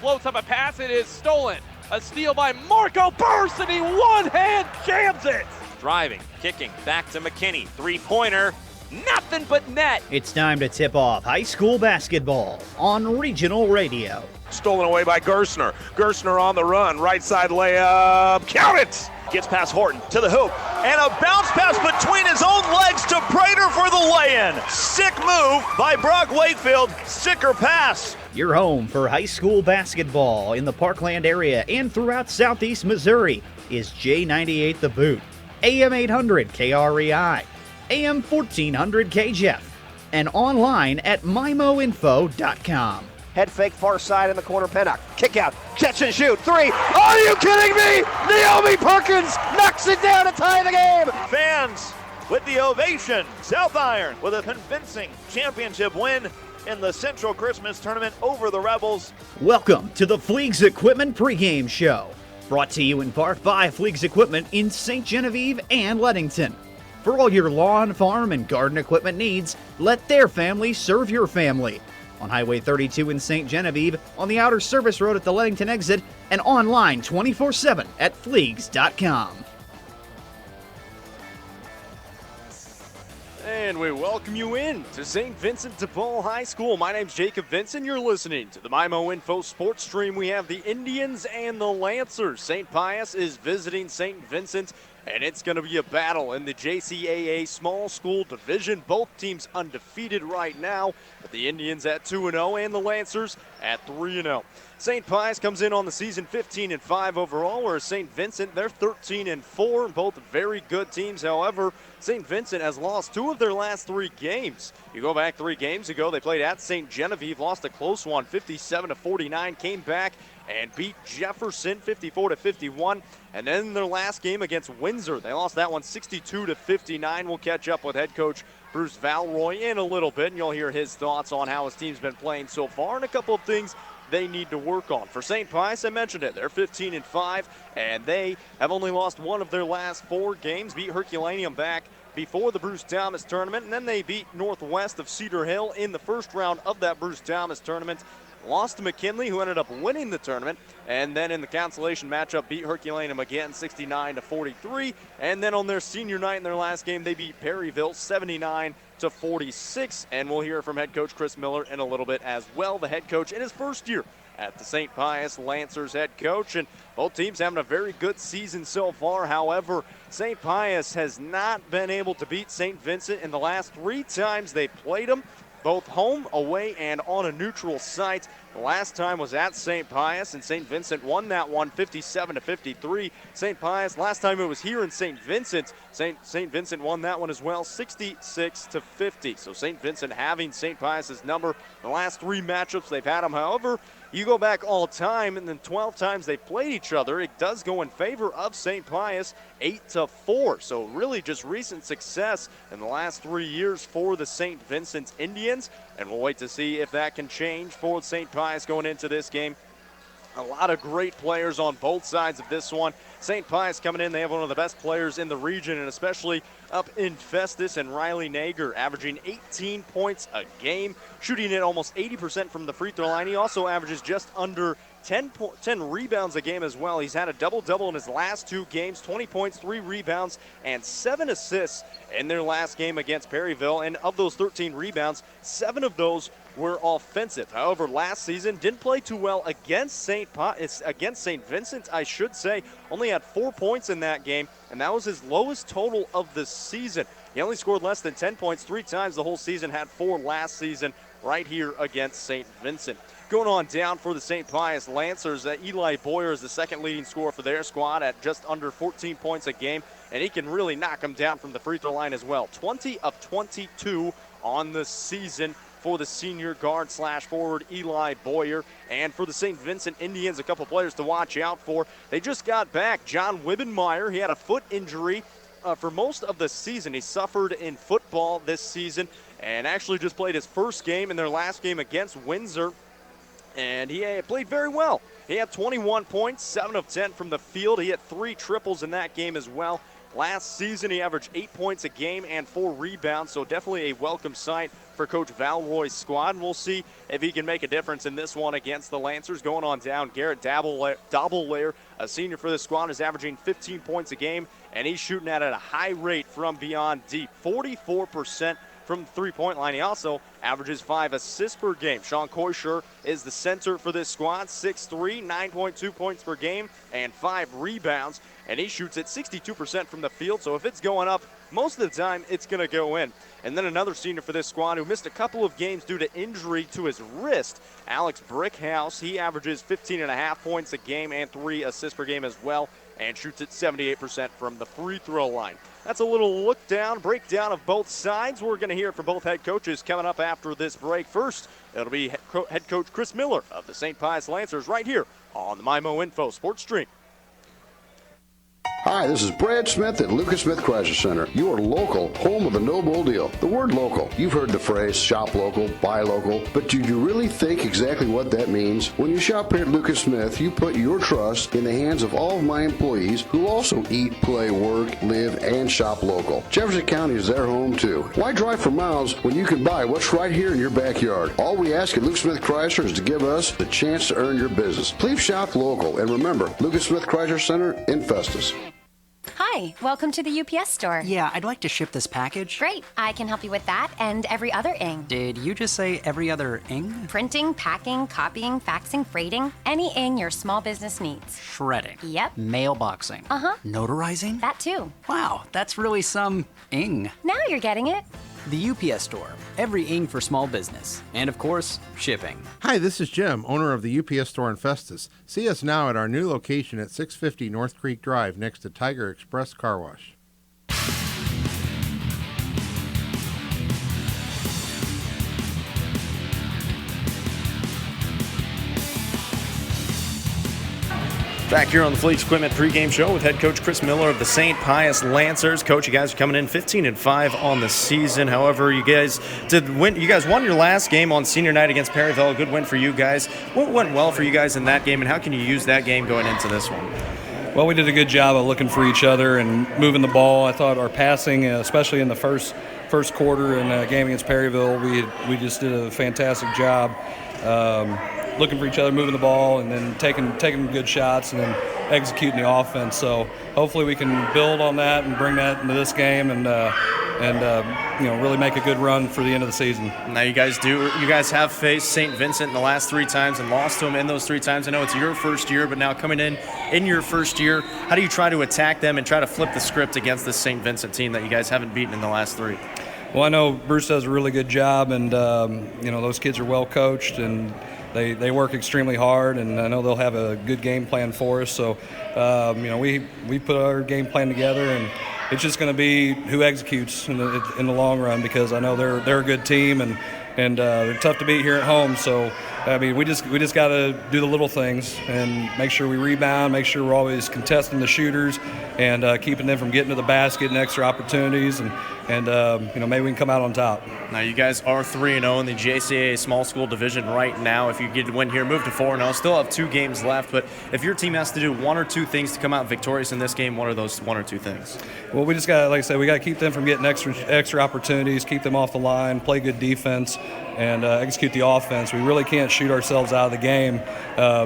floats up a pass. It is stolen. A steal by Marco Burst, and he one-hand jams it. Driving, kicking, back to McKinney. Three-pointer, nothing but net. It's time to tip off high school basketball on Regional Radio. Stolen away by Gerstner. Gerstner on the run. Right side layup. Count it! Gets past Horton to the hoop. And a bounce pass between his own legs to Prater for the lay-in. Sick move by Brock Wakefield. Sicker pass. Your home for high school basketball in the Parkland area and throughout southeast Missouri is J98 The Boot, AM 800 KREI, AM 1400 KJEF, and online at mimoinfo.com. Head fake far side in the corner, Pennock. Kick out, catch and shoot, three. Are you kidding me? Naomi Perkins knocks it down to tie the game. Fans with the ovation. South Iron with a convincing championship win in the Central Christmas Tournament over the Rebels. Welcome to the Fleegs Equipment pregame show, brought to you in part by Fleegs Equipment in St. Genevieve and Leadington. For all your lawn, farm, and garden equipment needs, let their family serve your family. On Highway 32 in St. Genevieve, on the outer service road at the Leadington exit, and online 24/7 at Fleegs.com. And we welcome you in to St. Vincent de Paul High School. My name's Jacob Vincent. You're listening to the MIMO Info Sports Stream. We have the Indians and the Lancers. St. Pius is visiting St. Vincent, and it's going to be a battle in the JCAA Small School Division. Both teams undefeated right now, but the Indians at 2-0 and the Lancers at 3-0. St. Pius comes in on the season 15-5 overall, whereas St. Vincent, they're 13-4, both very good teams. However, St. Vincent has lost two of their last three games. You go back 3 games ago, they played at St. Genevieve, lost a close one, 57-49, came back and beat Jefferson 54-51. And then their last game against Windsor, they lost that one 62-59. We'll catch up with head coach Bruce Valroy in a little bit, and you'll hear his thoughts on how his team's been playing so far and a couple of things they need to work on. For St. Pius, I mentioned it, they're 15-5, and they have only lost one of their last 4 games, beat Herculaneum back before the Bruce Thomas tournament, and then they beat Northwest of Cedar Hill in the first round of that Bruce Thomas tournament. Lost to McKinley, who ended up winning the tournament, and then in the consolation matchup beat Herculaneum again 69-43, and then on their senior night in their last game they beat Perryville 79-46, and we'll hear from head coach Chris Miller in a little bit as well, the head coach in his first year at the St. Pius Lancers head coach, and both teams having a very good season so far. However, St. Pius has not been able to beat St. Vincent in the last 3 times they played them, both home, away, and on a neutral site. The last time was at St. Pius, and St. Vincent won that one 57-53. St. Pius, last time it was here in St. Vincent, St. Vincent won that one as well, 66-50. So St. Vincent having St. Pius's number the last 3 matchups they've had them. However, you go back all time, and then 12 times they played each other, it does go in favor of St. Pius, 8-4. So really just recent success in the last 3 years for the St. Vincent Indians, and we'll wait to see if that can change for St. Pius going into this game. A lot of great players on both sides of this one. St. Pius coming in, they have one of the best players in the region, and especially up in Festus, and Riley Nager averaging 18 points a game, shooting it almost 80% from the free throw line. He also averages just under 10 rebounds a game as well. He's had a double-double in his last 2 games, 20 points, 3 rebounds, and 7 assists in their last game against Perryville. And of those 13 rebounds, 7 of those were offensive. However, last season didn't play too well against St. Vincent, I should say. Only had 4 points in that game, and that was his lowest total of the season. He only scored less than 10 points 3 times the whole season, had 4 last season right here against St. Vincent. Going on down for the St. Pius Lancers, Eli Boyer is the second leading scorer for their squad at just under 14 points a game, and he can really knock them down from the free throw line as well. 20 of 22 on the season for the senior guard/forward Eli Boyer. And for the St. Vincent Indians, a couple players to watch out for. They just got back John Wibbenmeyer. He had a foot injury for most of the season. He suffered in football this season and actually just played his first game in their last game against Windsor. And he played very well. He had 21 points, 7 of 10 from the field. He had 3 triples in that game as well. Last season, he averaged 8 points a game and 4 rebounds, so definitely a welcome sight for Coach Valroy's squad, and we'll see if he can make a difference in this one against the Lancers. Going on down, Garrett Doublewaire, a senior for this squad, is averaging 15 points a game, and he's shooting at a high rate from beyond deep, 44% from the three-point line. He also averages 5 assists per game. Sean Koisher is the center for this squad, 6'3", 9.2 points per game, and 5 rebounds. And he shoots at 62% from the field, so if it's going up, most of the time it's going to go in. And then another senior for this squad who missed a couple of games due to injury to his wrist, Alex Brickhouse. He averages 15.5 points a game and 3 assists per game as well, and shoots at 78% from the free throw line. That's a little breakdown of both sides. We're going to hear from both head coaches coming up after this break. First, it'll be head coach Chris Miller of the St. Pius Lancers right here on the MyMo Info Sports Stream. Hi, this is Brad Smith at Lucas Smith Chrysler Center, your local home of the no bull deal. The word local, you've heard the phrase shop local, buy local, but do you really think exactly what that means? When you shop here at Lucas Smith, you put your trust in the hands of all of my employees who also eat, play, work, live, and shop local. Jefferson County is their home too. Why drive for miles when you can buy what's right here in your backyard? All we ask at Lucas Smith Chrysler is to give us the chance to earn your business. Please shop local, and remember, Lucas Smith Chrysler Center in Festus. Hi, welcome to the UPS store. Yeah, I'd like to ship this package. Great, I can help you with that and every other ing. Did you just say every other ing? Printing, packing, copying, faxing, freighting, any ing your small business needs. Shredding. Yep. Mailboxing. Uh-huh. Notarizing? That too. Wow, that's really some ing. Now you're getting it. The UPS store, every ing for small business, and of course, shipping. Hi, this is Jim, owner of the UPS store in Festus. See us now at our new location at 650 North Creek Drive next to Tiger Express Car Wash. Back here on the Fleets Equipment pregame show with head coach Chris Miller of the St. Pius Lancers. Coach, you guys are coming in 15-5 on the season. However, you guys did win. You guys won your last game on senior night against Perryville. A good win for you guys. What went well for you guys in that game, and how can you use that game going into this one? Well, we did a good job of looking for each other and moving the ball. I thought our passing, especially in the first quarter in the game against Perryville, we just did a fantastic job. Looking for each other, moving the ball, and then taking good shots, and then executing the offense. So hopefully we can build on that and bring that into this game, and really make a good run for the end of the season. Now you guys have faced St. Vincent in the last 3 times and lost to them in those 3 times. I know it's your first year, but now coming in your first year, how do you try to attack them and try to flip the script against this St. Vincent team that you guys haven't beaten in the last 3? Well, I know Bruce does a really good job, and those kids are well coached, and they work extremely hard, and I know they'll have a good game plan for us. So, we put our game plan together, and it's just going to be who executes in the long run, because I know they're a good team, and they're tough to beat here at home. So, I mean, we just got to do the little things and make sure we rebound, make sure we're always contesting the shooters, and keeping them from getting to the basket and extra opportunities, and maybe we can come out on top. Now you guys are 3-0 in the JCAA small school division right now. If you get to win here, move to 4-0. Still have 2 games left, but if your team has to do 1 or 2 things to come out victorious in this game, what are those 1 or 2 things? Well, we just got, like I said, we got to keep them from getting extra opportunities, keep them off the line, play good defense, and execute the offense. We really can't shoot ourselves out of the game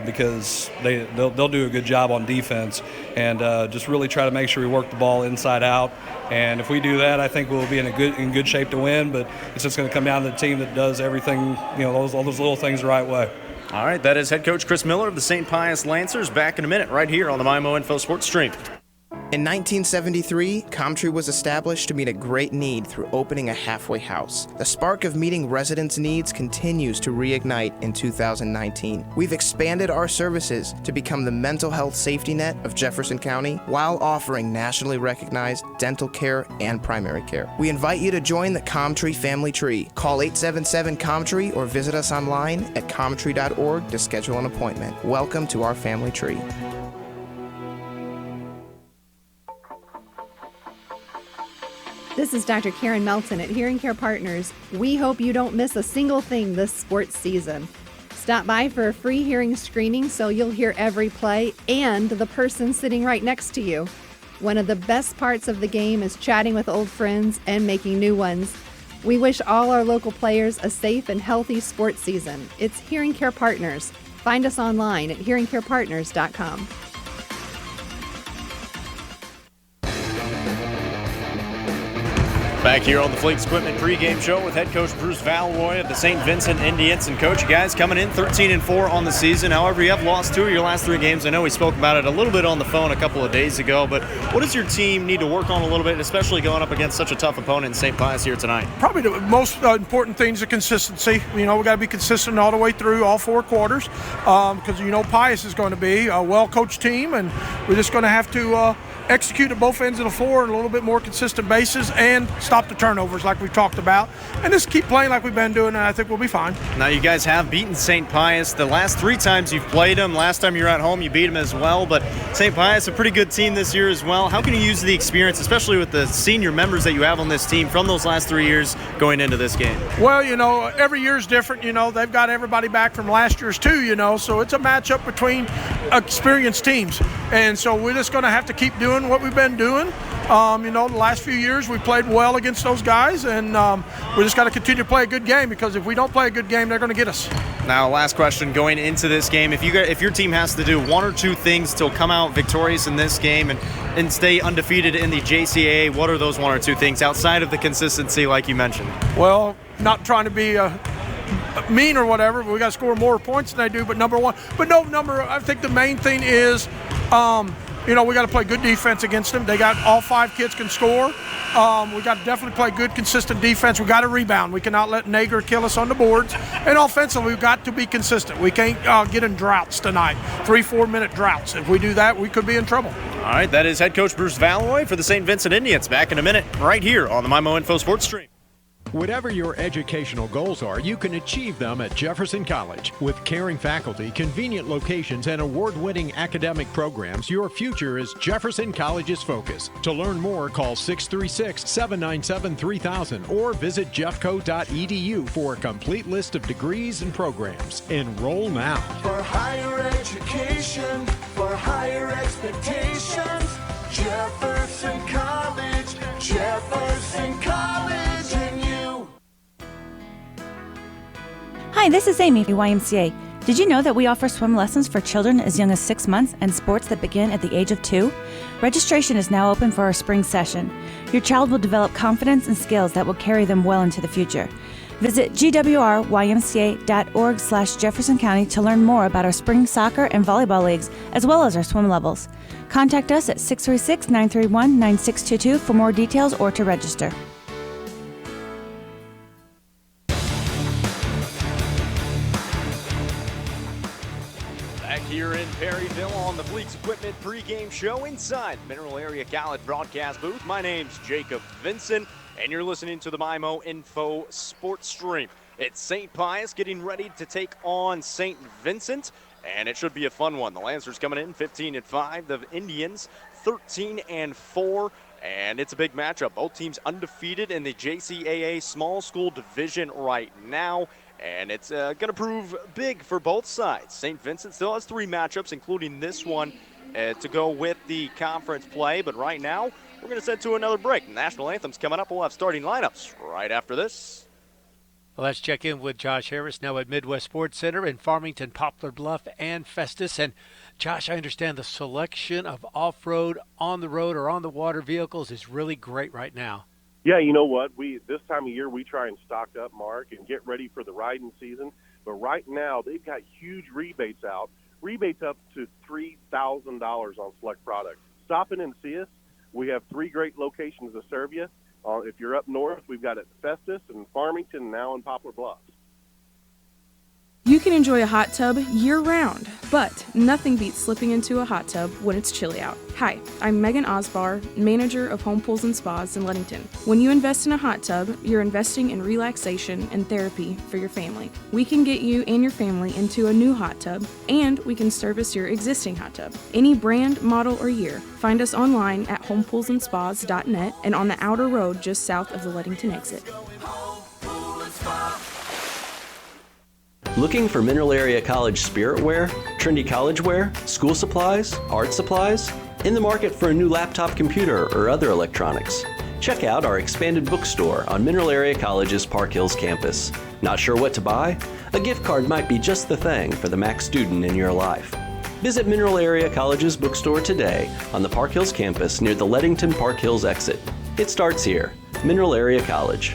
because they'll do a good job on defense, and just really try to make sure we work the ball inside out. And if we do that, I think we'll be in good shape to win. But it's just going to come down to the team that does everything, all those little things the right way. All right, that is head coach Chris Miller of the St. Pius Lancers. Back in a minute, right here on the MyMo Info Sports Stream. In 1973, Comtree was established to meet a great need through opening a halfway house. The spark of meeting residents' needs continues to reignite in 2019. We've expanded our services to become the mental health safety net of Jefferson County while offering nationally recognized dental care and primary care. We invite you to join the Comtree family tree. Call 877-COMTREE or visit us online at comtree.org to schedule an appointment. Welcome to our family tree. This is Dr. Karen Melton at Hearing Care Partners. We hope you don't miss a single thing this sports season. Stop by for a free hearing screening so you'll hear every play and the person sitting right next to you. One of the best parts of the game is chatting with old friends and making new ones. We wish all our local players a safe and healthy sports season. It's Hearing Care Partners. Find us online at hearingcarepartners.com. Back here on the Flakes Equipment pregame show with head coach Bruce Valois of the St. Vincent Indians. And coach, you guys coming in 13-4 on the season. However, you have lost 2 of your last 3 games. I know we spoke about it a little bit on the phone a couple of days ago, but what does your team need to work on a little bit, especially going up against such a tough opponent in St. Pius here tonight? Probably the most important thing is the consistency. We got to be consistent all the way through all 4 quarters because, Pius is going to be a well-coached team, and we're just going to have to execute at both ends of the floor on a little bit more consistent basis and stop the turnovers like we've talked about, and just keep playing like we've been doing, and I think we'll be fine. Now you guys have beaten St. Pius the last 3 times you've played them. Last time you were at home, you beat them as well, but St. Pius, a pretty good team this year as well. How can you use the experience, especially with the senior members that you have on this team from those last 3 years going into this game? Well, every year is different. They've got everybody back from last year's too, so it's a matchup between experienced teams, and so we're just going to have to keep doing what we've been doing. The last few years we played well against those guys, and we just got to continue to play a good game, because if we don't play a good game, they're going to get us. Now, last question going into this game. If your team has to do 1 or 2 things to come out victorious in this game and stay undefeated in the JCAA, what are those 1 or 2 things outside of the consistency like you mentioned? Well, not trying to be mean or whatever, but we got to score more points than they do, but I think the main thing is we got to play good defense against them. They got all 5 kids can score. We got to definitely play good, consistent defense. We got to rebound. We cannot let Nager kill us on the boards. And offensively, we've got to be consistent. We can't get in droughts tonight, 3-4 minute droughts. If we do that, we could be in trouble. All right, that is head coach Bruce Valois for the St. Vincent Indians. Back in a minute, right here on the MyMo Info Sports Stream. Whatever your educational goals are, you can achieve them at Jefferson College. With caring faculty, convenient locations, and award-winning academic programs, your future is Jefferson College's focus. To learn more, call 636-797-3000 or visit jeffco.edu for a complete list of degrees and programs. Enroll now. For higher education, for higher expectations, Jefferson College, Jefferson College, and you. Hi, this is Amy, YMCA. Did you know that we offer swim lessons for children as young as 6 months and sports that begin at the age of 2? Registration is now open for our spring session. Your child will develop confidence and skills that will carry them well into the future. Visit gwrymca.org/Jefferson County to learn more about our spring soccer and volleyball leagues, as well as our swim levels. Contact us at 636-931-9622 for more details or to register. Here in Perryville on the Fleets Equipment pregame show inside Mineral Area College broadcast booth. My name's Jacob Vincent, and you're listening to the MyMo Info Sports Stream. It's St. Pius getting ready to take on St. Vincent, and it should be a fun one. The Lancers coming in 15-5, the Indians 13-4, and it's a big matchup. Both teams undefeated in the JCAA small school division right now. And it's going to prove big for both sides. St. Vincent still has 3 matchups, including this one, to go with the conference play. But right now, we're going to send to another break. The national anthem's coming up. We'll have starting lineups right after this. Well, let's check in with Josh Harris now at Midwest Sports Center in Farmington, Poplar Bluff, and Festus. And Josh, I understand the selection of off-road, on-the-road, or on-the-water vehicles is really great right now. Yeah, you know what? This time of year we try and stock up, Mark, and get ready for the riding season. But right now they've got huge rebates out, rebates up to $3,000 on select products. Stop in and see us. We have 3 great locations to serve you. If you're up north, we've got it Festus and Farmington, and now in Poplar Bluff. You can enjoy a hot tub year-round, but nothing beats slipping into a hot tub when it's chilly out. Hi, I'm Megan Osbar, manager of Home Pools and Spas in Ludington. When you invest in a hot tub, you're investing in relaxation and therapy for your family. We can get you and your family into a new hot tub, and we can service your existing hot tub. Any brand, model, or year. Find us online at homepoolsandspas.net and on the outer road just south of the Ludington exit. Looking for Mineral Area College spirit wear, trendy college wear, school supplies, art supplies? In the market for a new laptop computer or other electronics? Check out our expanded bookstore on Mineral Area College's Park Hills campus. Not sure what to buy? A gift card might be just the thing for the Mac student in your life. Visit Mineral Area College's bookstore today on the Park Hills campus near the Leadington Park Hills exit. It starts here. Mineral Area College.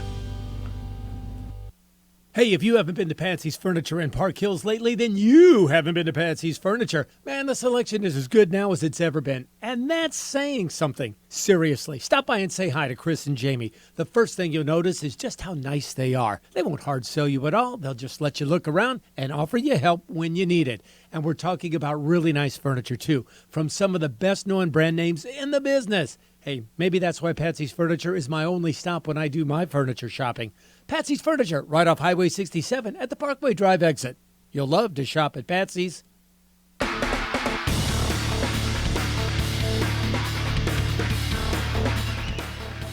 Hey, if you haven't been to Patsy's Furniture in Park Hills lately, then you haven't been to Patsy's Furniture. Man, the selection is as good now as it's ever been. And that's saying something. Seriously, stop by and say hi to Chris and Jamie. The first thing you'll notice is just how nice they are. They won't hard sell you at all. They'll just let you look around and offer you help when you need it. And we're talking about really nice furniture, too, from some of the best-known brand names in the business. Hey, maybe that's why Patsy's Furniture is my only stop when I do my furniture shopping. Patsy's Furniture, right off Highway 67 at the Parkway Drive exit. You'll love to shop at Patsy's.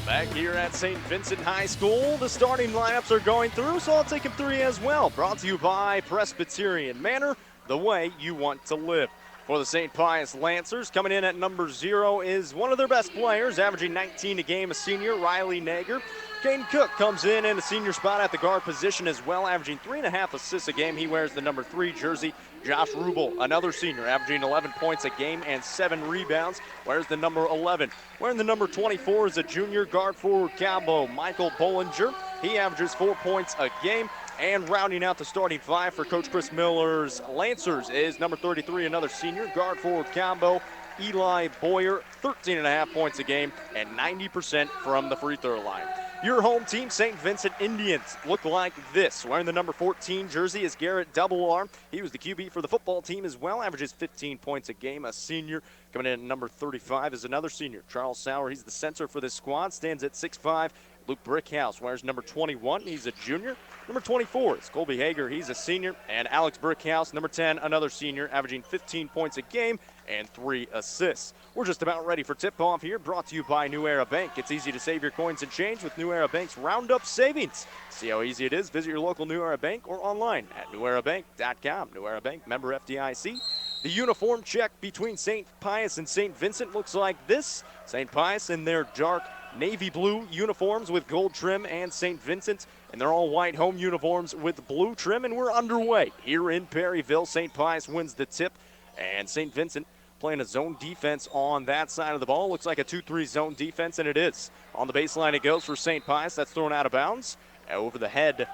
Back here at St. Vincent High School, the starting lineups are going through, so I'll take them through as well. Brought to you by Presbyterian Manor, the way you want to live. For the St. Pius Lancers, coming in at number 0 is one of their best players, averaging 19 a game, a senior, Riley Nager. Caden Cook comes in a senior spot at the guard position as well, averaging 3.5 assists a game. He wears the number 3 jersey. Josh Rubel, another senior, averaging 11 points a game and 7 rebounds, wears the number 11. Wearing the number 24 is a junior guard forward combo, Michael Bollinger. He averages 4 points a game. And rounding out the starting 5 for Coach Chris Miller's Lancers is number 33, another senior guard forward combo, Eli Boyer, 13.5 points a game and 90% from the free throw line. Your home team, St. Vincent Indians, look like this. Wearing the number 14 jersey is Garrett Double-R. He was the QB for the football team as well, averages 15 points a game, a senior. Coming in at number 35 is another senior, Charles Sauer. He's the center for this squad, stands at 6'5". Luke Brickhouse wears number 21. He's a junior. Number 24 is Colby Hager. He's a senior. And Alex Brickhouse, number 10, another senior, averaging 15 points a game and 3 assists. We're just about ready for tip-off here, brought to you by New Era Bank. It's easy to save your coins and change with New Era Bank's Roundup Savings. See how easy it is? Visit your local New Era Bank or online at newerabank.com. New Era Bank, member FDIC. The uniform check between St. Pius and St. Vincent looks like this. St. Pius in their dark navy blue uniforms with gold trim, and St. Vincent and they're all white home uniforms with blue trim, and we're underway here in Perryville. St. Pius wins the tip, and St. Vincent playing a zone defense on that side of the ball. Looks like a 2-3 zone defense, and it is. On the baseline it goes for St. Pius. That's thrown out of bounds over the head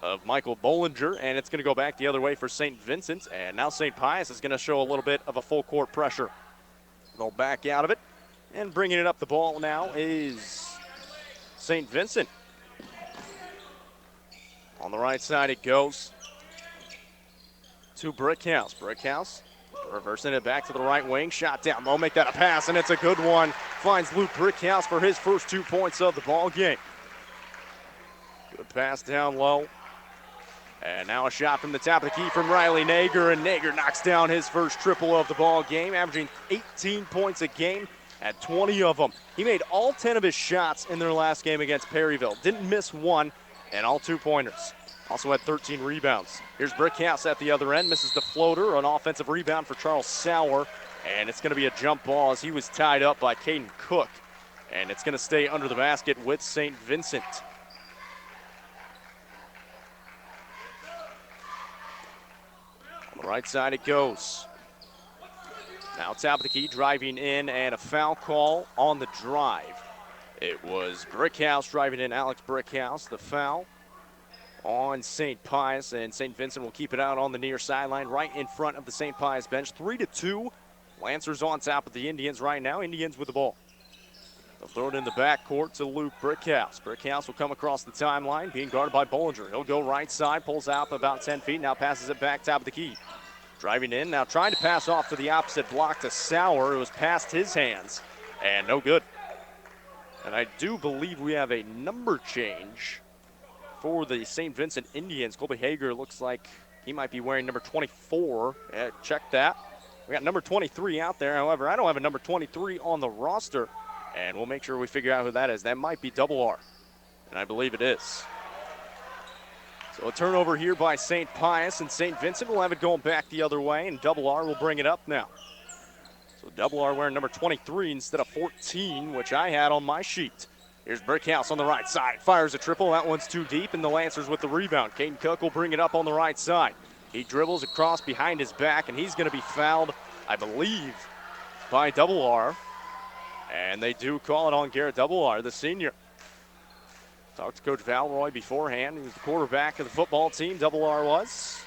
of Michael Bollinger, and it's going to go back the other way for St. Vincent, and now St. Pius is going to show a little bit of a full court pressure. They'll back out of it. And bringing it up the ball now is St. Vincent. On the right side it goes to Brickhouse. Brickhouse reversing it back to the right wing. Shot down low, make that a pass, and it's a good one. Finds Luke Brickhouse for his first 2 points of the ball game. Good pass down low. And now a shot from the top of the key from Riley Nager, and Nager knocks down his first triple of the ball game, averaging 18 points a game at 20 of them. He made all 10 of his shots in their last game against Perryville. Didn't miss one, and all 2-pointers. Also had 13 rebounds. Here's Brickhouse at the other end, misses the floater, an offensive rebound for Charles Sauer, and it's gonna be a jump ball as he was tied up by Caden Cook, and it's gonna stay under the basket with St. Vincent. On the right side it goes. Now top of the key, driving in, and a foul call on the drive. It was Brickhouse driving in, Alex Brickhouse, the foul on St. Pius, and St. Vincent will keep it out on the near sideline right in front of the St. Pius bench. 3-2, Lancers on top of the Indians right now. Indians with the ball. They'll throw it in the backcourt to Luke Brickhouse. Brickhouse will come across the timeline, being guarded by Bollinger. He'll go right side, pulls out about 10 feet, now passes it back top of the key. Driving in, now trying to pass off to the opposite block to Sauer. It was past his hands, and no good. And I do believe we have a number change for the St. Vincent Indians. Colby Hager looks like he might be wearing number 24. Check that. We got number 23 out there. However, I don't have a number 23 on the roster, and we'll make sure we figure out who that is. That might be Double R, and I believe it is. So a turnover here by St. Pius, and St. Vincent will have it going back the other way, and Double R will bring it up now. So Double R wearing number 23 instead of 14, which I had on my sheet. Here's Brickhouse on the right side. Fires a triple. That one's too deep, and the Lancers with the rebound. Caden Cook will bring it up on the right side. He dribbles across behind his back, and he's going to be fouled, I believe, by Double R. And they do call it on Garrett Double R, the senior. Talked to Coach Valroy beforehand. He was the quarterback of the football team, Double R was.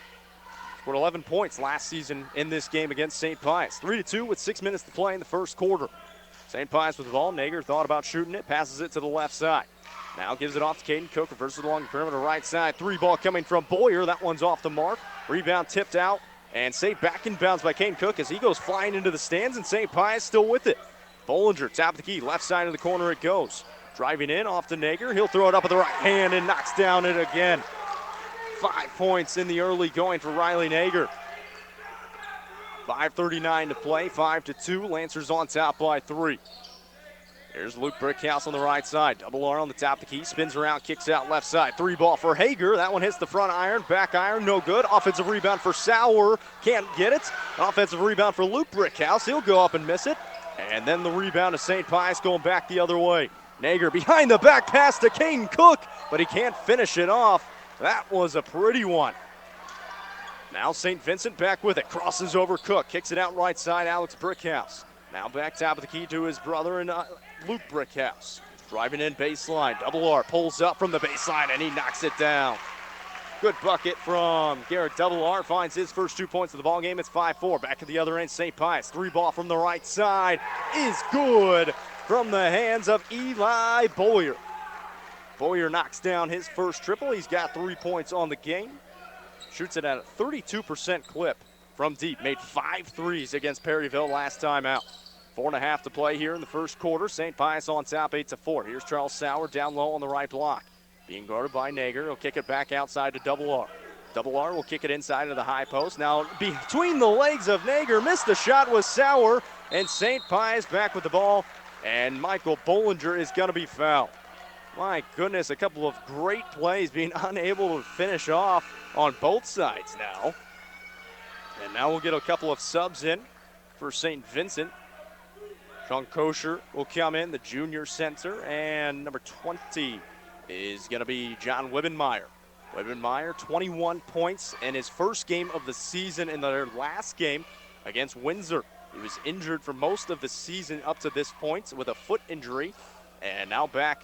Scored 11 points last season in this game against St. Pius. 3-2 with 6 minutes to play in the first quarter. St. Pius with the ball. Nager thought about shooting it, passes it to the left side. Now gives it off to Caden Cook, reverses along the perimeter right side. 3 ball coming from Boyer. That one's off the mark. Rebound tipped out and saved back in bounds by Caden Cook as he goes flying into the stands, and St. Pius still with it. Bollinger, top of the key, left side of the corner it goes. Driving in off to Nager. He'll throw it up with the right hand and knocks down it again. 5 points in the early going for Riley Nager. 5:39 to play, 5-2. Lancers on top by 3. Here's Luke Brickhouse on the right side. Double R on the top of the key, spins around, kicks out left side. 3 ball for Hager. That one hits the front iron, back iron, no good. Offensive rebound for Sauer, can't get it. Offensive rebound for Luke Brickhouse. He'll go up and miss it. And then the rebound to St. Pius going back the other way. Nager behind the back pass to Caden Cook, but he can't finish it off. That was a pretty one. Now St. Vincent back with it. Crosses over Cook. Kicks it out right side, Alex Brickhouse. Now back top of the key to his brother and Luke Brickhouse. Driving in baseline. Double R pulls up from the baseline and he knocks it down. Good bucket from Garrett Double R. Finds his first 2 points of the ballgame. It's 5-4. Back at the other end, St. Pius. 3 ball from the right side is good from the hands of Eli Boyer. Boyer knocks down his first triple. He's got 3 points on the game. Shoots it at a 32% clip from deep. Made 5 threes against Perryville last time out. 4.5 to play here in the first quarter. St. Pius on top, 8-4. Here's Charles Sauer down low on the right block. Being guarded by Nager. He'll kick it back outside to Double R. Double R will kick it inside of the high post. Now between the legs of Nager. Missed the shot with Sauer. And St. Pius back with the ball. And Michael Bollinger is going to be fouled. My goodness, a couple of great plays, being unable to finish off on both sides now. And now we'll get a couple of subs in for St. Vincent. Sean Kosher will come in, the junior center, and number 20 is going to be John Wibbenmeyer. Wibbenmeyer, 21 points in his first game of the season in their last game against Windsor. He was injured for most of the season up to this point with a foot injury, and now back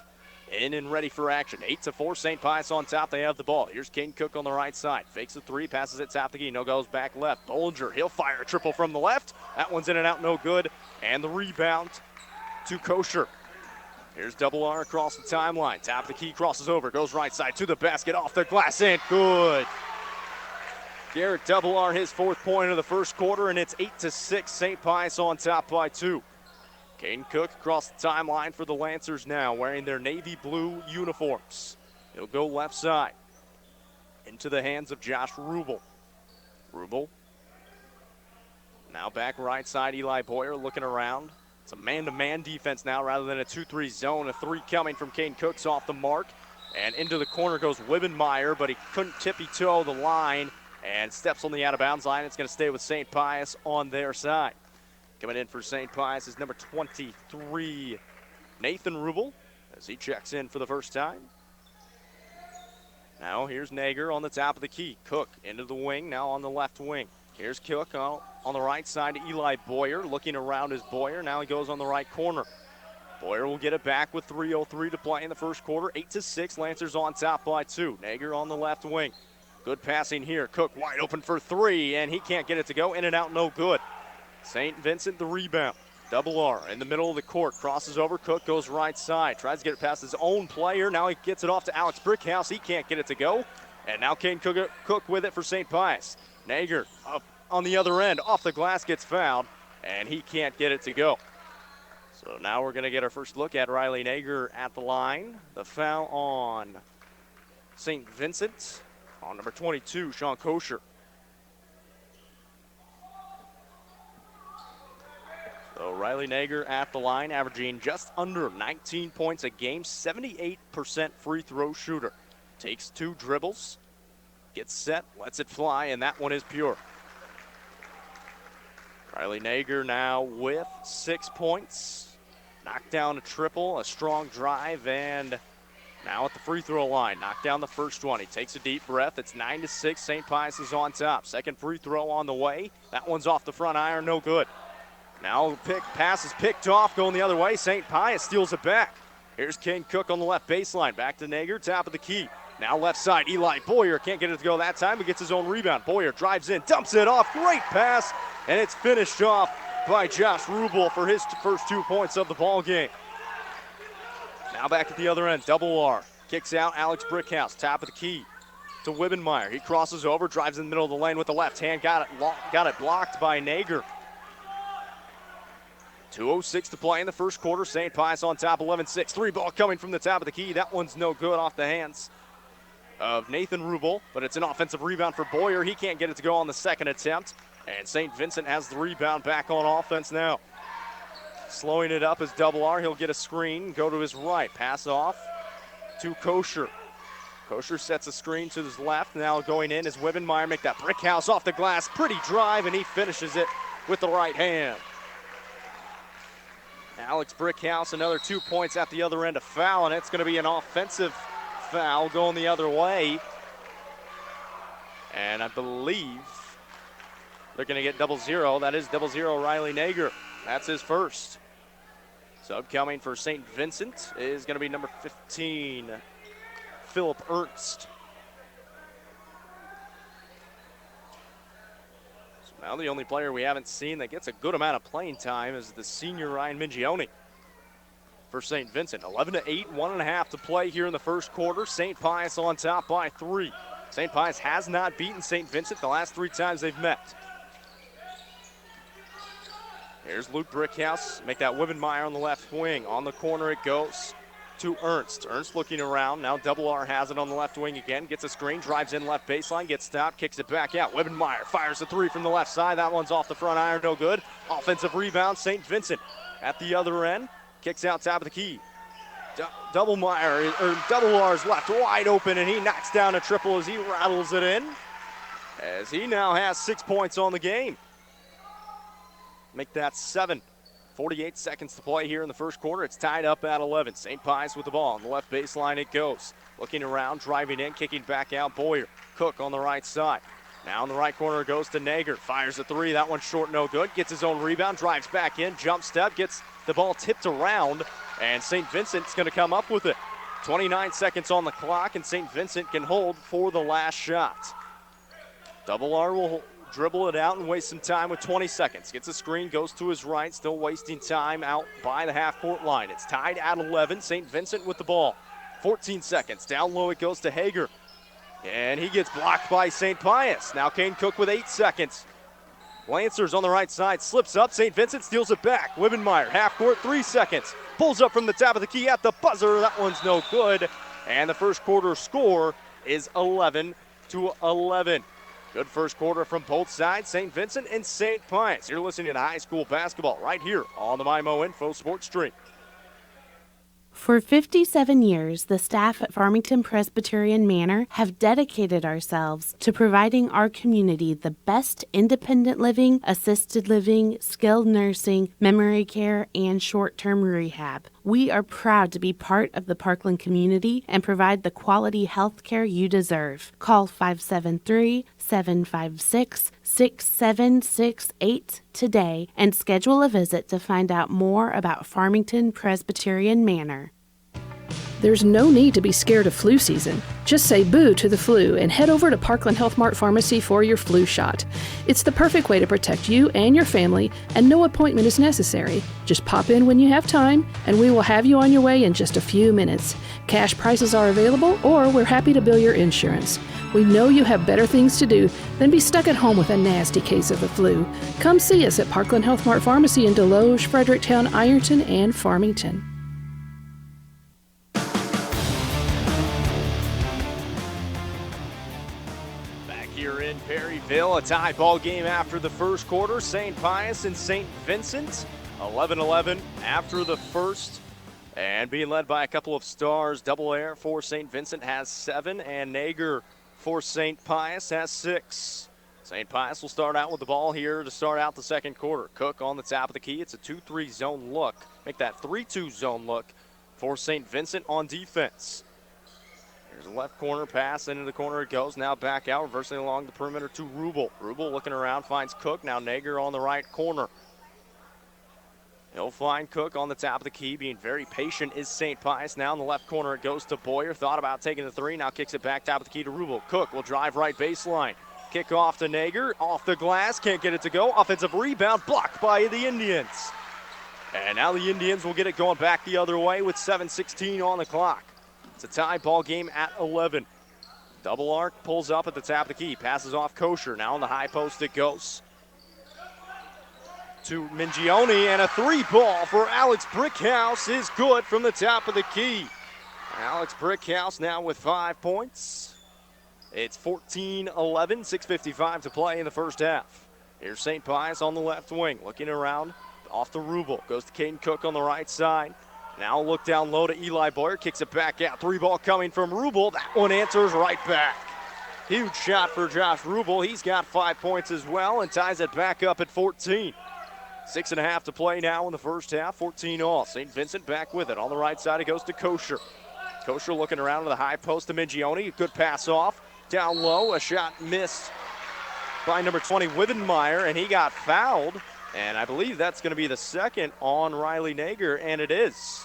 in and ready for action. 8-4, St. Pius on top. They have the ball. Here's Caden Cook on the right side. Fakes a 3, passes it top of the key. No goes back left. Bollinger, he'll fire a triple from the left. That one's in and out, no good. And the rebound to Kosher. Here's Double R across the timeline. Top of the key, crosses over, goes right side to the basket, off the glass, and good. Garrett Double R, his 4th point of the first quarter, and it's 8-6. St. Pius on top by 2. Caden Cook across the timeline for the Lancers now, wearing their navy blue uniforms. He'll go left side into the hands of Josh Rubel. Rubel now back right side, Eli Boyer looking around. It's a man-to-man defense now rather than a 2-3 zone. A 3 coming from Caden Cook's off the mark. And into the corner goes Wibbenmeyer, but he couldn't tippy-toe the line and steps on the out-of-bounds line. It's going to stay with St. Pius on their side. Coming in for St. Pius is number 23, Nathan Rubel, as he checks in for the first time. Now here's Nager on the top of the key. Cook into the wing, now on the left wing. Here's Cook on the right side to Eli Boyer, looking around as Boyer. Now he goes on the right corner. Boyer will get it back with 3:03 to play in the first quarter. 8-6, Lancers on top by 2. Nager on the left wing. Good passing here. Cook wide open for 3, and he can't get it to go. In and out, no good. St. Vincent the rebound. Double R in the middle of the court. Crosses over. Cook goes right side. Tries to get it past his own player. Now he gets it off to Alex Brickhouse. He can't get it to go. And now Caden Cook with it for St. Pius. Nager up on the other end. Off the glass, gets fouled. And he can't get it to go. So now we're going to get our first look at Riley Nager at the line. The foul on St. Vincent on number 22, Sean Kosher. So Riley Nager at the line, averaging just under 19 points a game, 78% free throw shooter. Takes 2 dribbles, gets set, lets it fly, and that one is pure. Riley Nager now with 6 points. Knocked down a triple, a strong drive, and now at the free throw line. Knocked down the first one. He takes a deep breath. It's 9-6. St. Pius is on top. Second free throw on the way. That one's off the front iron, no good. Now pass is picked off, going the other way. St. Pius steals it back. Here's Kane Cook on the left baseline. Back to Nager, top of the key. Now left side, Eli Boyer can't get it to go that time, but gets his own rebound. Boyer drives in, dumps it off, great pass, and it's finished off by Josh Rubel for his first 2 points of the ball game. Now back at the other end, Double R. Kicks out Alex Brickhouse, top of the key to Wibbenmeyer. He crosses over, drives in the middle of the lane with the left hand, got it blocked by Nager. 2:06 to play in the first quarter. St. Pius on top, 11-6. Three ball coming from the top of the key. That one's no good, off the hands of Nathan Rubel, but it's an offensive rebound for Boyer. He can't get it to go on the second attempt, and St. Vincent has the rebound back on offense now. Slowing it up is Double R. He'll get a screen, go to his right. Pass off to Kosher. Kosher sets a screen to his left. Now going in is Wibbenmeyer. Make that brick house off the glass. Pretty drive, and he finishes it with the right hand. Alex Brickhouse, another 2 points at the other end, of foul, and it's going to be an offensive foul going the other way. And I believe they're going to get 0-0. That is 0-0 Riley Nager. That's his first. Sub coming for St. Vincent is going to be number 15, Philip Ernst. So now the only player we haven't seen that gets a good amount of playing time is the senior Ryan Mingione for St. Vincent. 11-8, 1.5 to play here in the first quarter. St. Pius on top by 3. St. Pius has not beaten St. Vincent the last 3 times they've met. Here's Luke Brickhouse. Make that Wibbenmeyer on the left wing. On the corner it goes to Ernst. Ernst looking around. Now Double R has it on the left wing again. Gets a screen, drives in left baseline, gets stopped, kicks it back out. Wibbenmeyer fires a 3 from the left side. That one's off the front iron, no good. Offensive rebound, St. Vincent at the other end. Kicks out top of the key. Double R's left wide open, and he knocks down a triple as he rattles it in, as he now has 6 points on the game. Make that 7. 48 seconds to play here in the first quarter. It's tied up at 11. St. Pius with the ball. On the left baseline it goes. Looking around, driving in, kicking back out. Boyer. Cook on the right side. Now in the right corner it goes to Nager. Fires a 3. That one's short, no good. Gets his own rebound, drives back in, jump step, gets the ball tipped around, and St. Vincent's going to come up with it. 29 seconds on the clock, and St. Vincent can hold for the last shot. Double R will dribble it out and waste some time with 20 seconds. Gets a screen, goes to his right, still wasting time out by the half-court line. It's tied at 11. St. Vincent with the ball. 14 seconds. Down low it goes to Hager. And he gets blocked by St. Pius. Now Kane Cook with 8 seconds. Lancers on the right side, slips up. St. Vincent steals it back. Wibbenmeyer, half-court, 3 seconds. Pulls up from the top of the key at the buzzer. That one's no good. And the first quarter score is 11-11. Good first quarter from both sides, St. Vincent and St. Pius. You're listening to high school basketball right here on the MyMo Info Sports Stream. For 57 years, the staff at Farmington Presbyterian Manor have dedicated ourselves to providing our community the best independent living, assisted living, skilled nursing, memory care, and short-term rehab. We are proud to be part of the Parkland community and provide the quality health care you deserve. Call 573-756-6768 today and schedule a visit to find out more about Farmington Presbyterian Manor. There's no need to be scared of flu season. Just say boo to the flu and head over to Parkland Health Mart Pharmacy for your flu shot. It's the perfect way to protect you and your family, and no appointment is necessary. Just pop in when you have time, and we will have you on your way in just a few minutes. Cash prices are available, or we're happy to bill your insurance. We know you have better things to do than be stuck at home with a nasty case of the flu. Come see us at Parkland Health Mart Pharmacy in Deloge, Fredericktown, Ironton, and Farmington. In Perryville, a tie ball game after the first quarter. St. Pius and St. Vincent, 11-11 after the first, and being led by a couple of stars. Double Air for St. Vincent has 7, and Nager for St. Pius has 6. St. Pius will start out with the ball here to start out the second quarter. Cook on the top of the key. It's a 2-3 zone look. Make that 3-2 zone look for St. Vincent on defense. Here's a left corner pass into the corner it goes. Now back out, reversing along the perimeter to Rubel. Rubel looking around, finds Cook. Now Nager on the right corner. He'll find Cook on the top of the key. Being very patient is St. Pius. Now in the left corner it goes to Boyer. Thought about taking the three. Now kicks it back top of the key to Rubel. Cook will drive right baseline. Kick off to Nager. Off the glass. Can't get it to go. Offensive rebound blocked by the Indians. And now the Indians will get it going back the other way with 7:16 on the clock. It's a tie ball game at 11. Double arc pulls up at the top of the key. Passes off Kosher. Now on the high post it goes to Mingione, and a three ball for Alex Brickhouse is good from the top of the key. Alex Brickhouse now with 5 points. It's 14-11, 6:55 to play in the first half. Here's St. Pius on the left wing, looking around off to Rubel. Goes to Caden Cook on the right side. Now look down low to Eli Boyer, kicks it back out. Three ball coming from Rubel. That one answers right back. Huge shot for Josh Rubel. He's got 5 points as well and ties it back up at 14. 6.5 to play now in the first half, 14 all. St. Vincent back with it. On the right side, it goes to Kosher. Kosher looking around to the high post to Mingione. Good pass off. Down low, a shot missed by number 20, Wibbenmeyer, and he got fouled. And I believe that's going to be the second on Riley Nager, and it is.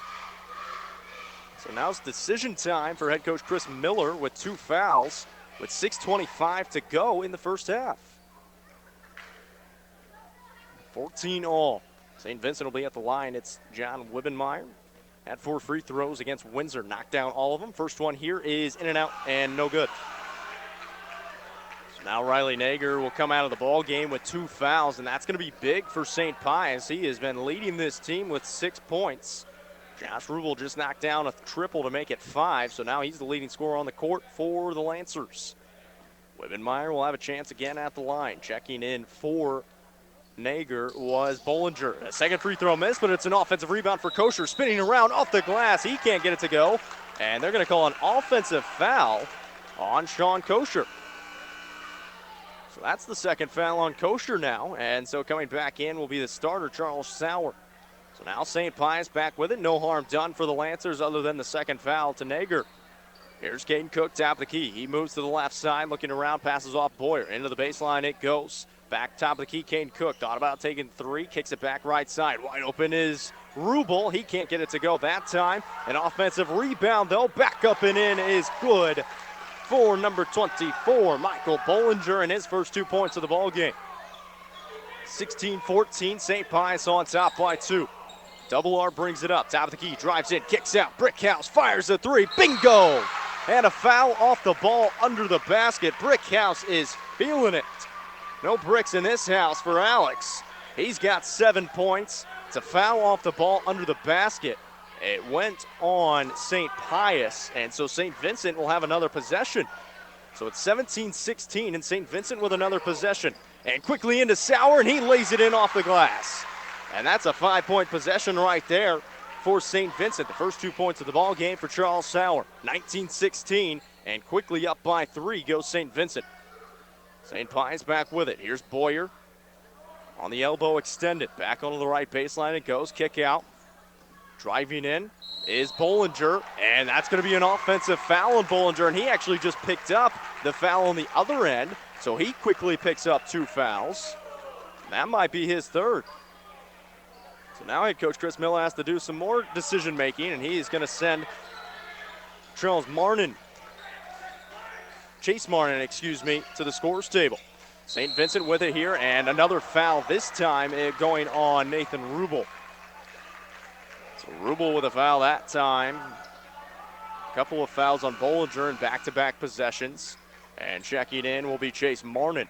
So now it's decision time for head coach Chris Miller with 2 fouls with 6:25 to go in the first half. 14 all. St. Vincent will be at the line. It's John Wibbenmeyer. Had 4 free throws against Windsor. Knocked down all of them. First one here is in and out and no good. So now Riley Nager will come out of the ball game with 2 fouls, and that's going to be big for St. Pius. He has been leading this team with 6 points. Josh Rubel just knocked down a triple to make it 5, so now he's the leading scorer on the court for the Lancers. Wibbenmeyer will have a chance again at the line. Checking in for Nager was Bollinger. A second free throw miss, but it's an offensive rebound for Kosher. Spinning around off the glass. He can't get it to go. And they're going to call an offensive foul on Sean Kosher. So that's the second foul on Kosher now. And so coming back in will be the starter, Charles Sauer. So now St. Pius back with it. No harm done for the Lancers other than the second foul to Nager. Here's Caden Cook, top of the key. He moves to the left side, looking around, passes off Boyer. Into the baseline it goes. Back top of the key, Caden Cook. Thought about taking 3, kicks it back right side. Wide open is Rubel. He can't get it to go that time. An offensive rebound, though. Back up and in is good for number 24, Michael Bollinger, and his first 2 points of the ball game. 16-14, St. Pius on top by 2. Double R brings it up. Top of the key, drives in, kicks out. Brickhouse fires a 3. Bingo! And a foul off the ball under the basket. Brickhouse is feeling it. No bricks in this house for Alex. He's got 7 points. It's a foul off the ball under the basket. It went on St. Pius, and so St. Vincent will have another possession. So it's 17-16, and St. Vincent with another possession. And quickly into Sauer, and he lays it in off the glass. And that's a 5-point possession right there for St. Vincent. The first 2 points of the ball game for Charles Sauer. 19-16, and quickly up by 3 goes St. Vincent. St. Pius back with it. Here's Boyer on the elbow extended. Back onto the right baseline it goes. Kick out. Driving in is Bollinger, and that's going to be an offensive foul on Bollinger, and he actually just picked up the foul on the other end, so he quickly picks up 2 fouls. That might be his third. So now head coach Chris Miller has to do some more decision making, and he's going to send Chase Marnin, to the scorer's table. St. Vincent with it here, and another foul, this time going on Nathan Rubel. So Rubel with a foul that time. A couple of fouls on Bollinger in back-to-back possessions. And checking in will be Chase Marnin.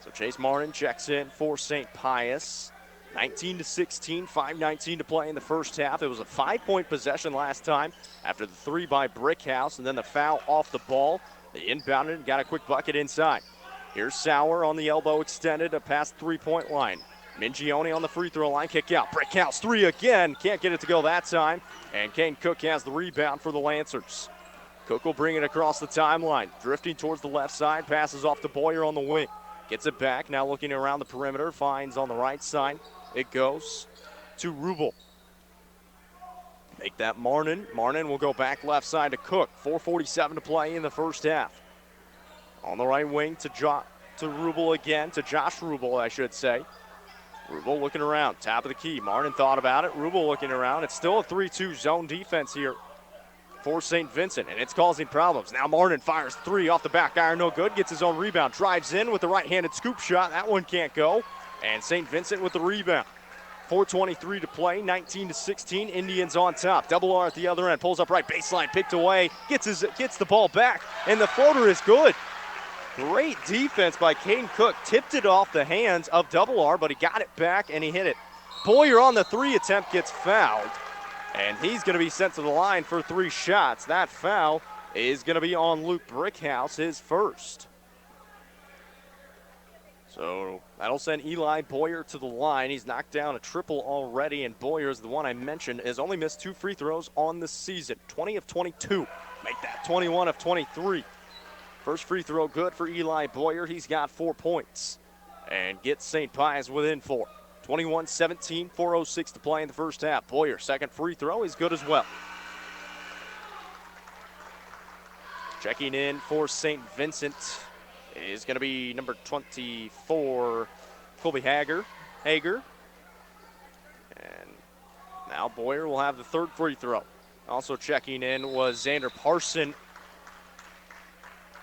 So Chase Marnin checks in for St. Pius. 19-16, 5:19 to play in the first half. It was a 5-point possession last time after the 3 by Brickhouse, and then the foul off the ball. They inbounded and got a quick bucket inside. Here's Sauer on the elbow extended, a past 3-point line. Mingione on the free throw line, kick out. Brickhouse 3 again, can't get it to go that time. And Kane Cook has the rebound for the Lancers. Cook will bring it across the timeline, drifting towards the left side, passes off to Boyer on the wing. Gets it back, now looking around the perimeter, finds on the right side. It goes to Rubel. Make that Marnin. Marnin will go back left side to Cook. 4:47 to play in the first half. On the right wing to Rubel again, to Josh Rubel, I should say. Rubel looking around, top of the key. Marnin thought about it. Rubel looking around. It's still a 3-2 zone defense here for St. Vincent, and it's causing problems. Now Marnin fires three off the back iron, no good. Gets his own rebound, drives in with the right-handed scoop shot. That one can't go, and St. Vincent with the rebound. 4:23 to play, 19-16. Indians on top. Double R at the other end, pulls up right, baseline picked away, gets the ball back, and the floater is good. Great defense by Caden Cook. Tipped it off the hands of Double R, but he got it back and he hit it. Boyer on the three attempt gets fouled, and he's going to be sent to the line for 3 shots. That foul is going to be on Luke Brickhouse, his first. So that'll send Eli Boyer to the line. He's knocked down a triple already, and Boyer is the one I mentioned, has only missed 2 free throws on the season. 20 of 22. Make that 21 of 23. First free throw good for Eli Boyer. He's got 4 points and gets St. Pius within 4. 21-17, 4:06 to play in the first half. Boyer, second free throw is good as well. Checking in for St. Vincent is going to be number 24, Colby Hager. And now Boyer will have the third free throw. Also checking in was Xander Parson.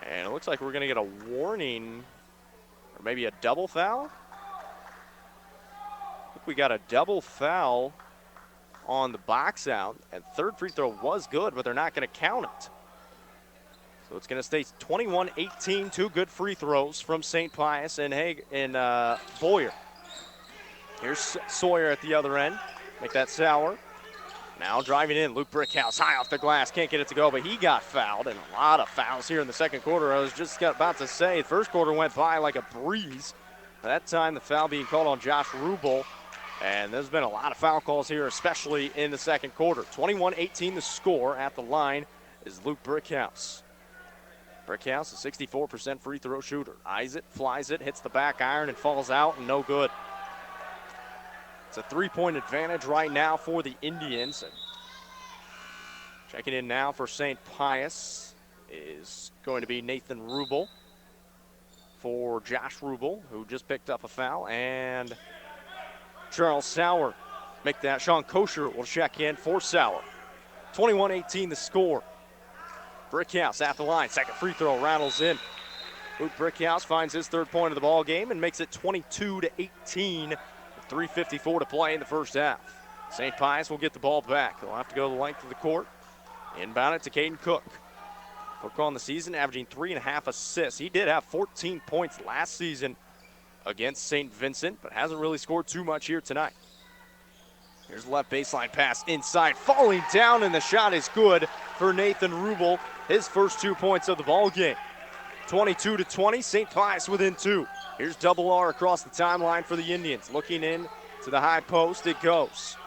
And it looks like we're going to get a warning, or maybe a double foul. I think we got a double foul on the box out, and third free throw was good, but they're not going to count it. So it's going to stay 21-18, 2 good free throws from St. Pius and Boyer. Here's Sawyer at the other end. Make that Sauer. Now driving in, Luke Brickhouse, high off the glass, can't get it to go, but he got fouled, and a lot of fouls here in the second quarter. I was just about to say, the first quarter went by like a breeze. That time, the foul being called on Josh Rubel, and there's been a lot of foul calls here, especially in the second quarter. 21-18 the score. At the line is Luke Brickhouse. Brickhouse, a 64% free throw shooter. Eyes it, flies it, hits the back iron, and falls out, and no good. It's a 3-point advantage right now for the Indians. And checking in now for St. Pius is going to be Nathan Rubel for Josh Rubel, who just picked up a foul, and Charles Sauer. Make that. Sean Kosher will check in for Sauer. 21-18 the score. Brickhouse at the line. Second free throw rattles in. Luke Brickhouse finds his third point of the ball game and makes it 22-18. 3:54 to play in the first half. St. Pius will get the ball back. They'll have to go the length of the court. Inbound it to Caden Cook. Cook on the season averaging 3.5 assists. He did have 14 points last season against St. Vincent, but hasn't really scored too much here tonight. Here's the left baseline pass inside, falling down, and the shot is good for Nathan Rubel. His first 2 points of the ball game. 22-20, St. Pius within 2. Here's Double R across the timeline for the Indians. Looking in to the high post, it goes.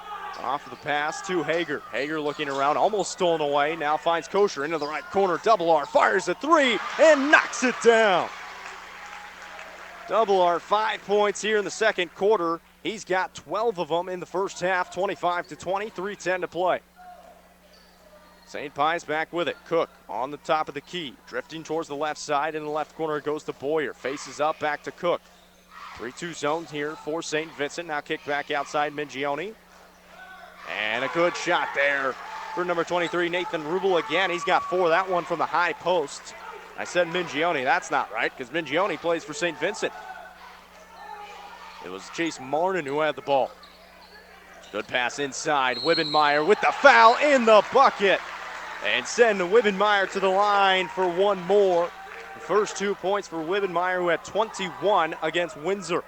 Off of the pass to Hager. Hager looking around, almost stolen away. Now finds Kosher into the right corner. Double R fires a 3 and knocks it down. Double R, 5 points here in the second quarter. He's got 12 of them in the first half, 25-20, 3:10 to play. St. Pius back with it. Cook on the top of the key, drifting towards the left side. In the left corner, it goes to Boyer. Faces up, back to Cook. 3-2 zones here for St. Vincent. Now kick back outside Mingione. And a good shot there for number 23, Nathan Rubel again. He's got 4. That one from the high post. I said Mingione. That's not right, because Mingione plays for St. Vincent. It was Chase Martin who had the ball. Good pass inside. Wibbenmeyer with the foul in the bucket. And send Wibbenmeyer to the line for one more. The first 2 points for Wibbenmeyer, who had 21 against Windsor.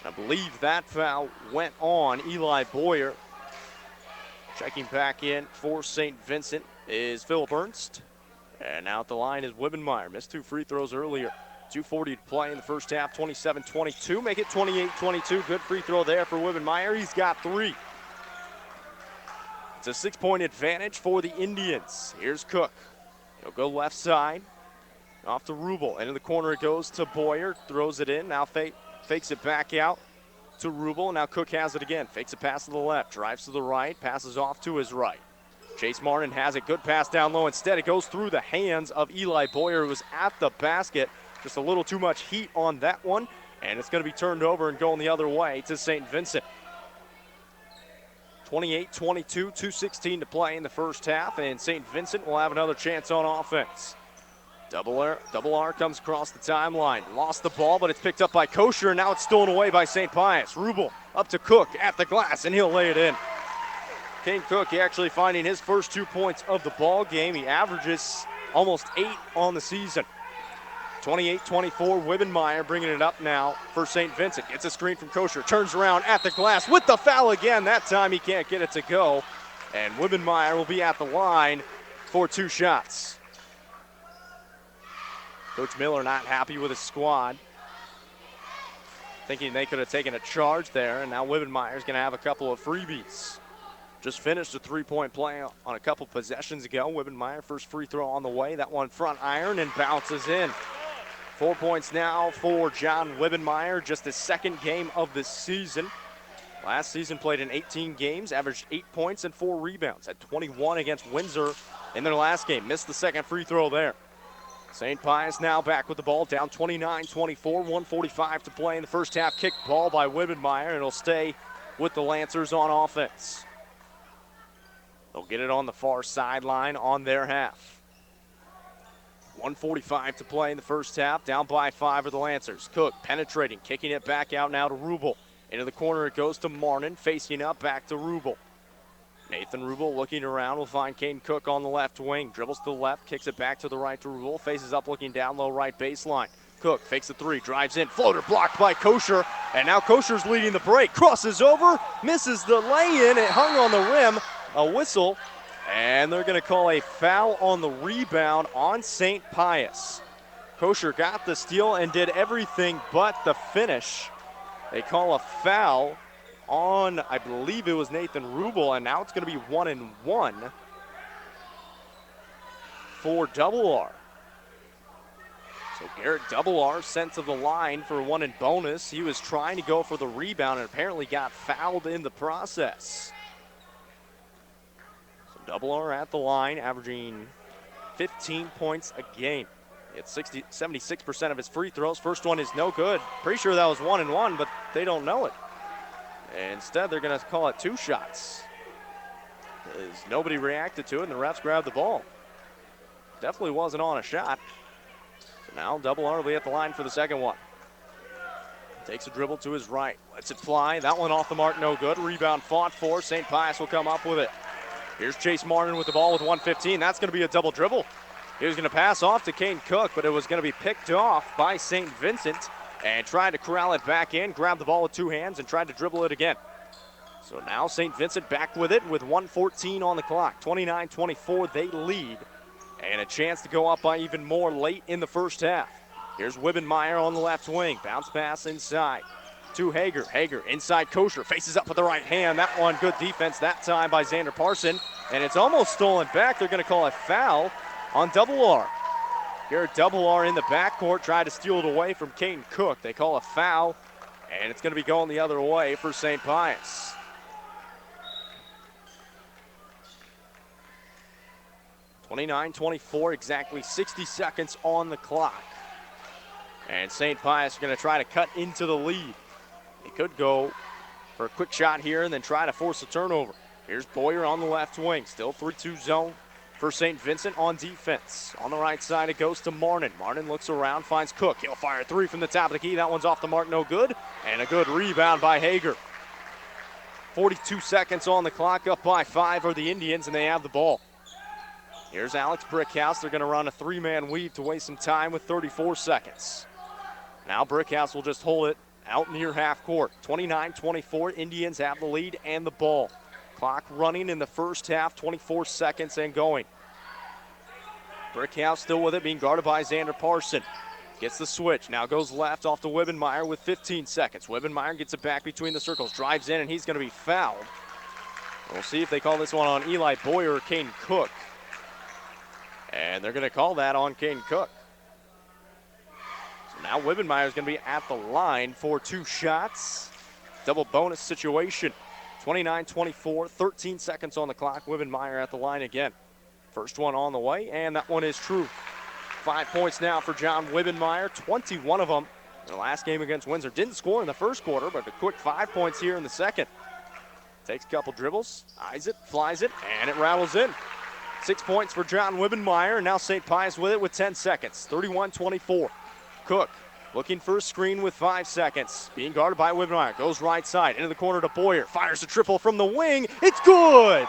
I believe that foul went on Eli Boyer. Checking back in for St. Vincent is Philip Ernst. And now at the line is Wibbenmeyer. Missed 2 free throws earlier. 2:40 to play in the first half, 27-22. Make it 28-22. Good free throw there for Wibbenmeyer. He's got 3. It's a 6-point advantage for the Indians. Here's Cook. He'll go left side. Off to Rubel. Into the corner it goes to Boyer. Throws it in. Now fakes it back out to Rubel. Now Cook has it again. Fakes a pass to the left. Drives to the right. Passes off to his right. Chase Martin has a good pass down low. Instead, it goes through the hands of Eli Boyer, who was at the basket. Just a little too much heat on that one. And it's going to be turned over and going the other way to St. Vincent. 28-22, 2:16 to play in the first half, and St. Vincent will have another chance on offense. Double R comes across the timeline. Lost the ball, but it's picked up by Kosher, and now it's stolen away by St. Pius. Rubel up to Cook at the glass, and he'll lay it in. Kane Cook actually finding his first 2 points of the ball game. He averages almost 8 on the season. 28-24, Wibbenmeyer bringing it up now for St. Vincent. Gets a screen from Kosher, turns around at the glass with the foul again. That time he can't get it to go, and Wibbenmeyer will be at the line for 2 shots. Coach Miller not happy with his squad, thinking they could have taken a charge there, and now Wibbenmeyer's going to have a couple of freebies. Just finished a 3-point play on a couple possessions ago. Wibbenmeyer, first free throw on the way. That one front iron and bounces in. 4 points now for John Wibbenmeyer, just his second game of the season. Last season played in 18 games, averaged 8 points and 4 rebounds. Had 21 against Windsor in their last game. Missed the second free throw there. St. Pius now back with the ball, down 29-24, 1:45 to play in the first half. Kick ball by Wibbenmeyer, and it'll stay with the Lancers on offense. They'll get it on the far sideline on their half. 1:45 to play in the first half. Down by 5 are the Lancers. Cook penetrating, kicking it back out now to Rubel. Into the corner it goes to Marnin, facing up back to Rubel. Nathan Rubel looking around will find Caden Cook on the left wing. Dribbles to the left, kicks it back to the right to Rubel. Faces up looking down low right baseline. Cook fakes a 3, drives in, floater blocked by Kosher. And now Kosher's leading the break. Crosses over, misses the lay-in. It hung on the rim. A whistle. And they're going to call a foul on the rebound on St. Pius. Kosher got the steal and did everything but the finish. They call a foul on, I believe it was Nathan Rubel, and now it's going to be 1-1 for Double R. So Garrett Double R sent to the line for 1 in bonus. He was trying to go for the rebound and apparently got fouled in the process. Double R at the line, averaging 15 points a game. It's 76% of his free throws. First one is no good. Pretty sure that was 1-1, but they don't know it. And instead, they're going to call it 2 shots. As nobody reacted to it, and the refs grabbed the ball. Definitely wasn't on a shot. So now Double R will be at the line for the second one. Takes a dribble to his right. Lets it fly. That one off the mark, no good. Rebound fought for. St. Pius will come up with it. Here's Chase Martin with the ball with 1:15. That's going to be a double dribble. He was going to pass off to Kane Cook, but it was going to be picked off by St. Vincent and tried to corral it back in, grabbed the ball with 2 hands, and tried to dribble it again. So now St. Vincent back with it with 1:14 on the clock. 29-24, they lead, and a chance to go up by even more late in the first half. Here's Wibbenmeyer on the left wing. Bounce pass inside to Hager. Hager inside Kosher, faces up with the right hand. That one, good defense that time by Xander Parson, and it's almost stolen back. They're going to call a foul on Double R. Garrett Double R in the backcourt, tried to steal it away from Caden Cook. They call a foul, and it's going to be going the other way for St. Pius. (29-24), exactly 60 seconds on the clock. And St. Pius are going to try to cut into the lead. He could go for a quick shot here and then try to force a turnover. Here's Boyer on the left wing. Still 3-2 zone for St. Vincent on defense. On the right side, it goes to Martin. Martin looks around, finds Cook. He'll fire a 3 from the top of the key. That one's off the mark, no good. And a good rebound by Hager. 42 seconds on the clock, up by 5 are the Indians, and they have the ball. Here's Alex Brickhouse. They're going to run a 3-man weave to waste some time with 34 seconds. Now Brickhouse will just hold it out near half court. 29-24, Indians have the lead and the ball. Clock running in the first half, 24 seconds and going. Brickhouse still with it, being guarded by Xander Parson. Gets the switch, now goes left off to Wibbenmeyer with 15 seconds. Wibbenmeyer gets it back between the circles, drives in, and he's going to be fouled. We'll see if they call this one on Eli Boyer or Caden Cook. And they're going to call that on Caden Cook. Now Wibbenmeyer is going to be at the line for 2 shots. Double bonus situation. 29-24, 13 seconds on the clock. Wibbenmeyer at the line again. First one on the way, and that one is true. 5 points now for John Wibbenmeyer, 21 of them in the last game against Windsor. Didn't score in the first quarter, but a quick 5 points here in the second. Takes a couple dribbles, eyes it, flies it, and it rattles in. 6 points for John Wibbenmeyer, and now St. Pius with it with 10 seconds, 31-24. Cook looking for a screen with 5 seconds. Being guarded by Wibbenmeyer, goes right side, into the corner to Boyer, fires a triple from the wing, it's good!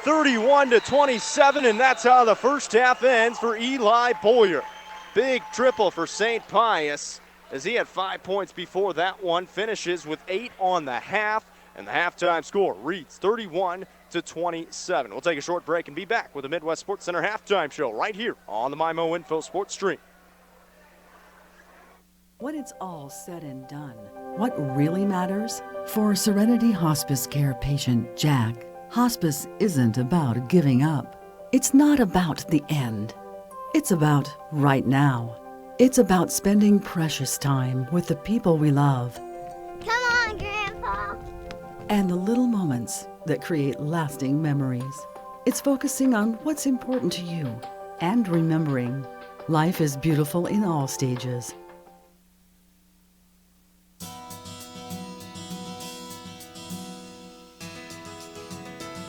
31-27, and that's how the first half ends for Eli Boyer. Big triple for St. Pius, as he had 5 points before that one, finishes with 8 on the half, and the halftime score reads 31-27. We'll take a short break and be back with the Midwest Sports Center halftime show right here on the MyMo Info Sports Stream. When it's all said and done, what really matters? For Serenity Hospice Care patient Jack, hospice isn't about giving up. It's not about the end. It's about right now. It's about spending precious time with the people we love. Come on, Grandpa. And the little moments that create lasting memories. It's focusing on what's important to you and remembering life is beautiful in all stages.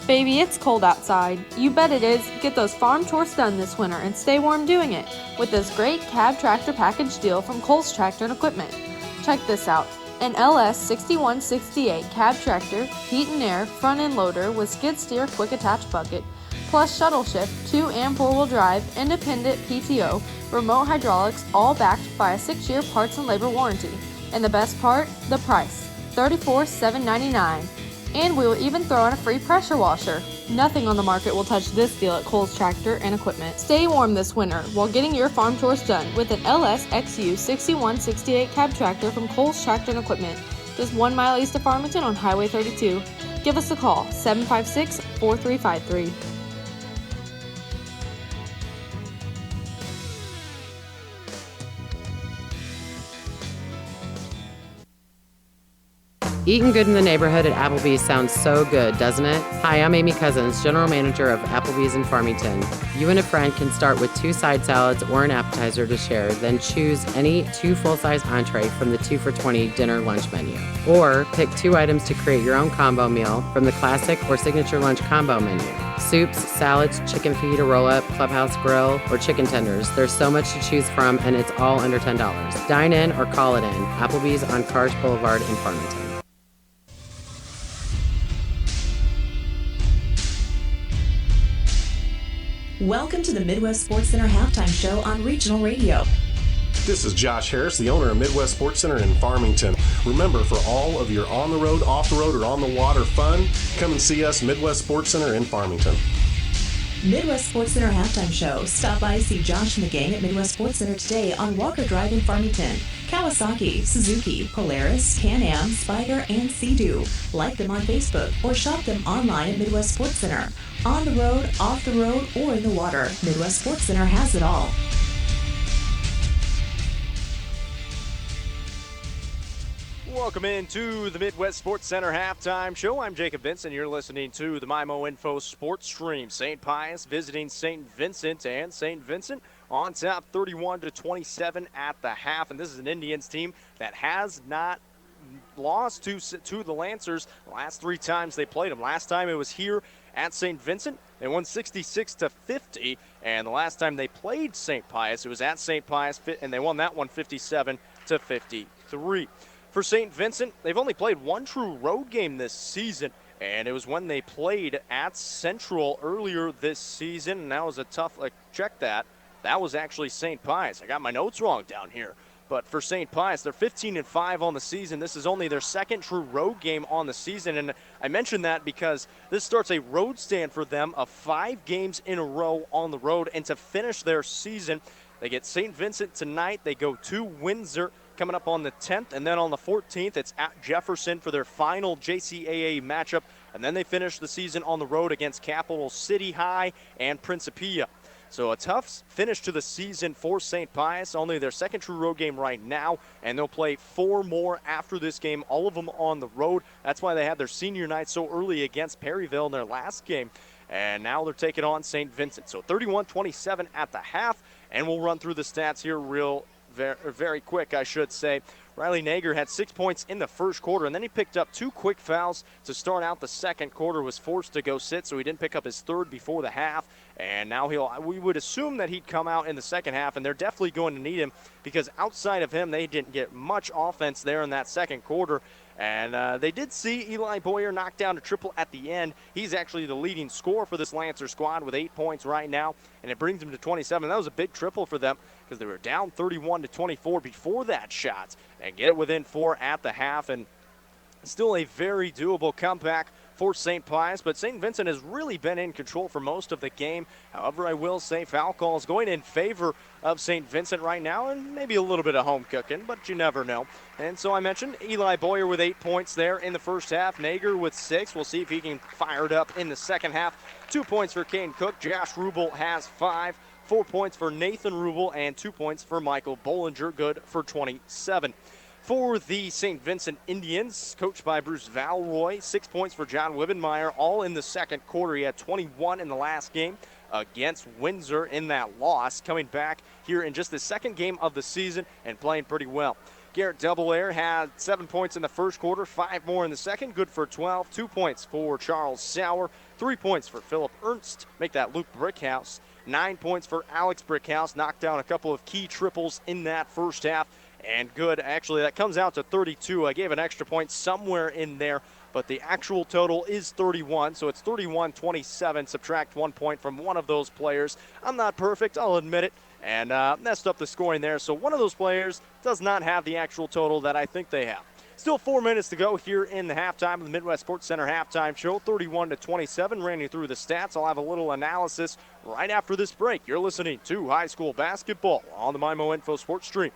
Baby, it's cold outside. You bet it is. Get those farm chores done this winter and stay warm doing it with this great cab tractor package deal from Coles Tractor and Equipment. Check this out. An LS 6168 cab tractor, heat and air, front end loader with skid steer quick attach bucket, plus shuttle shift, 2 and 4-wheel drive, independent PTO, remote hydraulics, all backed by a 6-year parts and labor warranty. And the best part? The price, $34,799. And we will even throw in a free pressure washer. Nothing on the market will touch this deal at Coles Tractor and Equipment. Stay warm this winter while getting your farm chores done with an LS XU 6168 cab tractor from Coles Tractor and Equipment, just 1 mile east of Farmington on Highway 32. Give us a call, 756-4353. Eating good in the neighborhood at Applebee's sounds so good, doesn't it? Hi, I'm Amy Cousins, General Manager of Applebee's in Farmington. You and a friend can start with 2 side salads or an appetizer to share, then choose any 2 full-size entree from the 2 for $20 dinner lunch menu. Or pick 2 items to create your own combo meal from the classic or signature lunch combo menu. Soups, salads, chicken feet, a roll-up, clubhouse grill, or chicken tenders. There's so much to choose from, and it's all under $10. Dine in or call it in. Applebee's on Cars Boulevard in Farmington. Welcome to the Midwest Sports Center halftime show on Regional Radio. This is Josh Harris, the owner of Midwest Sports Center in Farmington. Remember, for all of your on-the-road, off-the-road, or on-the-water fun, come and see us, Midwest Sports Center in Farmington. Midwest Sports Center halftime show. Stop by, see Josh and the gang at Midwest Sports Center today on Walker Drive in Farmington. Kawasaki, Suzuki, Polaris, Can-Am, Spider, and Sea-Doo. Like them on Facebook or shop them online at Midwest Sports Center. On the road, off the road, or in the water, Midwest Sports Center has it all. Welcome into the Midwest Sports Center halftime show. I'm Jacob Vincent. You're listening to the MyMo Info Sports Stream. St. Pius visiting St. Vincent, and St. Vincent on top 31-27 at the half. And this is an Indians team that has not lost to the Lancers the last 3 times they played them. Last time it was here at St. Vincent. They won 66-50, and the last time they played St. Pius, it was at St. Pius, and they won that one 57-53. For St. Vincent, they've only played 1 true road game this season, and it was when they played at Central earlier this season, and that was a tough, check that. That was actually St. Pius. I got my notes wrong down here. But for St. Pius, they're 15-5 on the season. This is only their 2nd true road game on the season. And I mention that because this starts a road stand for them of 5 games in a row on the road. And to finish their season, they get St. Vincent tonight. They go to Windsor coming up on the 10th. And then on the 14th, it's at Jefferson for their final JCAA matchup. And then they finish the season on the road against Capital City High and Principia. So a tough finish to the season for St. Pius, only their second true road game right now, and they'll play 4 more after this game, all of them on the road. That's why they had their senior night so early against Perryville in their last game, and now they're taking on St. Vincent. So 31-27 at the half, and we'll run through the stats here very quick, I should say. Riley Nager had 6 points in the first quarter, and then he picked up 2 quick fouls to start out the second quarter, was forced to go sit, so he didn't pick up his third before the half, and now we would assume that he'd come out in the second half, and they're definitely going to need him because outside of him, they didn't get much offense there in that second quarter. And they did see Eli Boyer knock down a triple at the end. He's actually the leading scorer for this Lancer squad with 8 points right now, and it brings him to 27. That was a big triple for them because they were down 31-24 before that shot and get it within 4 at the half. And still a very doable comeback for St. Pius, but St. Vincent has really been in control for most of the game. However, I will say foul calls going in favor of St. Vincent right now, and maybe a little bit of home cooking, but you never know. And so I mentioned Eli Boyer with 8 points there in the first half. Nager with 6. We'll see if he can fire it up in the second half. 2 points for Kane Cook. Josh Rubel has 5. 4 points for Nathan Rubel and 2 points for Michael Bollinger, good for 27. For the St. Vincent Indians, coached by Bruce Valroy, 6 points for John Wibbenmeyer, all in the second quarter. He had 21 in the last game against Windsor in that loss, coming back here in just the second game of the season and playing pretty well. Garrett Doubleair had 7 points in the first quarter, 5 more in the second, good for 12. 2 points for Charles Sauer, 3 points for Philip Ernst, make that Luke Brickhouse. 9 points for Alex Brickhouse, knocked down a couple of key triples in that first half. And good, actually, that comes out to 32. I gave an extra point somewhere in there, but the actual total is 31, so it's 31-27. Subtract 1 point from one of those players. I'm not perfect, I'll admit it, and messed up the scoring there. So one of those players does not have the actual total that I think they have. Still 4 minutes to go here in the halftime of the Midwest Sports Center halftime show. 31-27, ran you through the stats. I'll have a little analysis right after this break. You're listening to high school basketball on the MyMo Info Sports Stream.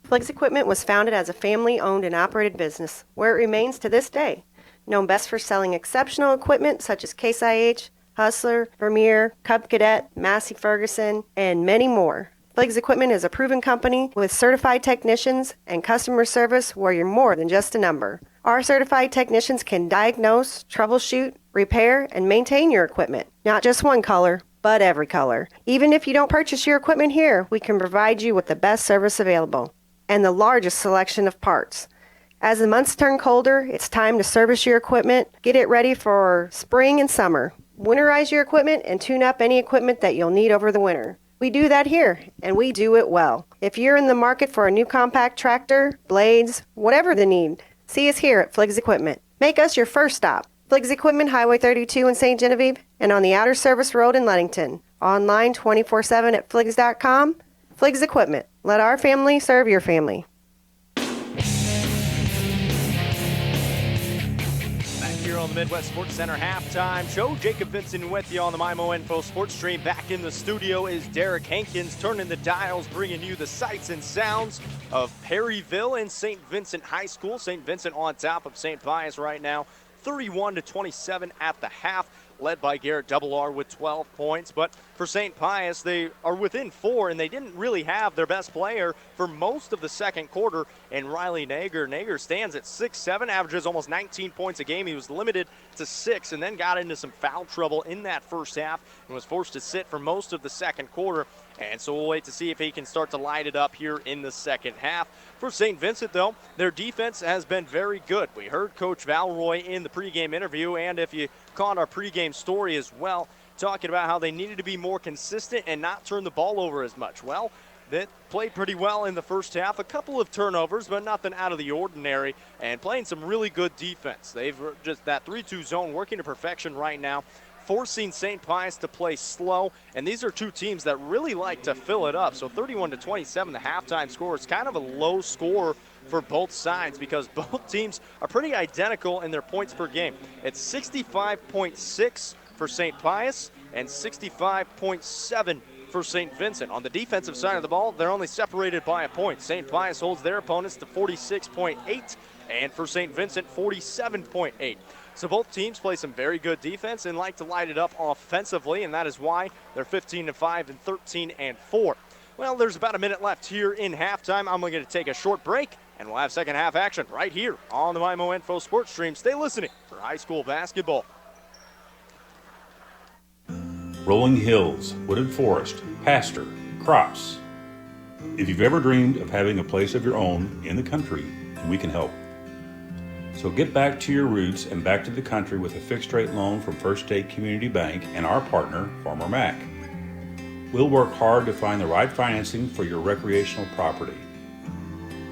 Fliggs Equipment was founded as a family-owned and operated business, where it remains to this day. Known best for selling exceptional equipment such as Case IH, Hustler, Vermeer, Cub Cadet, Massey Ferguson, and many more. Fliggs Equipment is a proven company with certified technicians and customer service where you're more than just a number. Our certified technicians can diagnose, troubleshoot, repair, and maintain your equipment. Not just one color, but every color. Even if you don't purchase your equipment here, we can provide you with the best service available and the largest selection of parts. As the months turn colder, it's time to service your equipment, get it ready for spring and summer. Winterize your equipment and tune up any equipment that you'll need over the winter. We do that here, and we do it well. If you're in the market for a new compact tractor, blades, whatever the need, see us here at Fliggs Equipment. Make us your first stop. Fliggs Equipment, Highway 32 in St. Genevieve, and on the Outer Service Road in Ludington. Online 24/7 at fliggs.com. Fliggs Equipment. Let our family serve your family. Back here on the Midwest Sports Center halftime show. Jacob Vincent with you on the MyMo Info Sports Stream. Back in the studio is Derek Hankins, turning the dials, bringing you the sights and sounds of Perryville and St. Vincent High School. St. Vincent on top of St. Pius right now, 31-27 at the half, led by Garrett Doubleair with 12 points. But for St. Pius, they are within 4, and they didn't really have their best player for most of the second quarter, and Riley Nager. Nager stands at 6'7", averages almost 19 points a game. He was limited to 6 and then got into some foul trouble in that first half and was forced to sit for most of the second quarter. And so we'll wait to see if he can start to light it up here in the second half. For St. Vincent, though, their defense has been very good. We heard Coach Valroy in the pregame interview, and if you caught our pregame story as well, talking about how they needed to be more consistent and not turn the ball over as much. Well, they played pretty well in the first half. A couple of turnovers, but nothing out of the ordinary, and playing some really good defense. They've just that 3-2 zone working to perfection right now, forcing St. Pius to play slow, and these are two teams that really like to fill it up. So 31-27, the halftime score is kind of a low score for both sides because both teams are pretty identical in their points per game. It's 65.6 for St. Pius and 65.7 for St. Vincent. On the defensive side of the ball, they're only separated by a point. St. Pius holds their opponents to 46.8, and for St. Vincent, 47.8. So both teams play some very good defense and like to light it up offensively, and that is why they're 15-5 and 13-4. Well, there's about a minute left here in halftime. I'm going to take a short break, and we'll have second half action right here on the MyMo Info Sports Stream. Stay listening for high school basketball. Rolling hills, wooded forest, pasture, crops. If you've ever dreamed of having a place of your own in the country, we can help. So get back to your roots and back to the country with a fixed rate loan from First State Community Bank and our partner, Farmer Mac. We'll work hard to find the right financing for your recreational property.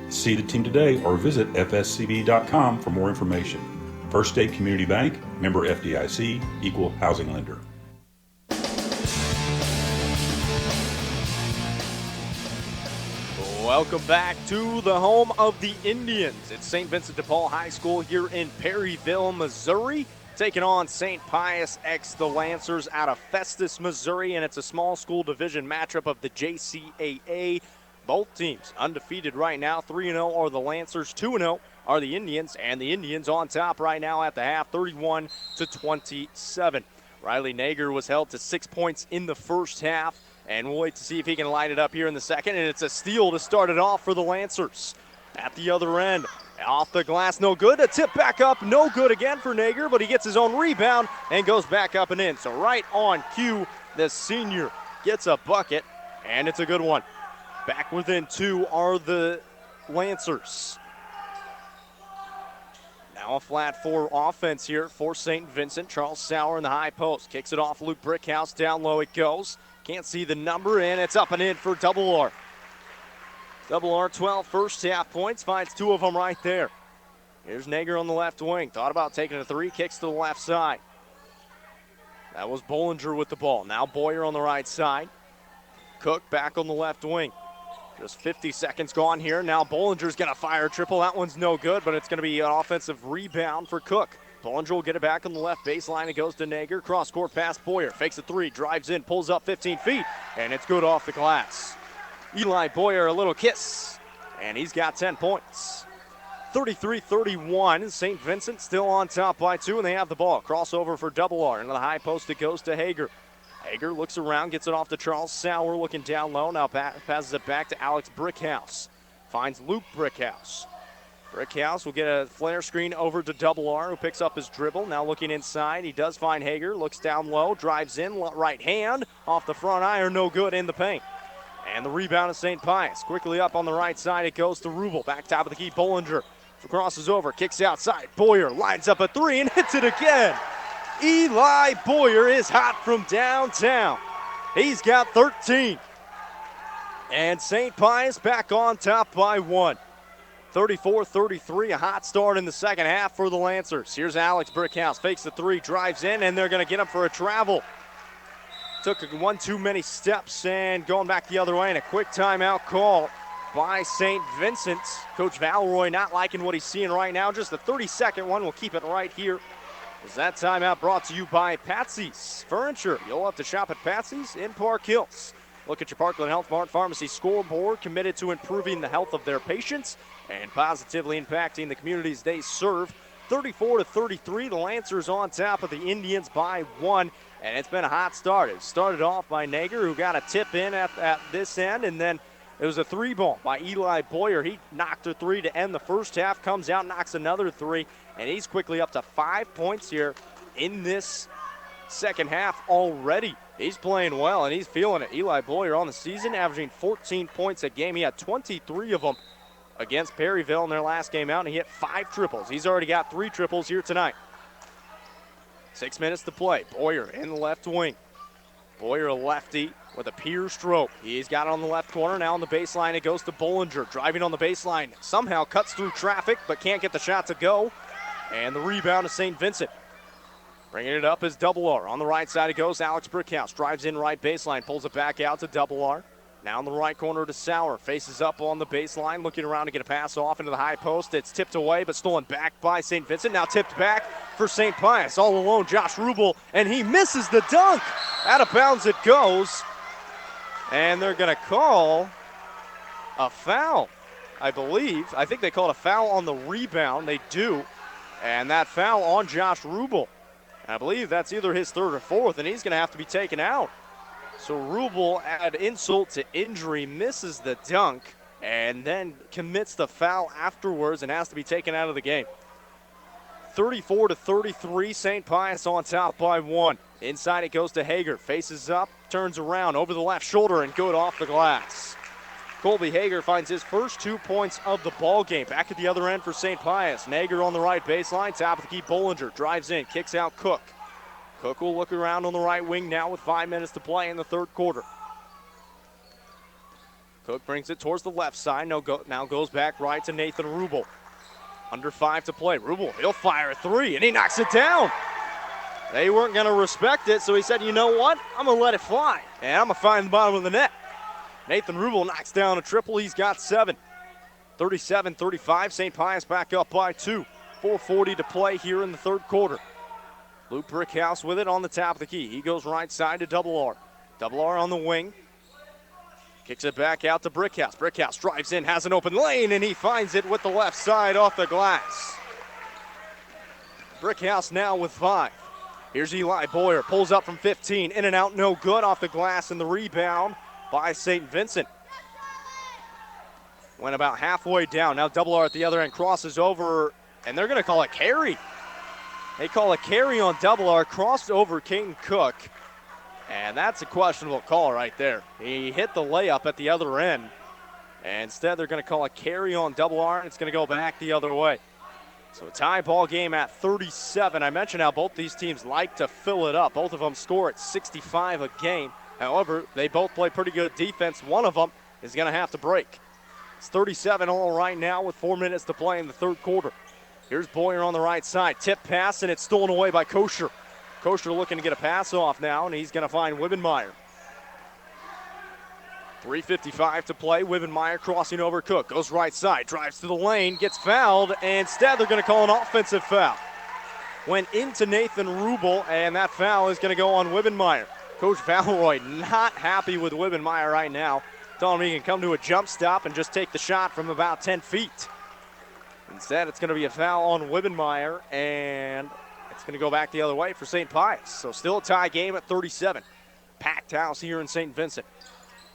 See the team today or visit fscb.com for more information. First State Community Bank, member FDIC, equal housing lender. Welcome back to the home of the Indians. It's St. Vincent de Paul High School here in Perryville, Missouri, taking on St. Pius x the Lancers out of Festus, Missouri, and it's a small school division matchup of the JCAA. Both teams undefeated right now. 3-0 are the Lancers, 2-0 are the Indians, and the Indians on top right now at the half, 31-27. Riley Nager was held to 6 points in the first half. And we'll wait to see if he can light it up here in the second. And it's a steal to start it off for the Lancers. At the other end, off the glass, no good. A tip back up, no good again for Nager, but he gets his own rebound and goes back up and in. So right on cue, the senior gets a bucket, and it's a good one. Back within two are the Lancers. Now a flat four offense here for St. Vincent. Charles Sauer in the high post. Kicks it off Luke Brickhouse. Down low it goes. Can't see the number, and it's up and in for Double R. Double R, 12 first half points, finds two of them right there. Here's Nager on the left wing. Thought about taking a three, kicks to the left side. That was Bollinger with the ball. Now Boyer on the right side. Cook back on the left wing. Just 50 seconds gone here. Now Bollinger's going to fire a triple. That one's no good, but it's going to be an offensive rebound for Cook. Bollinger will get it back on the left baseline. It goes to Nager. Cross-court pass Boyer. Fakes a three. Drives in. Pulls up 15 feet. And it's good off the glass. Eli Boyer a little kiss. And he's got 10 points. 33-31. St. Vincent still on top by two. And they have the ball. Crossover for Double R. Into the high post it goes to Hager. Hager looks around. Gets it off to Charles Sauer. Looking down low. Now passes it back to Alex Brickhouse. Finds Luke Brickhouse. Brickhouse will get a flare screen over to Double R, who picks up his dribble. Now looking inside, he does find Hager, looks down low, drives in, right hand, off the front iron, no good in the paint. And the rebound is St. Pius. Quickly up on the right side, it goes to Rubel. Back top of the key, Bollinger crosses over, kicks outside. Boyer lines up a three and hits it again. Eli Boyer is hot from downtown. He's got 13. And St. Pius back on top by one. 34-33, a hot start in the second half for the Lancers. Here's Alex Brickhouse, fakes the three, drives in, and they're going to get him for a travel. Took one too many steps and going back the other way, and a quick timeout call by St. Vincent. Coach Valeroy not liking what he's seeing right now. Just a 30-second one. We'll keep it right here. Is that timeout brought to you by Patsy's Furniture. You'll have to shop at Patsy's in Park Hills. Look at your Parkland Health Mart Pharmacy scoreboard, committed to improving the health of their patients and positively impacting the communities they serve. 34-33, the Lancers on top of the Indians by one, and it's been a hot start. It started off by Nager, who got a tip in at this end, and then it was a three ball by Eli Boyer. He knocked a three to end the first half, comes out, knocks another three, and he's quickly up to 5 points here in this second half already. He's playing well, and he's feeling it. Eli Boyer on the season, averaging 14 points a game. He had 23 of them against Perryville in their last game out, and he hit 5 triples. He's already got 3 triples here tonight. 6 minutes to play. Boyer in the left wing. Boyer a lefty with a Pier stroke. He's got it on the left corner. Now on the baseline, it goes to Bollinger. Driving on the baseline. Somehow cuts through traffic, but can't get the shot to go. And the rebound is St. Vincent. Bringing it up is Double R. On the right side it goes. Alex Brickhouse drives in right baseline. Pulls it back out to Double R. Now in the right corner to Sauer. Faces up on the baseline. Looking around to get a pass off into the high post. It's tipped away but stolen back by St. Vincent. Now tipped back for St. Pius. All alone Josh Rubel. And he misses the dunk. Out of bounds it goes. And they're going to call a foul, I believe. I think they called a foul on the rebound. They do. And that foul on Josh Rubel. I believe that's either his third or fourth, and he's going to have to be taken out. So Rubel, add insult to injury, misses the dunk, and then commits the foul afterwards and has to be taken out of the game. 34-33, St. Pius on top by 1. Inside it goes to Hager, faces up, turns around over the left shoulder and good off the glass. Colby Hager finds his first 2 points of the ball game. Back at the other end for St. Pius. Nager on the right baseline, top of the key, Bollinger drives in, kicks out Cook. Cook will look around on the right wing now with 5 minutes to play in the third quarter. Cook brings it towards the left side, now goes back right to Nathan Rubel. Under 5 to play. Rubel, he'll fire a 3, and he knocks it down. They weren't going to respect it, so he said, you know what? I'm going to let it fly, and I'm going to find the bottom of the net. Nathan Rubel knocks down a triple. He's got 7. 37-35, St. Pius back up by 2. 4:40 to play here in the third quarter. Luke Brickhouse with it on the top of the key. He goes right side to Double R. Double R on the wing. Kicks it back out to Brickhouse. Brickhouse drives in, has an open lane, and he finds it with the left side off the glass. Brickhouse now with 5. Here's Eli Boyer. Pulls up from 15. In and out, no good off the glass, and the rebound by St. Vincent. Went about halfway down. Now Double R at the other end crosses over, and they're going to call a carry. They call a carry on Double R, crossed over Caden Cook, and that's a questionable call right there. He hit the layup at the other end, and instead they're going to call a carry on Double R, and it's going to go back the other way. So a tie ball game at 37. I mentioned how both these teams like to fill it up. Both of them score at 65 a game. However, they both play pretty good defense. One of them is going to have to break. It's 37 all right now with 4 minutes to play in the third quarter. Here's Boyer on the right side. Tip pass, and it's stolen away by Kosher. Kosher looking to get a pass off now, and he's going to find Wibbenmeyer. 3:55 to play. Wibbenmeyer crossing over Cook. Goes right side, drives to the lane, gets fouled, and instead they're going to call an offensive foul. Went into Nathan Rubel, and that foul is going to go on Wibbenmeyer. Coach Valeroy not happy with Wibbenmeyer right now. Telling him he can come to a jump stop and just take the shot from about 10 feet. Instead, it's going to be a foul on Wibbenmeyer, and it's going to go back the other way for St. Pius. So still a tie game at 37. Packed house here in St. Vincent.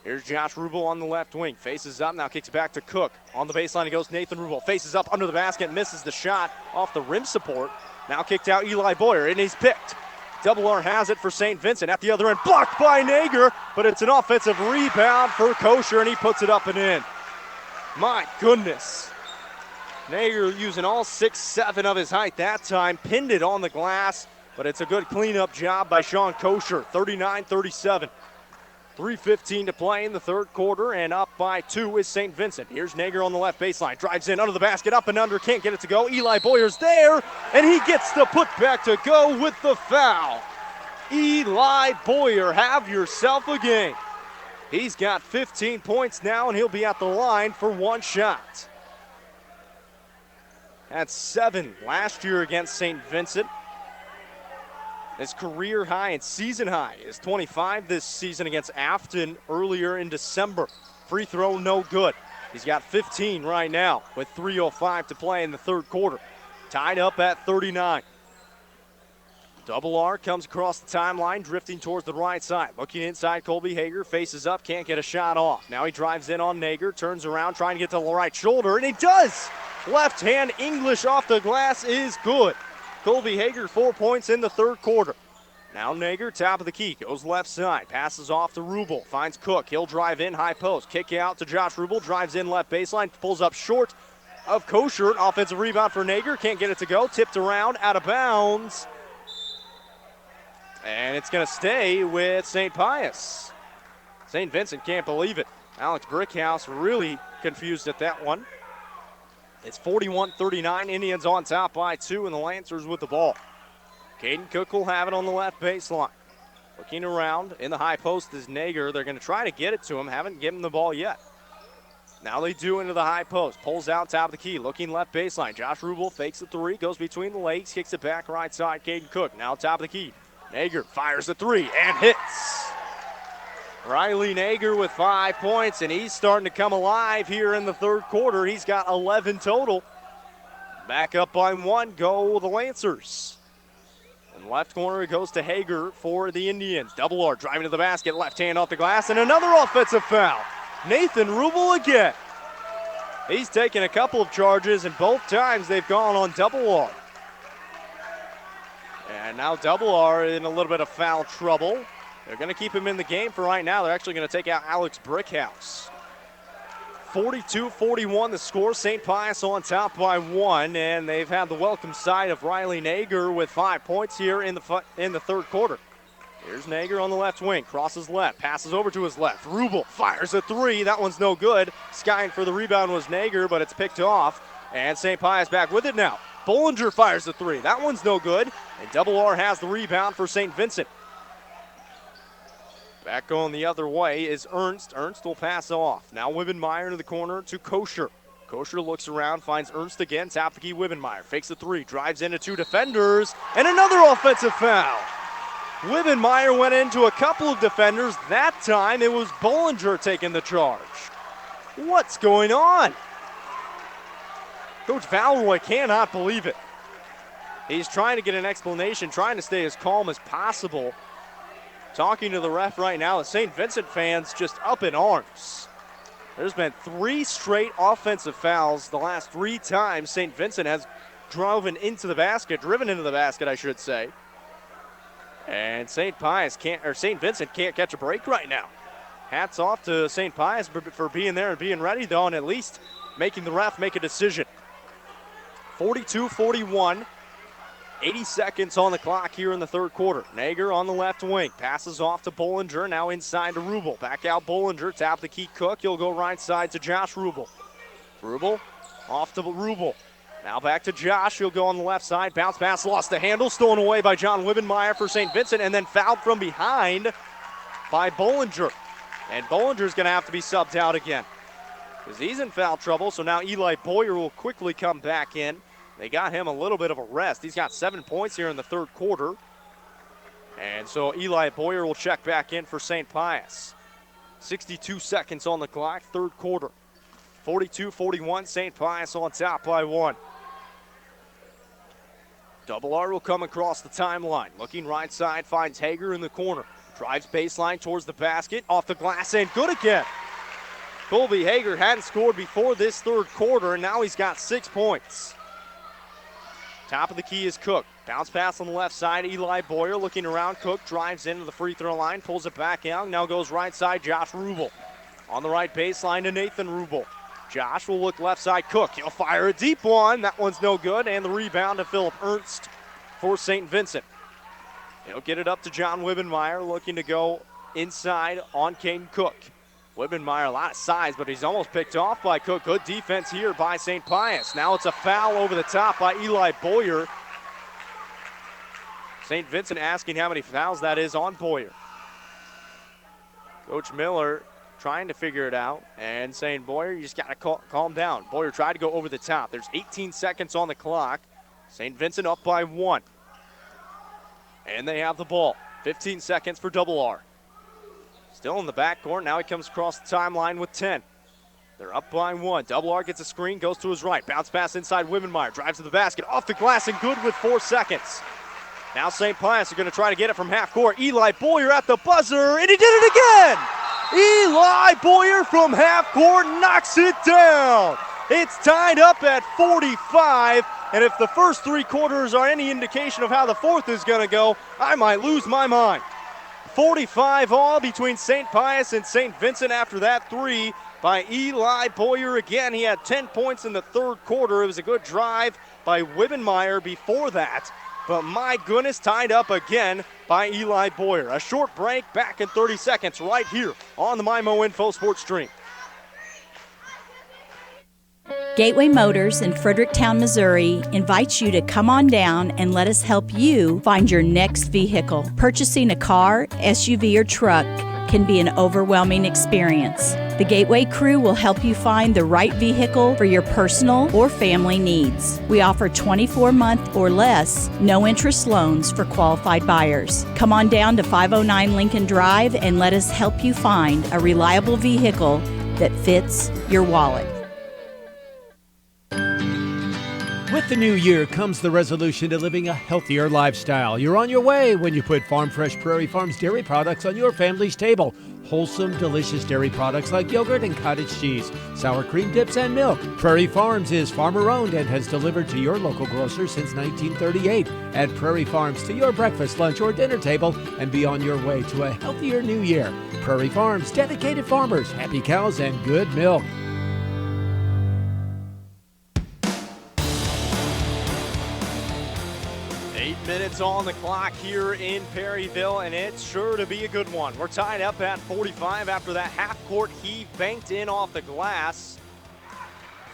Here's Josh Rubel on the left wing. Faces up, now kicks it back to Cook. On the baseline, he goes Nathan Rubel. Faces up under the basket, misses the shot off the rim support. Now kicked out Eli Boyer, and he's picked. Double R has it for St. Vincent at the other end. Blocked by Nager, but it's an offensive rebound for Kosher, and he puts it up and in. My goodness. Nager using all 6'7" of his height that time. Pinned it on the glass, but it's a good cleanup job by Sean Kosher. 39-37. 3:15 to play in the third quarter, and up by 2 is St. Vincent. Here's Nager on the left baseline. Drives in under the basket, up and under, can't get it to go. Eli Boyer's there, and he gets the putback to go with the foul. Eli Boyer, have yourself a game. He's got 15 points now, and he'll be at the line for 1 shot. Had 7 last year against St. Vincent. His career high and season high is 25 this season against Afton earlier in December. Free throw, no good. He's got 15 right now with 3:05 to play in the third quarter. Tied up at 39. Double R comes across the timeline, drifting towards the right side. Looking inside, Colby Hager faces up, can't get a shot off. Now he drives in on Nager, turns around, trying to get to the right shoulder, and he does! Left hand English off the glass is good. Colby Hager, 4 points in the third quarter. Now Nager, top of the key, goes left side, passes off to Rubel, finds Cook. He'll drive in, high post, kick out to Josh Rubel, drives in left baseline, pulls up short of Kosher. Offensive rebound for Nager, can't get it to go, tipped around, out of bounds. And it's going to stay with St. Pius. St. Vincent can't believe it. Alex Brickhouse really confused at that one. It's 41-39, Indians on top by 2, and the Lancers with the ball. Caden Cook will have it on the left baseline. Looking around in the high post is Nager. They're going to try to get it to him, haven't given him the ball yet. Now they do into the high post, pulls out top of the key, looking left baseline. Josh Rubel fakes the 3, goes between the legs, kicks it back right side, Caden Cook. Now top of the key, Nager fires the 3 and hits. Riley Nager with 5 points, and he's starting to come alive here in the third quarter. He's got 11 total. Back up by 1, go the Lancers. In the left corner, it goes to Hager for the Indians. Double R driving to the basket, left hand off the glass, and another offensive foul. Nathan Rubel again. He's taken a couple of charges, and both times they've gone on Double R. And now Double R in a little bit of foul trouble. They're going to keep him in the game for right now. They're actually going to take out Alex Brickhouse. 42-41 the score. St. Pius on top by 1, and they've had the welcome sight of Riley Nager with 5 points here in the third quarter. Here's Nager on the left wing, crosses left, passes over to his left. Rubel fires a 3. That one's no good. Skying for the rebound was Nager, but it's picked off, and St. Pius back with it now. Bollinger fires a 3. That one's no good, and Double R has the rebound for St. Vincent. Back going the other way is Ernst. Ernst will pass off. Now Wibbenmeyer to the corner to Kosher. Kosher looks around, finds Ernst again. Top the key, Wibbenmeyer fakes the 3, drives into 2 defenders, and another offensive foul. Wibbenmeyer went into a couple of defenders. That time it was Bollinger taking the charge. What's going on? Coach Valroy cannot believe it. He's trying to get an explanation, trying to stay as calm as possible. Talking to the ref right now, the St. Vincent fans just up in arms. There's been 3 straight offensive fouls the last 3 times St. Vincent has driven into the basket, I should say. And St. Vincent can't catch a break right now. Hats off to St. Pius for being there and being ready, though, and at least making the ref make a decision. 42-41. 80 seconds on the clock here in the third quarter. Nager on the left wing. Passes off to Bollinger. Now inside to Rubel. Back out Bollinger. Tap the key Cook. He'll go right side to Josh Rubel. Rubel off to Rubel. Now back to Josh. He'll go on the left side. Bounce pass lost the handle. Stolen away by John Wibbenmeyer for St. Vincent. And then fouled from behind by Bollinger. And Bollinger's going to have to be subbed out again, because he's in foul trouble. So now Eli Boyer will quickly come back in. They got him a little bit of a rest. He's got 7 points here in the third quarter. And so Eli Boyer will check back in for St. Pius. 62 seconds on the clock, third quarter. 42-41, St. Pius on top by 1. Double R will come across the timeline. Looking right side, finds Hager in the corner. Drives baseline towards the basket, off the glass, and good again. Colby Hager hadn't scored before this third quarter, and now he's got 6 points. Top of the key is Cook. Bounce pass on the left side. Eli Boyer looking around. Cook drives into the free throw line, pulls it back out. Now goes right side, Josh Rubel. On the right baseline to Nathan Rubel. Josh will look left side. Cook, he'll fire a deep one. That one's no good. And the rebound to Philip Ernst for St. Vincent. He'll get it up to John Wibbenmeyer, looking to go inside on Caden Cook. Wibbenmeyer, a lot of size, but he's almost picked off by Cook. Good defense here by St. Pius. Now it's a foul over the top by Eli Boyer. St. Vincent asking how many fouls that is on Boyer. Coach Miller trying to figure it out and saying, Boyer, you just got to calm down. Boyer tried to go over the top. There's 18 seconds on the clock. St. Vincent up by 1. And they have the ball. 15 seconds for Double R. Still in the backcourt. Now he comes across the timeline with 10. They're up by 1. Double R gets a screen, goes to his right. Bounce pass inside Wibbenmeyer. Drives to the basket. Off the glass and good with 4 seconds. Now St. Pius are going to try to get it from half court. Eli Boyer at the buzzer, and he did it again! Eli Boyer from half court knocks it down. It's tied up at 45, and if the first 3 quarters are any indication of how the fourth is going to go, I might lose my mind. 45 all between St. Pius and St. Vincent after that 3 by Eli Boyer again. He had 10 points in the third quarter. It was a good drive by Wibbenmeyer before that. But my goodness, tied up again by Eli Boyer. A short break, back in 30 seconds right here on the MyMo Info Sports Stream. Gateway Motors in Fredericktown, Missouri invites you to come on down and let us help you find your next vehicle. Purchasing a car, SUV, or truck can be an overwhelming experience. The Gateway crew will help you find the right vehicle for your personal or family needs. We offer 24-month or less, no-interest loans for qualified buyers. Come on down to 509 Lincoln Drive and let us help you find a reliable vehicle that fits your wallet. With the new year comes the resolution to living a healthier lifestyle. You're on your way when you put Farm Fresh Prairie Farms dairy products on your family's table. Wholesome, delicious dairy products like yogurt and cottage cheese, sour cream dips, and milk. Prairie Farms is farmer-owned and has delivered to your local grocer since 1938. Add Prairie Farms to your breakfast, lunch, or dinner table and be on your way to a healthier new year. Prairie Farms, dedicated farmers, happy cows, and good milk. 8 minutes on the clock here in Perryville, and it's sure to be a good one. We're tied up at 45 after that half-court heave banked in off the glass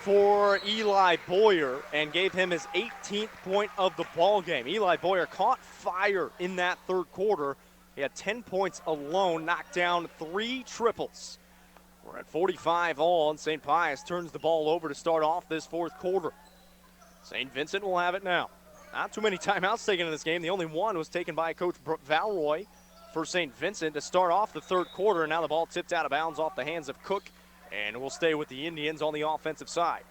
for Eli Boyer and gave him his 18th point of the ball game. Eli Boyer caught fire in that third quarter. He had 10 points alone, knocked down 3 triples. We're at 45 all, and St. Pius turns the ball over to start off this fourth quarter. St. Vincent will have it now. Not too many timeouts taken in this game. The only one was taken by Coach Valroy for St. Vincent to start off the third quarter. And now the ball tipped out of bounds off the hands of Cook, and will stay with the Indians on the offensive side.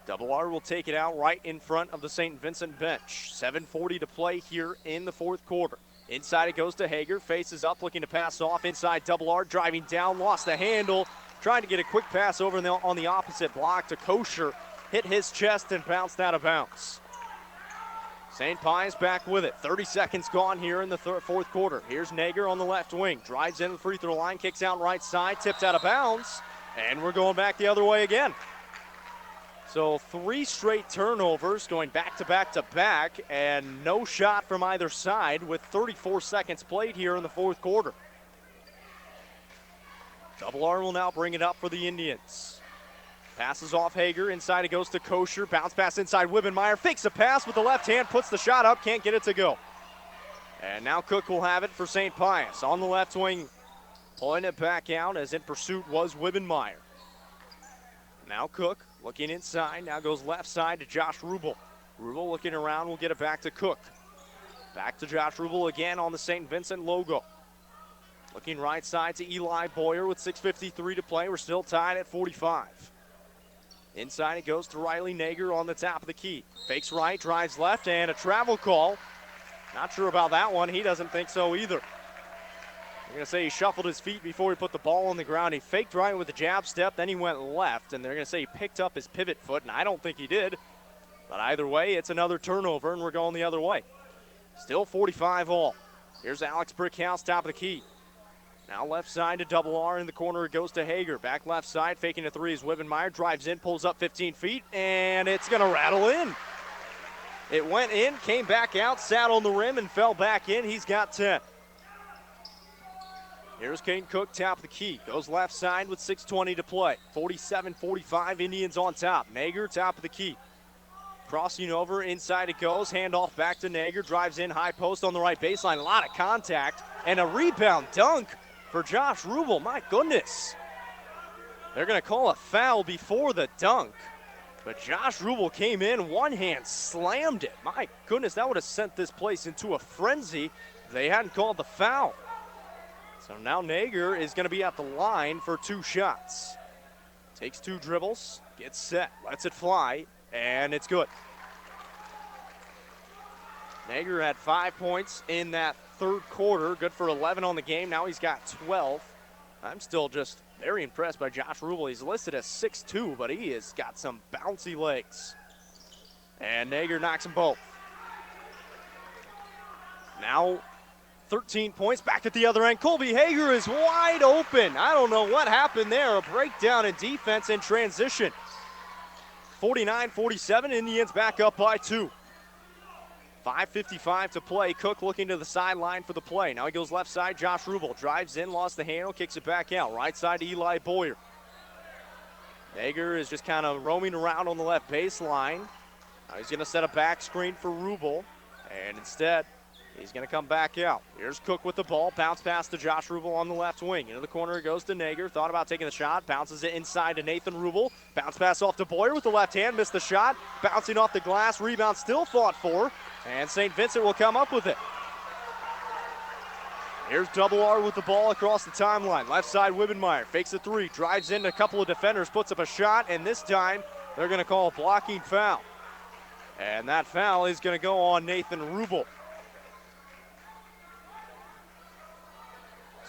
Double R will take it out right in front of the St. Vincent bench. 7:40 to play here in the fourth quarter. Inside it goes to Hager, faces up, looking to pass off. Inside Double R, driving down, lost the handle. Trying to get a quick pass over on the opposite block to Kosher. Hit his chest and bounced out of bounds. St. Pius back with it. 30 seconds gone here in the fourth quarter. Here's Nager on the left wing. Drives in the free throw line, kicks out right side, tipped out of bounds, and we're going back the other way again. So 3 straight turnovers going back to back to back, and no shot from either side with 34 seconds played here in the fourth quarter. Double R will now bring it up for the Indians. Passes off Hager, inside it goes to Kosher, bounce pass inside Wibbenmeyer, fakes a pass with the left hand, puts the shot up, can't get it to go. And now Cook will have it for St. Pius. On the left wing, pulling it back out as in pursuit was Wibbenmeyer. Now Cook looking inside, now goes left side to Josh Rubel. Rubel looking around, will get it back to Cook. Back to Josh Rubel again on the St. Vincent logo. Looking right side to Eli Boyer with 6:53 to play. We're still tied at 45. Inside it goes to Riley Nager on the top of the key. Fakes right, drives left, and a travel call. Not sure about that one. He doesn't think so either. They're going to say he shuffled his feet before he put the ball on the ground. He faked right with a jab step, then he went left, and they're going to say he picked up his pivot foot, and I don't think he did. But either way, it's another turnover, and we're going the other way. Still 45 all. Here's Alex Brickhouse, top of the key. Now left side to Double R. In the corner it goes to Hager. Back left side, faking a three is Wibbenmeyer. Drives in, pulls up 15 feet, and it's going to rattle in. It went in, came back out, sat on the rim, and fell back in. He's got 10. Here's Caden Cook, top of the key. Goes left side with 6:20 to play. 47-45, Indians on top. Nager, top of the key. Crossing over, inside it goes. Handoff back to Nager. Drives in, high post on the right baseline. A lot of contact, and a rebound dunk for Josh Rubel. My goodness. They're going to call a foul before the dunk. But Josh Rubel came in, one hand slammed it. My goodness, that would have sent this place into a frenzy if they hadn't called the foul. So now Nager is going to be at the line for 2 shots. Takes 2 dribbles, gets set, lets it fly, and it's good. Nager had 5 points in that third quarter, good for 11 on the game. Now he's got 12. I'm still just very impressed by Josh Rubel. He's listed as 6'2", but he has got some bouncy legs. And Nager knocks them both. Now 13 points back at the other end. Colby Hager is wide open. I don't know what happened there. A breakdown in defense and transition. 49-47, Indians back up by 2. 5:55 to play. Cook looking to the sideline for the play. Now he goes left side. Josh Rubel drives in, lost the handle, kicks it back out. Right side to Eli Boyer. Nager is just kind of roaming around on the left baseline. Now he's going to set a back screen for Rubel, and instead he's going to come back out. Here's Cook with the ball. Bounce pass to Josh Rubel on the left wing. Into the corner it goes to Nager. Thought about taking the shot. Bounces it inside to Nathan Rubel. Bounce pass off to Boyer with the left hand. Missed the shot. Bouncing off the glass. Rebound still fought for. And St. Vincent will come up with it. Here's Double R with the ball across the timeline. Left side, Wibbenmeyer fakes a three. Drives into a couple of defenders. Puts up a shot. And this time, they're going to call a blocking foul. And that foul is going to go on Nathan Rubel.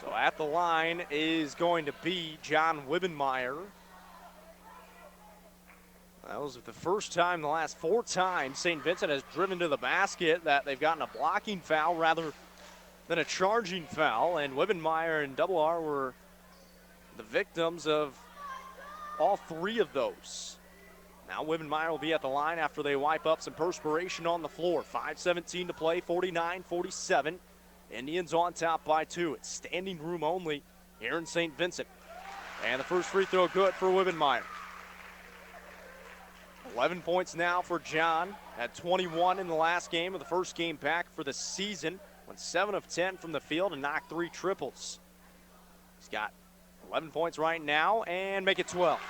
So at the line is going to be John Wibbenmeyer. That was the first time in the last 4 times St. Vincent has driven to the basket that they've gotten a blocking foul rather than a charging foul. And Wibbenmeyer and Double R were the victims of all 3 of those. Now Wibbenmeyer will be at the line after they wipe up some perspiration on the floor. 5:17 to play, 49-47. Indians on top by 2. It's standing room only here in St. Vincent. And the first free throw good for Wibbenmeyer. 11 points now for John. Had 21 in the last game of the first game back for the season. Went 7 of 10 from the field and knocked 3 triples. He's got 11 points right now and make it 12.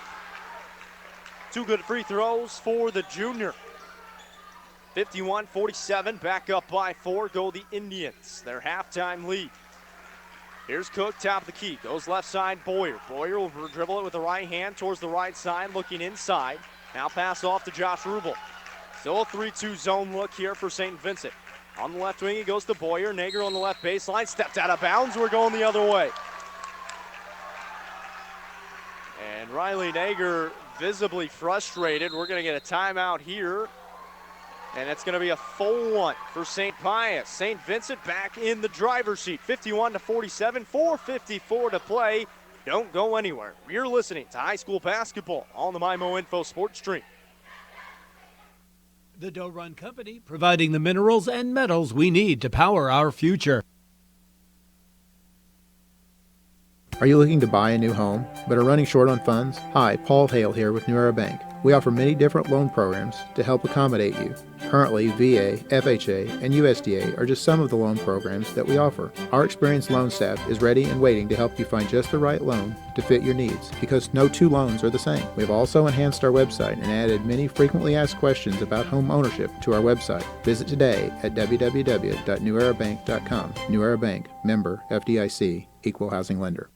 2 good free throws for the junior. 51-47, back up by 4, go the Indians. Their halftime lead. Here's Cook, top of the key. Goes left side, Boyer. Boyer will dribble it with the right hand towards the right side, looking inside. Now pass off to Josh Rubel. Still a 3-2 zone look here for St. Vincent. On the left wing, he goes to Boyer. Nager on the left baseline, stepped out of bounds. We're going the other way. And Riley Nager visibly frustrated. We're going to get a timeout here. And it's going to be a full one for St. Pius. St. Vincent back in the driver's seat. 51-47, 4:54 to play. Don't go anywhere. You're listening to high school basketball on the MyMo Info Sports Stream. The Doe Run Company, providing the minerals and metals we need to power our future. Are you looking to buy a new home, but are running short on funds? Hi, Paul Hale here with New Era Bank. We offer many different loan programs to help accommodate you. Currently, VA, FHA, and USDA are just some of the loan programs that we offer. Our experienced loan staff is ready and waiting to help you find just the right loan to fit your needs, because no 2 loans are the same. We've also enhanced our website and added many frequently asked questions about home ownership to our website. Visit today at www.newerabank.com. New Era Bank, member FDIC, equal housing lender.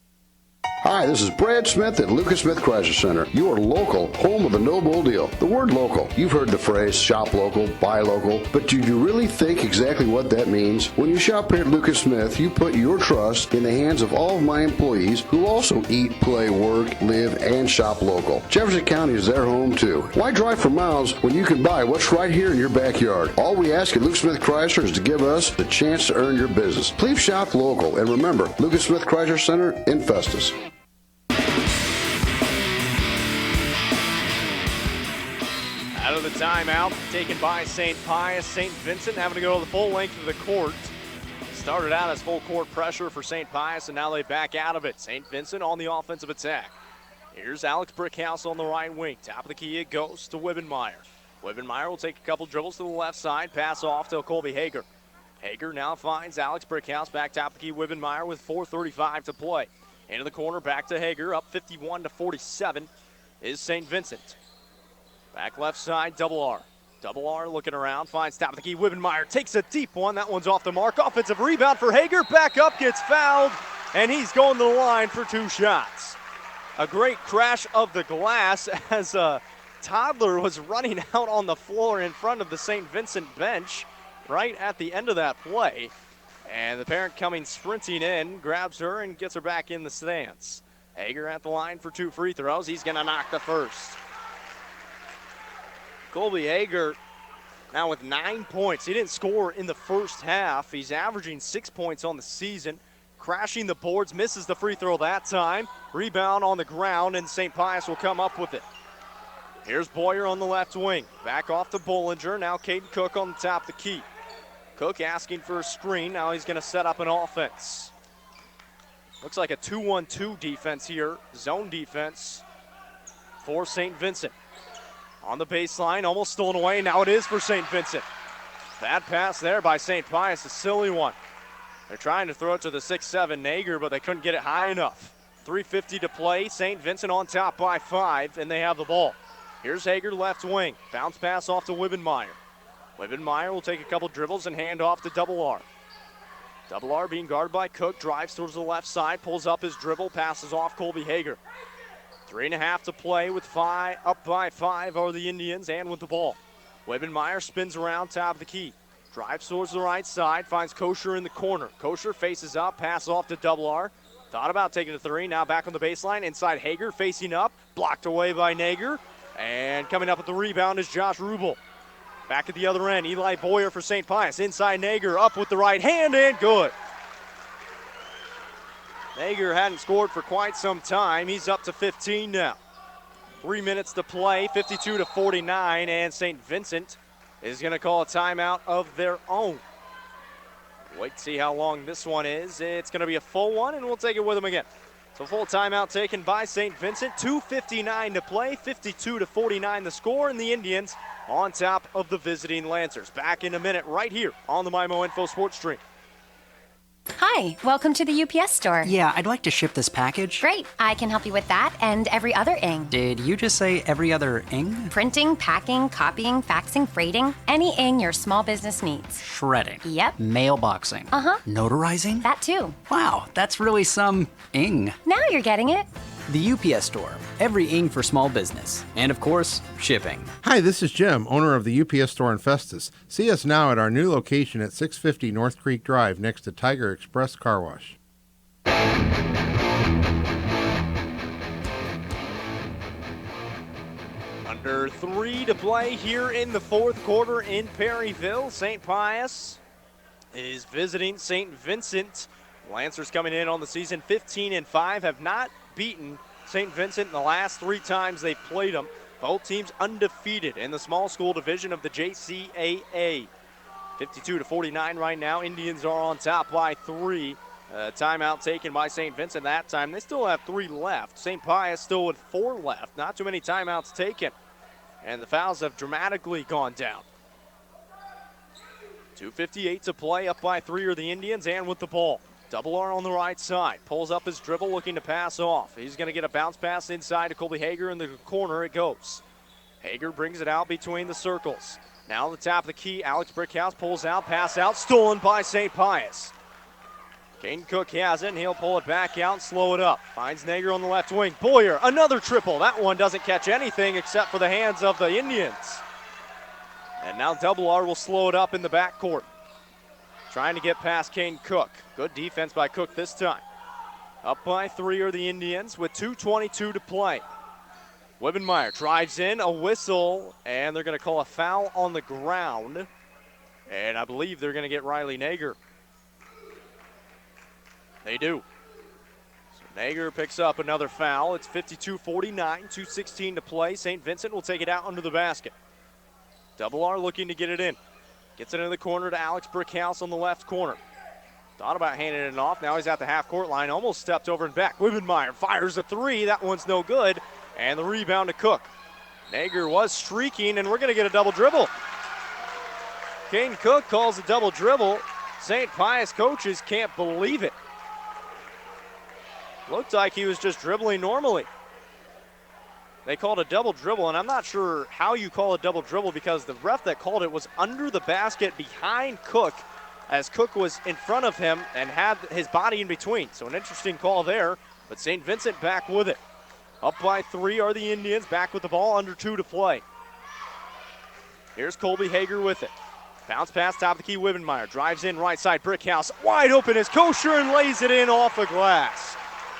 Hi, this is Brad Smith at Lucas Smith Chrysler Center, your local home of the no bull deal. The word local, you've heard the phrase shop local, buy local, but do you really think exactly what that means? When you shop here at Lucas Smith, you put your trust in the hands of all of my employees who also eat, play, work, live, and shop local. Jefferson County is their home too. Why drive for miles when you can buy what's right here in your backyard? All we ask at Lucas Smith Chrysler is to give us the chance to earn your business. Please shop local, and remember, Lucas Smith Chrysler Center in Festus. Out of the timeout, taken by St. Pius. St. Vincent having to go the full length of the court. Started out as full court pressure for St. Pius, and now they back out of it. St. Vincent on the offensive attack. Here's Alex Brickhouse on the right wing. Top of the key, it goes to Wibbenmeyer. Wibbenmeyer will take a couple dribbles to the left side, pass off to Colby Hager. Hager now finds Alex Brickhouse, back top of the key, Wibbenmeyer with 4:35 to play. Into the corner, back to Hager, up 51-47 is St. Vincent. Back left side, Double R. Double R looking around, finds top of the key. Wibbenmeyer takes a deep one. That one's off the mark. Offensive rebound for Hager. Back up, gets fouled, and he's going to the line for 2 shots. A great crash of the glass as a toddler was running out on the floor in front of the St. Vincent bench right at the end of that play. And the parent coming sprinting in, grabs her and gets her back in the stands. Hager at the line for 2 free throws. He's going to knock the first. Colby Hager now with 9 points. He didn't score in the first half. He's averaging 6 points on the season. Crashing the boards, misses the free throw that time. Rebound on the ground, and St. Pius will come up with it. Here's Boyer on the left wing. Back off to Bollinger. Now Caden Cook on the top of the key. Cook asking for a screen. Now he's going to set up an offense. Looks like a 2-1-2 defense here. Zone defense for St. Vincent. On the baseline, almost stolen away. Now it is for St. Vincent. Bad pass there by St. Pius, a silly one. They're trying to throw it to the 6'7" Nager, but they couldn't get it high enough. 3:50 to play. St. Vincent on top by 5, and they have the ball. Here's Hager, left wing. Bounce pass off to Wibbenmeyer. Wibbenmeyer will take a couple dribbles and hand off to Double R. Double R being guarded by Cook, drives towards the left side, pulls up his dribble, passes off Colby Hager. 3.5 to play with up by 5 are the Indians and with the ball. Wibbenmeyer spins around top of the key. Drives towards the right side, finds Kosher in the corner. Kosher faces up, pass off to Double R. Thought about taking a 3, now back on the baseline. Inside Hager, facing up, blocked away by Nager. And coming up with the rebound is Josh Rubel. Back at the other end, Eli Boyer for St. Pius. Inside Nager, up with the right hand, and good. Nager hadn't scored for quite some time. He's up to 15 now. 3 minutes to play, 52-49, and St. Vincent is going to call a timeout of their own. Wait to see how long this one is. It's going to be a full one, and we'll take it with them again. So full timeout taken by St. Vincent. 2:59 to play, 52-49 the score, and the Indians on top of the visiting Lancers. Back in a minute right here on the MyMo Info Sports Stream. Hi, welcome to the UPS store. Yeah, I'd like to ship this package. Great, I can help you with that and every other ing. Did you just say every other ing? Printing, packing, copying, faxing, freighting, any ing your small business needs. Shredding. Yep. Mailboxing. Uh-huh. Notarizing? That too. Wow, that's really some ing. Now you're getting it. The UPS store. Every ing for small business. And of course, shipping. Hi, this is Jim, owner of the UPS store in Festus. See us now at our new location at 650 North Creek Drive next to Tiger Express Car Wash. Under 3 to play here in the fourth quarter in Perryville. St. Pius is visiting St. Vincent. Lancers coming in on the season 15-5, have not beaten St. Vincent in the last 3 times they've played them. Both teams undefeated in the small school division of the JCAA. 52-49 right now. Indians are on top by 3. Timeout taken by St. Vincent that time. They still have 3 left. St. Pius still with 4 left. Not too many timeouts taken. And the fouls have dramatically gone down. 2:58 to play. Up by 3 are the Indians and with the ball. Double R on the right side. Pulls up his dribble looking to pass off. He's going to get a bounce pass inside to Colby Hager. In the corner it goes. Hager brings it out between the circles. Now the top of the key. Alex Brickhouse pulls out. Pass out. Stolen by St. Pius. Caden Cook has it, and he'll pull it back out and slow it up. Finds Nager on the left wing. Boyer, another triple. That one doesn't catch anything except for the hands of the Indians. And now Double R will slow it up in the backcourt. Trying to get past Caden Cook. Good defense by Cook this time. Up by 3 are the Indians with 2:22 to play. Wibbenmeyer drives in, a whistle, and they're going to call a foul on the ground. And I believe they're going to get Riley Nager. They do. So Nager picks up another foul. It's 52-49, 2:16 to play. St. Vincent will take it out under the basket. Double R looking to get it in. Gets it in the corner to Alex Brickhouse on the left corner. Thought about handing it off. Now he's at the half-court line. Almost stepped over and back. Wibbenmeyer fires a 3. That one's no good. And the rebound to Cook. Nager was streaking, and we're going to get a double dribble. Caden Cook calls a double dribble. St. Pius coaches can't believe it. Looked like he was just dribbling normally. They called a double dribble, and I'm not sure how you call a double dribble because the ref that called it was under the basket behind Cook as Cook was in front of him and had his body in between. So an interesting call there, but St. Vincent back with it. Up by 3 are the Indians, back with the ball, under 2 to play. Here's Colby Hager with it. Bounce pass, top of the key, Wibbenmeyer. Drives in, right side, Brickhouse. Wide open is Kosher and lays it in off the glass.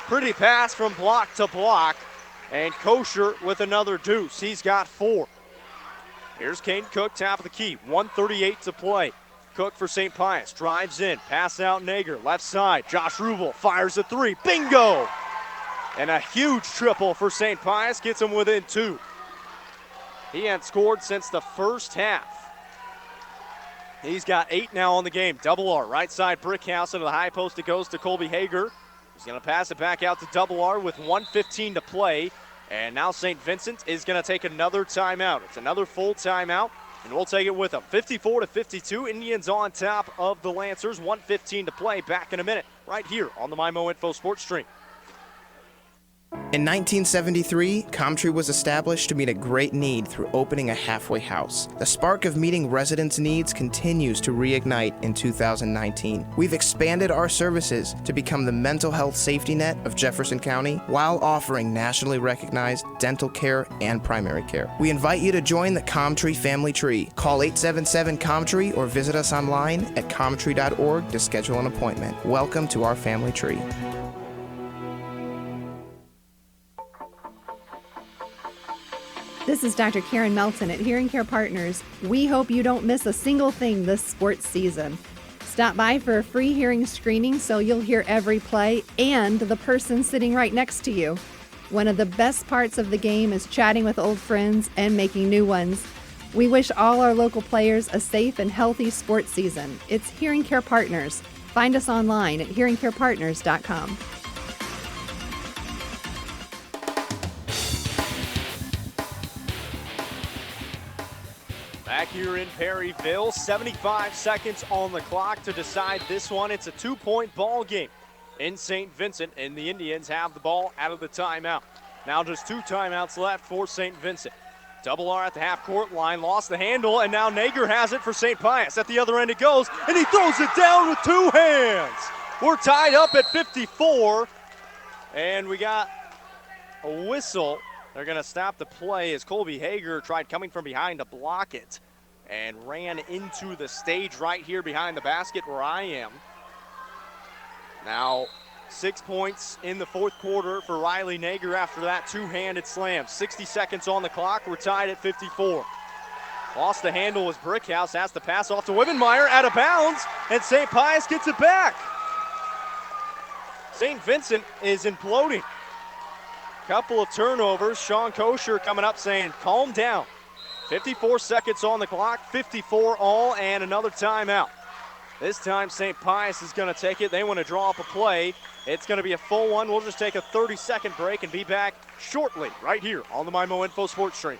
Pretty pass from block to block. And Kosher with another deuce. He's got 4. Here's Caden Cook, top of the key. 1:38 to play. Cook for St. Pius. Drives in. Pass out Nager. Left side. Josh Rubel fires a 3. Bingo! And a huge triple for St. Pius. Gets him within 2. He hadn't scored since the first half. He's got 8 now on the game. Double R. Right side Brickhouse into the high post. It goes to Colby Hager. He's going to pass it back out to Double R with 1:15 to play. And now St. Vincent is going to take another timeout. It's another full timeout, and we'll take it with them. 54-52, Indians on top of the Lancers. 1:15 to play. Back in a minute right here on the MyMo Info Sports Stream. In 1973, Comtree was established to meet a great need through opening a halfway house. The spark of meeting residents' needs continues to reignite in 2019. We've expanded our services to become the mental health safety net of Jefferson County while offering nationally recognized dental care and primary care. We invite you to join the Comtree family tree. Call 877-COMTREE or visit us online at comtree.org to schedule an appointment. Welcome to our family tree. This is Dr. Karen Melton at Hearing Care Partners. We hope you don't miss a single thing this sports season. Stop by for a free hearing screening so you'll hear every play and the person sitting right next to you. One of the best parts of the game is chatting with old friends and making new ones. We wish all our local players a safe and healthy sports season. It's Hearing Care Partners. Find us online at hearingcarepartners.com. Back here in Perryville, 75 seconds on the clock to decide this one. It's a 2-point ball game in St. Vincent, and the Indians have the ball out of the timeout. Now just 2 timeouts left for St. Vincent. Double R at the half-court line, lost the handle, and now Nager has it for St. Pius. At the other end it goes, and he throws it down with 2 hands. We're tied up at 54, and we got a whistle. They're going to stop the play as Colby Hager tried coming from behind to block it and ran into the stage right here behind the basket where I am. Now 6 points in the fourth quarter for Riley Nager after that 2-handed slam. 60 seconds on the clock. We're tied at 54. Lost the handle was Brickhouse. Has to pass off to Wibbenmeyer out of bounds, and St. Pius gets it back. St. Vincent is imploding. Couple of turnovers. Sean Kosher coming up saying, calm down. 54 seconds on the clock, 54 all, and another timeout. This time St. Pius is going to take it. They want to draw up a play. It's going to be a full one. We'll just take a 30-second break and be back shortly right here on the MyMo Info Sports Stream.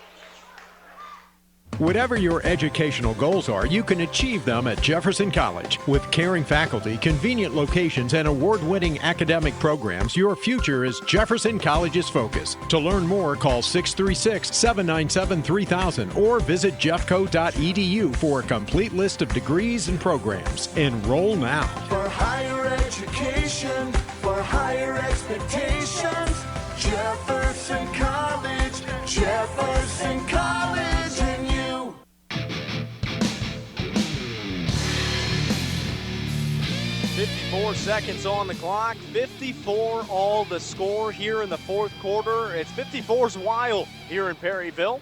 Whatever your educational goals are, you can achieve them at Jefferson College. With caring faculty, convenient locations, and award-winning academic programs, your future is Jefferson College's focus. To learn more, call 636-797-3000 or visit jeffco.edu for a complete list of degrees and programs. Enroll now. For higher education, for higher expectations, Jefferson College, Jefferson College. 54 seconds on the clock, 54 all the score here in the fourth quarter. It's 54's wild here in Perryville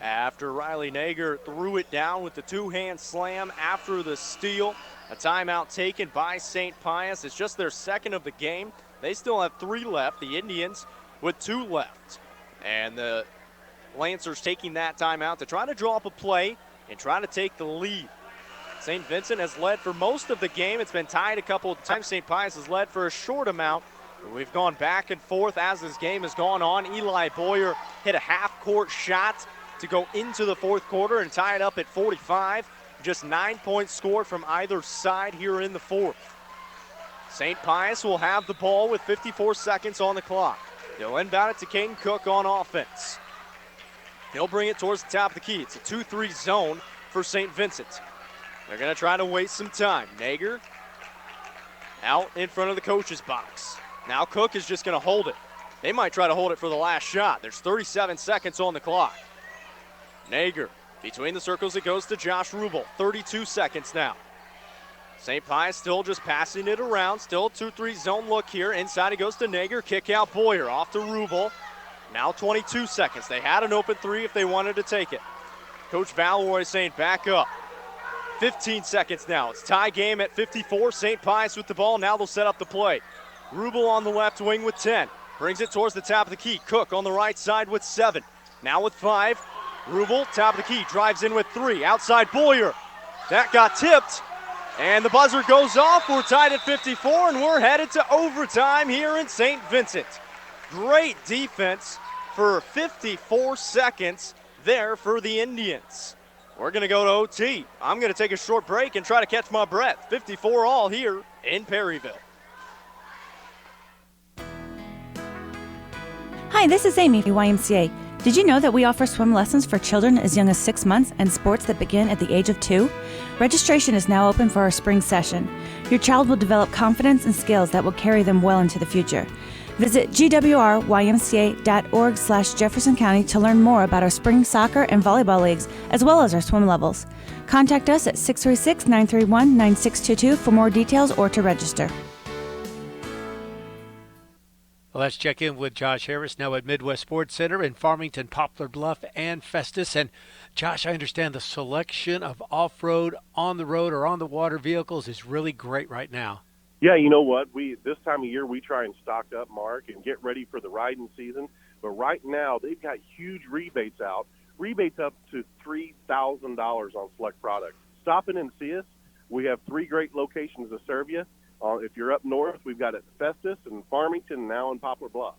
after Riley Nager threw it down with the 2-hand slam after the steal. A timeout taken by St. Pius. It's just their second of the game. They still have 3 left, the Indians with 2 left. And the Lancers taking that timeout to try to draw up a play and try to take the lead. St. Vincent has led for most of the game. It's been tied a couple of times. St. Pius has led for a short amount. We've gone back and forth as this game has gone on. Eli Boyer hit a half-court shot to go into the fourth quarter and tie it up at 45. Just 9 points scored from either side here in the fourth. St. Pius will have the ball with 54 seconds on the clock. They'll inbound it to Caden Cook on offense. He'll bring it towards the top of the key. It's a 2-3 zone for St. Vincent. They're going to try to waste some time. Nager out in front of the coach's box. Now Cook is just going to hold it. They might try to hold it for the last shot. There's 37 seconds on the clock. Nager between the circles. It goes to Josh Rubel. 32 seconds now. St. Pius still just passing it around. Still a 2-3 zone look here. Inside it goes to Nager. Kick out Boyer off to Rubel. Now 22 seconds. They had an open 3 if they wanted to take it. Coach Valois saying back up. 15 seconds now. It's tie game at 54. St. Pius with the ball. Now they'll set up the play. Rubel on the left wing with 10. Brings it towards the top of the key. Cook on the right side with 7. Now with 5. Rubel, top of the key, drives in with 3. Outside Boyer. That got tipped. And the buzzer goes off. We're tied at 54, and we're headed to overtime here in St. Vincent. Great defense for 54 seconds there for the Indians. We're going to go to OT. I'm going to take a short break and try to catch my breath. 54 all here in Perryville. Hi, this is Amy, YMCA. Did you know that we offer swim lessons for children as young as 6 months and sports that begin at the age of 2? Registration is now open for our spring session. Your child will develop confidence and skills that will carry them well into the future. Visit gwrymca.org/Jefferson County to learn more about our spring soccer and volleyball leagues, as well as our swim levels. Contact us at 636-931-9622 for more details or to register. Well, let's check in with Josh Harris now at Midwest Sports Center in Farmington, Poplar Bluff, and Festus. And Josh, I understand the selection of off-road, on-the-road, or on-the-water vehicles is really great right now. Yeah, you know what? This time of year we try and stock up, Mark, and get ready for the riding season. But right now they've got huge rebates out, rebates up to $3,000 on select products. Stop in and see us. We have 3 great locations to serve you. If you're up north, we've got it at Festus and Farmington, now in Poplar Bluff.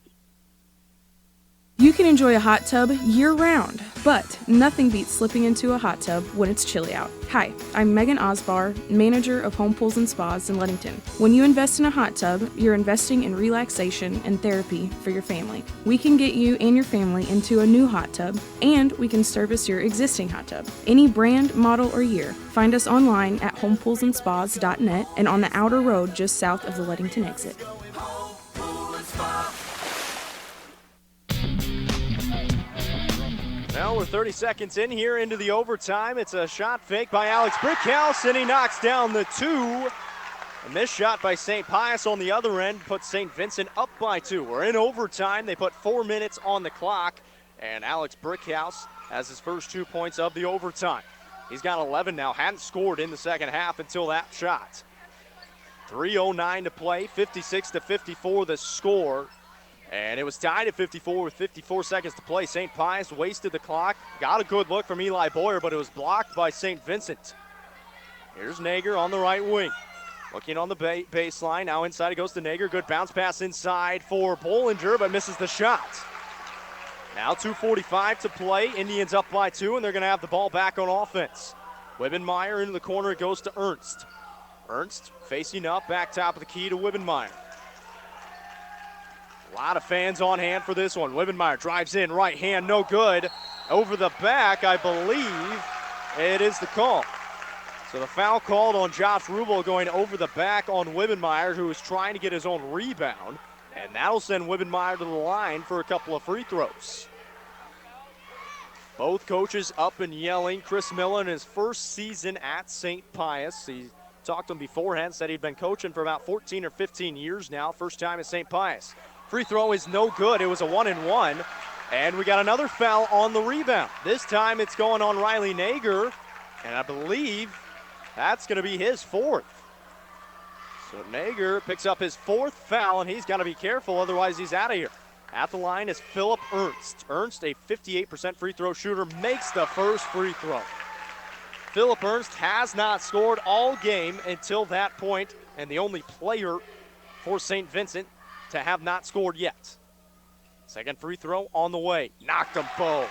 You can enjoy a hot tub year-round, but nothing beats slipping into a hot tub when it's chilly out. Hi, I'm Megan Osbar, manager of Home Pools and Spas in Leadington. When you invest in a hot tub, you're investing in relaxation and therapy for your family. We can get you and your family into a new hot tub, and we can service your existing hot tub. Any brand, model, or year. Find us online at homepoolsandspas.net and on the outer road just south of the Leadington exit. Well, we're 30 seconds in here into the overtime. It's a shot fake by Alex Brickhouse, and he knocks down the 2. And this shot by St. Pius on the other end puts St. Vincent up by 2. We're in overtime. They put 4 minutes on the clock, and Alex Brickhouse has his first 2 points of the overtime. He's got 11 now, hadn't scored in the second half until that shot. 3:09 to play, 56-54 the score. And it was tied at 54 with 54 seconds to play. St. Pius wasted the clock. Got a good look from Eli Boyer, but it was blocked by St. Vincent. Here's Nager on the right wing. Looking on the baseline. Now inside it goes to Nager. Good bounce pass inside for Bollinger, but misses the shot. Now 2:45 to play. Indians up by 2, and they're going to have the ball back on offense. Wibbenmeyer into the corner. It goes to Ernst. Ernst facing up, back top of the key to Wibbenmeyer. A lot of fans on hand for this one. Wibbenmeyer drives in, right hand, no good. Over the back, I believe it is the call. So the foul called on Josh Rubel going over the back on Wibbenmeyer, who was trying to get his own rebound. And that'll send Wibbenmeyer to the line for a couple of free throws. Both coaches up and yelling. Chris Miller in his first season at St. Pius. He talked to him beforehand, said he'd been coaching for about 14 or 15 years now. First time at St. Pius. Free throw is no good. It was a 1-and-1. And we got another foul on the rebound. This time it's going on Riley Nager. And I believe that's going to be his 4th. So Nager picks up his 4th foul, and he's got to be careful, otherwise he's out of here. At the line is Philip Ernst. Ernst, a 58% free throw shooter, makes the first free throw. Philip Ernst has not scored all game until that point, and the only player for St. Vincent to have not scored yet. Second free throw on the way. Knocked them both.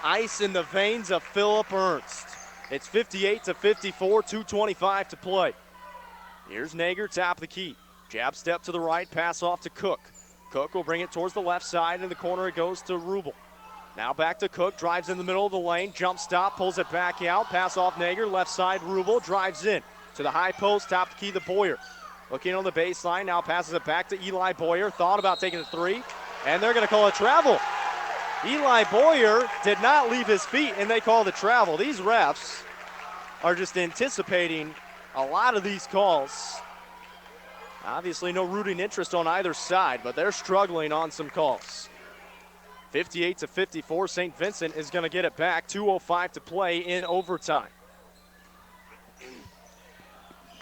Ice in the veins of Philip Ernst. It's 58-54, 2:25 to play. Here's Nager, top of the key. Jab step to the right, pass off to Cook. Cook will bring it towards the left side. In the corner it goes to Rubel. Now back to Cook, drives in the middle of the lane, jump stop, pulls it back out, pass off Nager, left side Rubel, drives in to the high post, top of the key to Boyer. Looking on the baseline, now passes it back to Eli Boyer. Thought about taking the 3, and they're going to call it travel. Eli Boyer did not leave his feet, and they call the travel. These refs are just anticipating a lot of these calls. Obviously no rooting interest on either side, but they're struggling on some calls. 58-54, St. Vincent is going to get it back. 2:05 to play in overtime.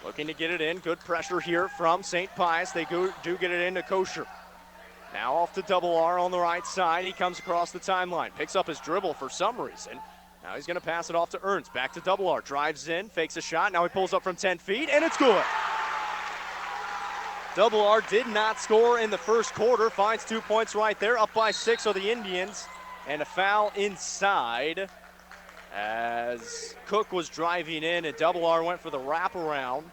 Looking to get it in. Good pressure here from St. Pius. They do get it into Kosher. Now off to Double R on the right side. He comes across the timeline. Picks up his dribble for some reason. Now he's going to pass it off to Ernst. Back to Double R. Drives in. Fakes a shot. Now he pulls up from 10 feet, and it's good. Double R did not score in the first quarter. Finds 2 points right there. Up by 6 are the Indians. And a foul inside as Cook was driving in, and Double R went for the wraparound.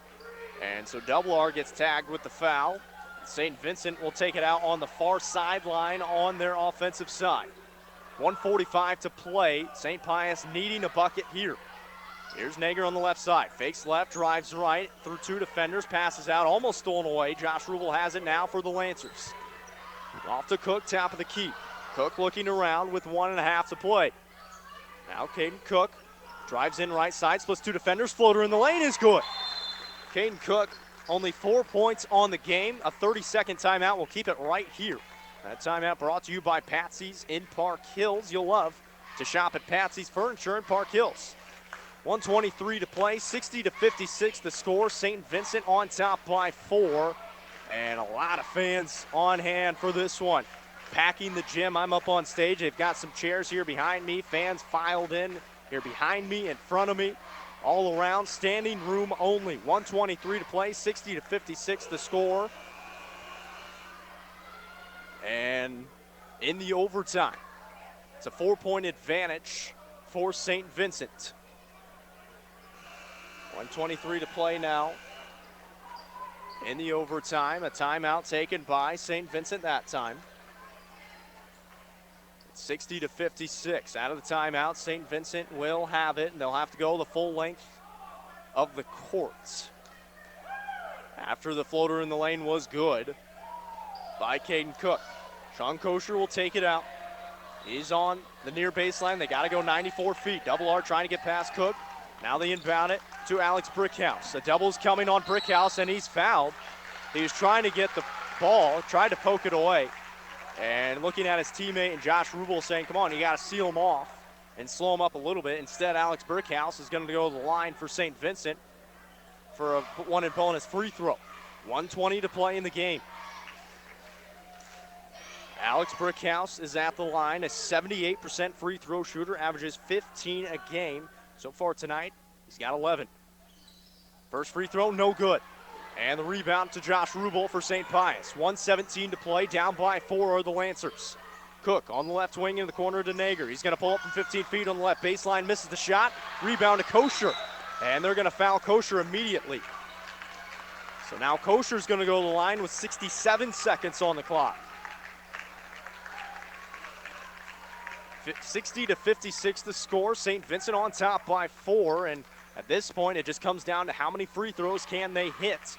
And so Double R gets tagged with the foul. St. Vincent will take it out on the far sideline on their offensive side. 1:45 to play. St. Pius needing a bucket here. Here's Nager on the left side. Fakes left, drives right, through 2 defenders, passes out, almost stolen away. Josh Rubel has it now for the Lancers. Off to Cook, top of the key. Cook looking around with 1.5 to play. Now Caden Cook drives in right side, splits 2 defenders, floater in the lane is good. Caden Cook, only 4 points on the game. A 30-second timeout will keep it right here. That timeout brought to you by Patsy's in Park Hills. You'll love to shop at Patsy's Furniture in Park Hills. 1:23 to play, 60-56 the score. St. Vincent on top by 4. And a lot of fans on hand for this one. Packing the gym. I'm up on stage. They've got some chairs here behind me. Fans filed in here behind me, in front of me, all around. Standing room only. 1:23 to play, 60-56 the score. And in the overtime, it's a 4-point advantage for St. Vincent. 1:23 to play now. In the overtime, a timeout taken by St. Vincent that time. 60-56. Out of the timeout, St. Vincent will have it, and they'll have to go the full length of the court. After the floater in the lane was good by Caden Cook. Sean Kosher will take it out. He's on the near baseline. They got to go 94 feet. Double R trying to get past Cook. Now they inbound it to Alex Brickhouse. The double's coming on Brickhouse, and he's fouled. He was trying to get the ball, tried to poke it away. And looking at his teammate and Josh Rubel saying, come on, you got to seal him off and slow him up a little bit. Instead, Alex Brickhouse is going to go to the line for St. Vincent for a one-and-bonus free throw. 1:20 to play in the game. Alex Brickhouse is at the line, a 78% free throw shooter, averages 15 a game. So far tonight, he's got 11. First free throw, no good. And the rebound to Josh Rubel for St. Pius. 1:17 to play, down by 4 are the Lancers. Cook on the left wing in the corner to Nager. He's going to pull up from 15 feet on the left baseline, misses the shot. Rebound to Kosher. And they're going to foul Kosher immediately. So now Kosher's going to go to the line with 67 seconds on the clock. 60-56 the score. St. Vincent on top by 4, and at this point it just comes down to how many free throws can they hit.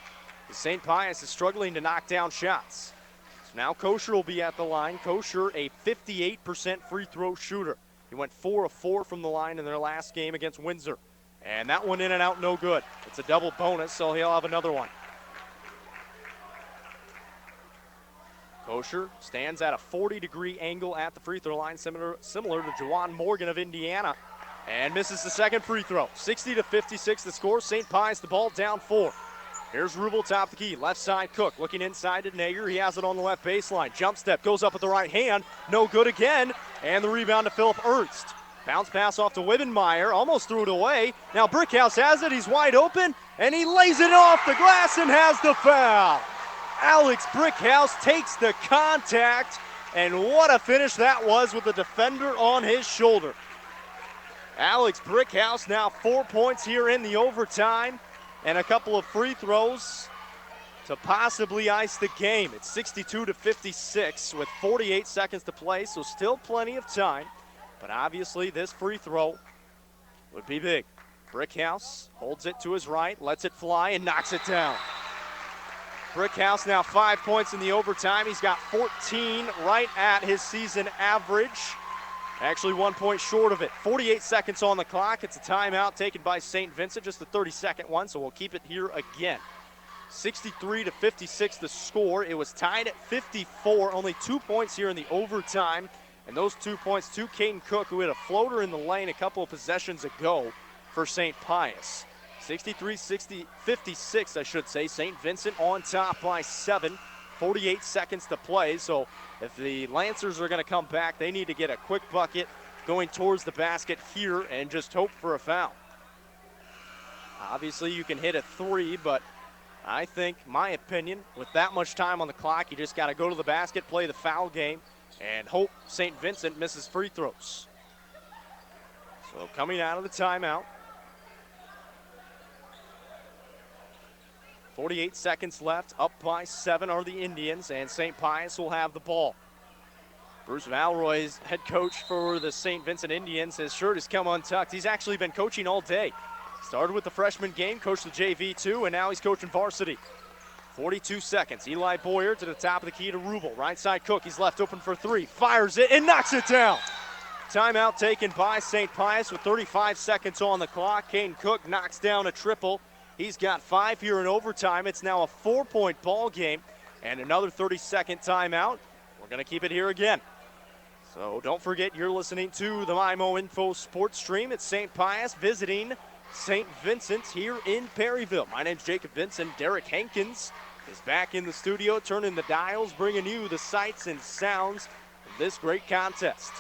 St. Pius is struggling to knock down shots. So now Kosher will be at the line. Kosher, a 58% free throw shooter. He went 4 of 4 from the line in their last game against Windsor. And that one in and out, no good. It's a double bonus, so he'll have another one. Kosher stands at a 40-degree angle at the free throw line, similar to Juwan Morgan of Indiana, and misses the second free throw. 60-56 the score. St. Pius the ball down 4. Here's Rubel top the key. Left side Cook looking inside to Nager. He has it on the left baseline. Jump step goes up with the right hand. No good again. And the rebound to Philip Ernst. Bounce pass off to Wibbenmeyer. Almost threw it away. Now Brickhouse has it. He's wide open. And he lays it off the glass and has the foul. Alex Brickhouse takes the contact, and what a finish that was with the defender on his shoulder. Alex Brickhouse now 4 points here in the overtime and a couple of free throws to possibly ice the game. It's 62-56 with 48 seconds to play, so still plenty of time. But obviously this free throw would be big. Brickhouse holds it to his right, lets it fly, and knocks it down. Brickhouse now 5 points in the overtime. He's got 14, right at his season average. Actually 1 point short of it. 48 seconds on the clock. It's a timeout taken by St. Vincent, just the 32nd one, so we'll keep it here again. 63-56 the score. It was tied at 54, only 2 points here in the overtime. And those 2 points to Caden Cook, who had a floater in the lane a couple of possessions ago for St. Pius. 63-56, I should say. St. Vincent on top by 7. 48 seconds to play, so if the Lancers are going to come back, they need to get a quick bucket going towards the basket here and just hope for a foul. Obviously, you can hit a 3, but I think, my opinion, with that much time on the clock, you just got to go to the basket, play the foul game, and hope St. Vincent misses free throws. So coming out of the timeout, 48 seconds left. Up by 7 are the Indians, and St. Pius will have the ball. Bruce Valroy's head coach for the St. Vincent Indians. His shirt has come untucked. He's actually been coaching all day. Started with the freshman game, coached the JV too, and now he's coaching varsity. 42 seconds. Eli Boyer to the top of the key to Rubel. Right side Cook. He's left open for 3. Fires it and knocks it down. Timeout taken by St. Pius with 35 seconds on the clock. Caden Cook knocks down a triple. He's got 5 here in overtime. It's now a 4-point ball game and another 30-second timeout. We're going to keep it here again. So don't forget you're listening to the MyMo Info Sports Stream. It's St. Pius visiting St. Vincent here in Perryville. My name's Jacob Vincent. Derek Hankins is back in the studio, turning the dials, bringing you the sights and sounds of this great contest.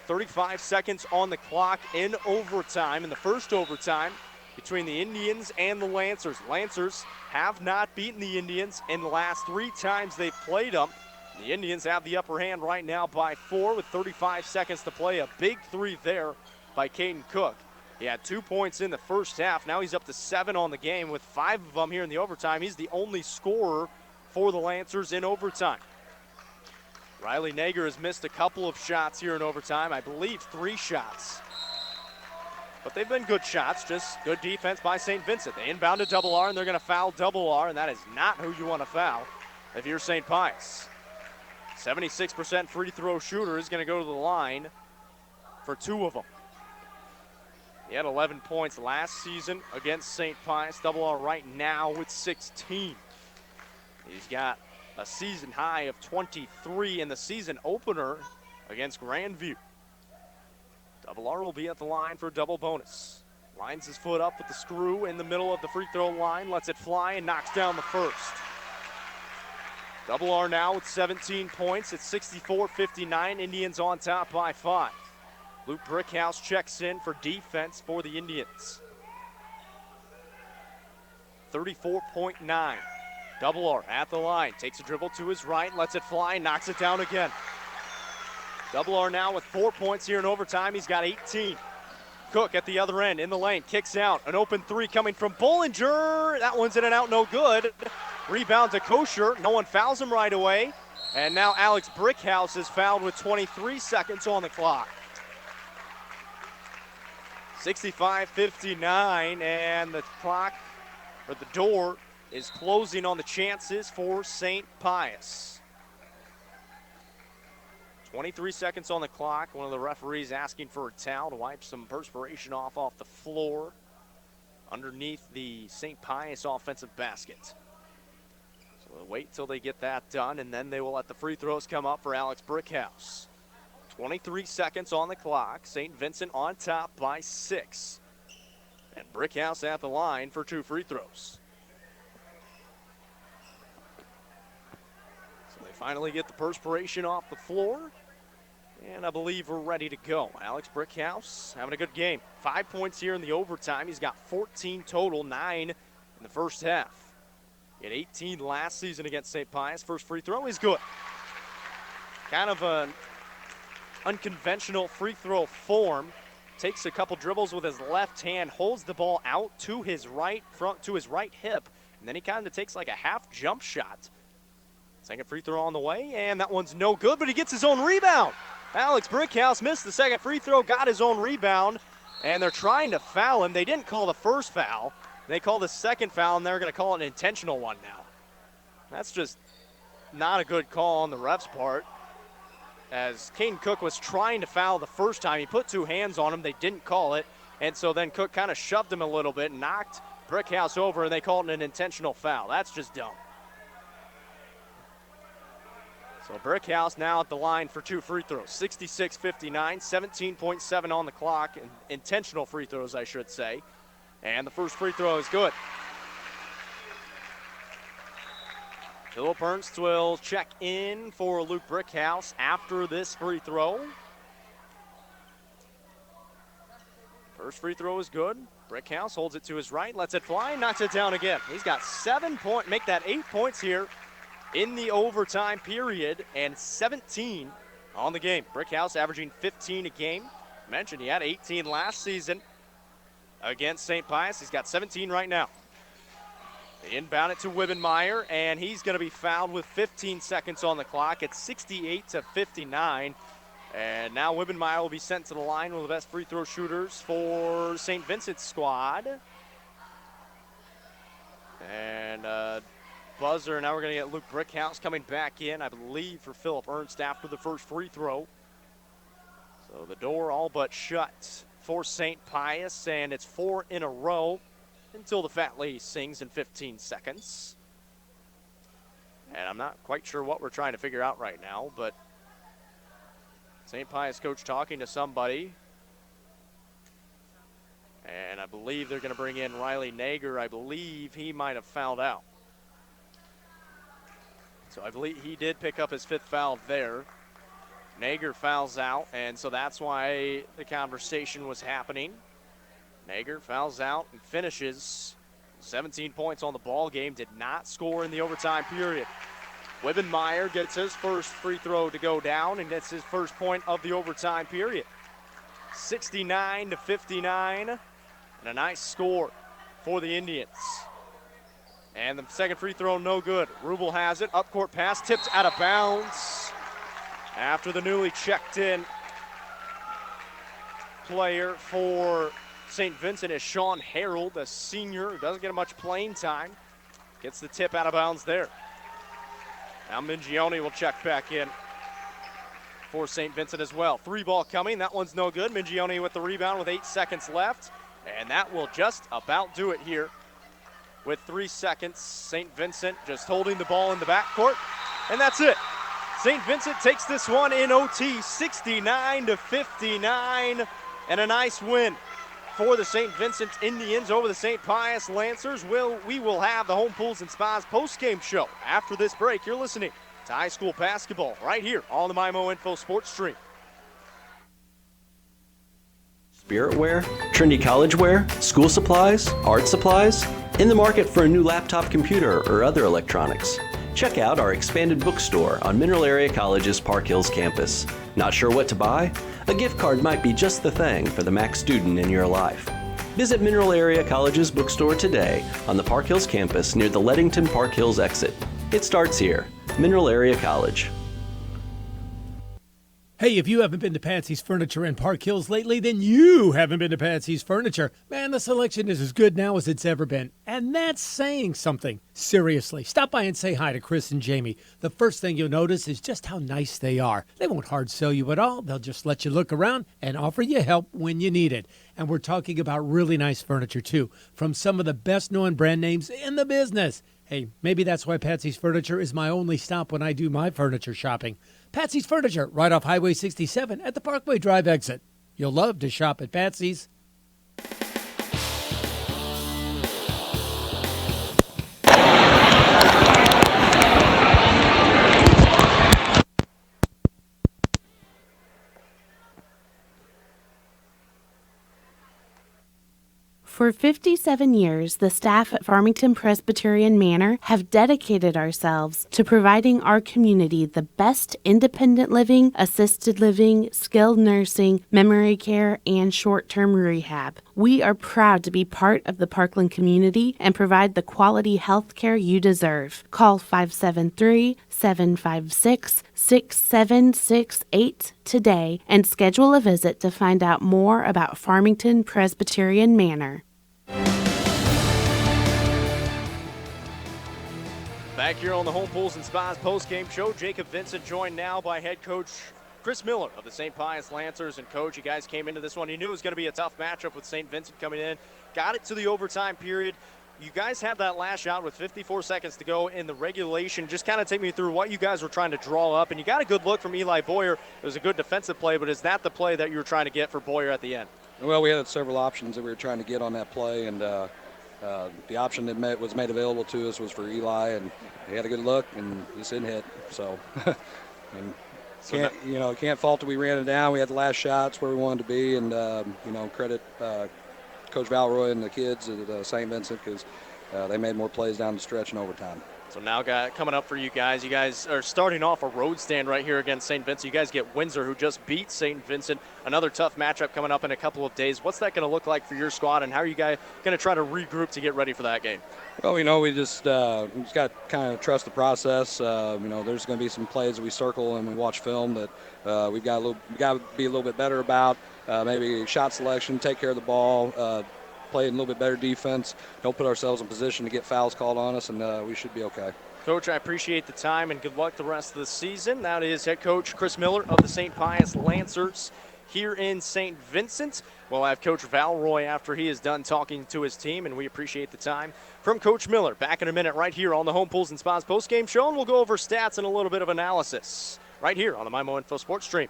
35 seconds on the clock in overtime, in the first overtime between the Indians and the Lancers. Lancers have not beaten the Indians in the last 3 times they've played them. The Indians have the upper hand right now by 4 with 35 seconds to play. A big 3 there by Caden Cook. He had 2 points in the first half. Now he's up to 7 on the game with 5 of them here in the overtime. He's the only scorer for the Lancers in overtime. Riley Nager has missed a couple of shots here in overtime. I believe 3 shots. But they've been good shots, just good defense by St. Vincent. They inbound to Double R, and they're going to foul Double R, and that is not who you want to foul if you're St. Pius. 76% free throw shooter is going to go to the line for 2 of them. He had 11 points last season against St. Pius. Double R right now with 16. He's got a season high of 23 in the season opener against Grandview. Double R will be at the line for a double bonus. Lines his foot up with the screw in the middle of the free throw line, lets it fly and knocks down the first. Double R now with 17 points. It's 64-59. Indians on top by 5. Luke Brickhouse checks in for defense for the Indians. 34.9. Double R at the line. Takes a dribble to his right, lets it fly, knocks it down again. Double R now with 4 points here in overtime. He's got 18. Cook at the other end in the lane. Kicks out. An open 3 coming from Bollinger. That one's in and out, no good. Rebound to Kosher. No one fouls him right away. And now Alex Brickhouse is fouled with 23 seconds on the clock. 65-59, and the clock, or the door, is closing on the chances for St. Pius. 23 seconds on the clock. One of the referees asking for a towel to wipe some perspiration off the floor underneath the St. Pius offensive basket. So we'll wait till they get that done, and then they will let the free throws come up for Alex Brickhouse. 23 seconds on the clock. St. Vincent on top by 6. And Brickhouse at the line for 2 free throws. So they finally get the perspiration off the floor. And I believe we're ready to go. Alex Brickhouse having a good game. 5 points here in the overtime. He's got 14 total, 9 in the first half. He had 18 last season against St. Pius. First free throw is good. Kind of an unconventional free throw form. Takes a couple dribbles with his left hand, holds the ball out to his right hip, and then he kind of takes like a half jump shot. Second free throw on the way, and that one's no good, but he gets his own rebound. Alex Brickhouse missed the second free throw, got his own rebound, and they're trying to foul him. They didn't call the first foul. They called the second foul, and they're going to call it an intentional one now. That's just not a good call on the ref's part. As Caden Cook was trying to foul the first time, he put 2 hands on him. They didn't call it, and so then Cook kind of shoved him a little bit, knocked Brickhouse over, and they called it an intentional foul. That's just dumb. So Brickhouse now at the line for 2 free throws. 66-59, 17.7 on the clock, intentional free throws, I should say. And the first free throw is good. Philip Ernst will check in for Luke Brickhouse after this free throw. First free throw is good. Brickhouse holds it to his right, lets it fly, knocks it down again. He's got 7 points, make that 8 points here in the overtime period, and 17 on the game. Brickhouse averaging 15 a game. Mentioned he had 18 last season against St. Pius. He's got 17 right now. They inbound it to Wibbenmeyer, and he's going to be fouled with 15 seconds on the clock. It's 68-59. And now Wibbenmeyer will be sent to the line, one of the best free throw shooters for St. Vincent's squad. And buzzer, now we're going to get Luke Brickhouse coming back in, I believe, for Philip Ernst after the first free throw. So the door all but shut for St. Pius, and it's 4 in a row until the Fat Lady sings in 15 seconds. And I'm not quite sure what we're trying to figure out right now, but St. Pius coach talking to somebody. And I believe they're going to bring in Riley Nager. I believe he might have fouled out. So I believe he did pick up his 5th foul there. Nager fouls out, and so that's why the conversation was happening. Nager fouls out and finishes. 17 points on the ball game, did not score in the overtime period. Wibbenmeyer gets his first free throw to go down and gets his first point of the overtime period. 69-59, and a nice score for the Indians. And the second free throw, no good. Rubel has it, up court pass, tipped out of bounds after the newly checked in player for St. Vincent is Sean Harold, a senior who doesn't get much playing time. Gets the tip out of bounds there. Now Mingione will check back in for St. Vincent as well. 3 ball coming, that one's no good. Mingione with the rebound with 8 seconds left, and that will just about do it here. With 3 seconds, St. Vincent just holding the ball in the backcourt, and that's it. St. Vincent takes this one in OT, 69-59, and a nice win for the St. Vincent Indians over the St. Pius Lancers. We will have the Home Pools and Spas post-game show after this break. You're listening to high school basketball right here on the MyMo Info Sports Stream. Spirit wear, trendy college wear, school supplies, art supplies, in the market for a new laptop computer or other electronics. Check out our expanded bookstore on Mineral Area College's Park Hills campus. Not sure what to buy? A gift card might be just the thing for the Mac student in your life. Visit Mineral Area College's bookstore today on the Park Hills campus near the Leadington Park Hills exit. It starts here. Mineral Area College. Hey, if you haven't been to Patsy's Furniture in Park Hills lately, then you haven't been to Patsy's Furniture. Man, the selection is as good now as it's ever been. And that's saying something. Seriously, stop by and say hi to Chris and Jamie. The first thing you'll notice is just how nice they are. They won't hard sell you at all. They'll just let you look around and offer you help when you need it. And we're talking about really nice furniture, too, from some of the best-known brand names in the business. Hey, maybe that's why Patsy's Furniture is my only stop when I do my furniture shopping. Patsy's Furniture, right off Highway 67 at the Parkway Drive exit. You'll love to shop at Patsy's. For 57 years, the staff at Farmington Presbyterian Manor have dedicated ourselves to providing our community the best independent living, assisted living, skilled nursing, memory care, and short-term rehab. We are proud to be part of the Parkland community and provide the quality health care you deserve. Call 573-756-6768 today and schedule a visit to find out more about Farmington Presbyterian Manor. Back here on the Home Pools and Spas post-game show, Jacob Vincent joined now by head coach Chris Miller of the St. Pius Lancers. And coach, you guys came into this one. You knew it was going to be a tough matchup with St. Vincent coming in. Got it to the overtime period. You guys had that last shot with 54 seconds to go in the regulation. Just kind of take me through what you guys were trying to draw up. And you got a good look from Eli Boyer. It was a good defensive play, but is that the play that you were trying to get for Boyer at the end? Well, we had several options that we were trying to get on that play, and the option that was made available to us was for Eli, and he had a good look, and he just didn't hit. So, can't fault that we ran it down. We had the last shots where we wanted to be, and credit Coach Valroy and the kids at St. Vincent because they made more plays down the stretch in overtime. So now coming up for you guys are starting off a road stand right here against St. Vincent. You guys get Windsor, who just beat St. Vincent. Another tough matchup coming up in a couple of days. What's that going to look like for your squad, and how are you guys going to try to regroup to get ready for that game? Well, we just got to kind of trust the process. There's going to be some plays that we circle and we watch film that we've got to be a little bit better about. Maybe shot selection, take care of the ball, play a little bit better defense. Don't put ourselves in position to get fouls called on us, and we should be okay. Coach, I appreciate the time and good luck the rest of the season. That is head coach Chris Miller of the St. Pius Lancers here in St. Vincent. We'll have Coach Valroy after he is done talking to his team, and we appreciate the time from Coach Miller. Back in a minute right here on the Home Pools and Spas postgame show, and we'll go over stats and a little bit of analysis right here on the MyMo Info Sports Stream.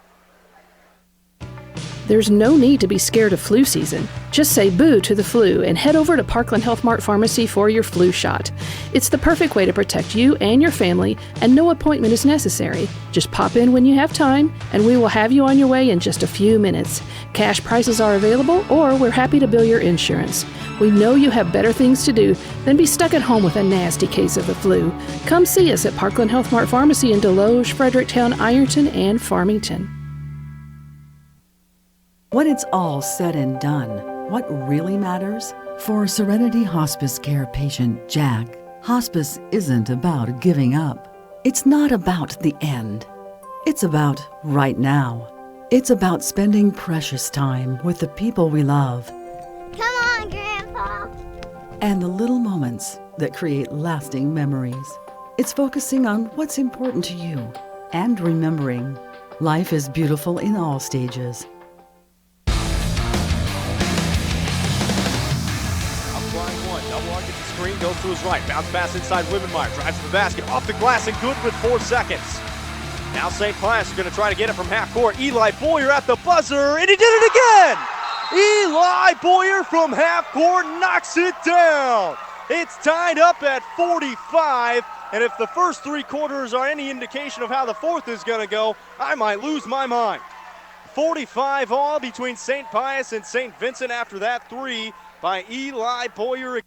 There's no need to be scared of flu season. Just say boo to the flu and head over to Parkland Health Mart Pharmacy for your flu shot. It's the perfect way to protect you and your family, and no appointment is necessary. Just pop in when you have time, and we will have you on your way in just a few minutes. Cash prices are available, or we're happy to bill your insurance. We know you have better things to do than be stuck at home with a nasty case of the flu. Come see us at Parkland Health Mart Pharmacy in Deloge, Fredericktown, Ironton, and Farmington. When it's all said and done, what really matters? For Serenity Hospice Care patient Jack, hospice isn't about giving up. It's not about the end. It's about right now. It's about spending precious time with the people we love. Come on, Grandpa! And the little moments that create lasting memories. It's focusing on what's important to you and remembering life is beautiful in all stages. Screen goes to his right, bounce pass inside Wibbenmeyer, drives to the basket, off the glass and good with 4 seconds. Now St. Pius is going to try to get it from half court. Eli Boyer at the buzzer, and he did it again! Eli Boyer from half court knocks it down. It's tied up at 45, and if the first 3 quarters are any indication of how the fourth is going to go, I might lose my mind. 45 all between St. Pius and St. Vincent after that 3 by Eli Boyer.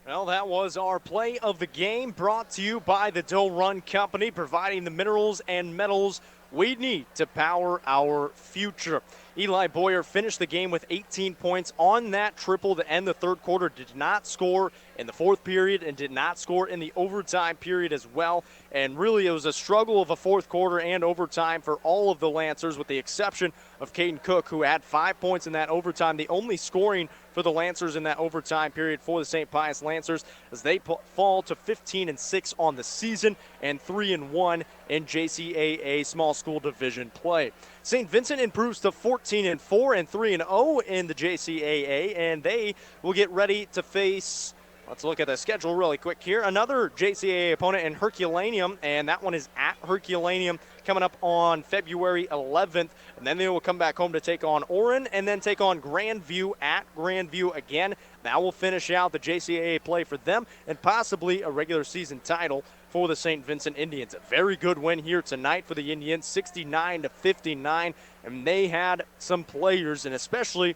Well, that was our play of the game, brought to you by the Doe Run Company, providing the minerals and metals we need to power our future. Eli Boyer finished the game with 18 points on that triple to end the third quarter. Did not score in the fourth period and did not score in the overtime period as well. And really, it was a struggle of a fourth quarter and overtime for all of the Lancers, with the exception of Caden Cook, who had 5 points in that overtime, the only scoring for the Lancers in that overtime period for the St. Pius Lancers, as they fall to 15-6 on the season and 3-1 in JCAA small school division play. St. Vincent improves to 14-4 and 3-0 in the JCAA, and they will get ready to face, let's look at the schedule really quick here, another JCAA opponent in Herculaneum, and that one is at Herculaneum coming up on February 11th, and then they will come back home to take on Orrin and then take on Grandview at Grandview again. That will finish out the JCAA play for them and possibly a regular season title for the St. Vincent Indians. A very good win here tonight for the Indians, 69-59, and they had some players, and especially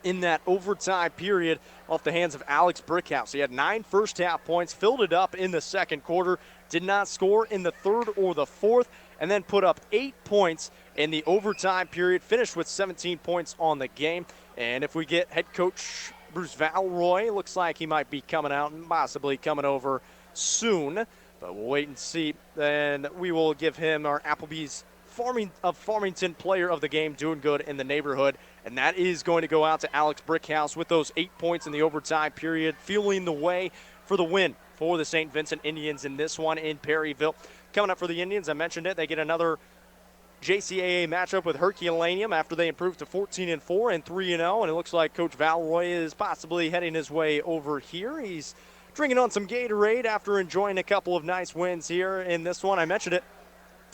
in that overtime period, off the hands of Alex Brickhouse. He had 9 first-half points, filled it up in the second quarter, did not score in the third or the fourth, and then put up 8 points in the overtime period, finished with 17 points on the game. And if we get head coach Bruce Valroy, looks like he might be coming out and possibly coming over soon, but we'll wait and see. Then we will give him our Applebee's Farmington player of the game, doing good in the neighborhood, and that is going to go out to Alex Brickhouse with those 8 points in the overtime period, fueling the way for the win for the St. Vincent Indians in this one in Perryville. Coming up for the Indians, I mentioned it, they get another JCAA matchup with Herculaneum after they improved to 14-4 and 3-0, and it looks like Coach Valroy is possibly heading his way over here. He's drinking on some Gatorade after enjoying a couple of nice wins here in this one. I mentioned it.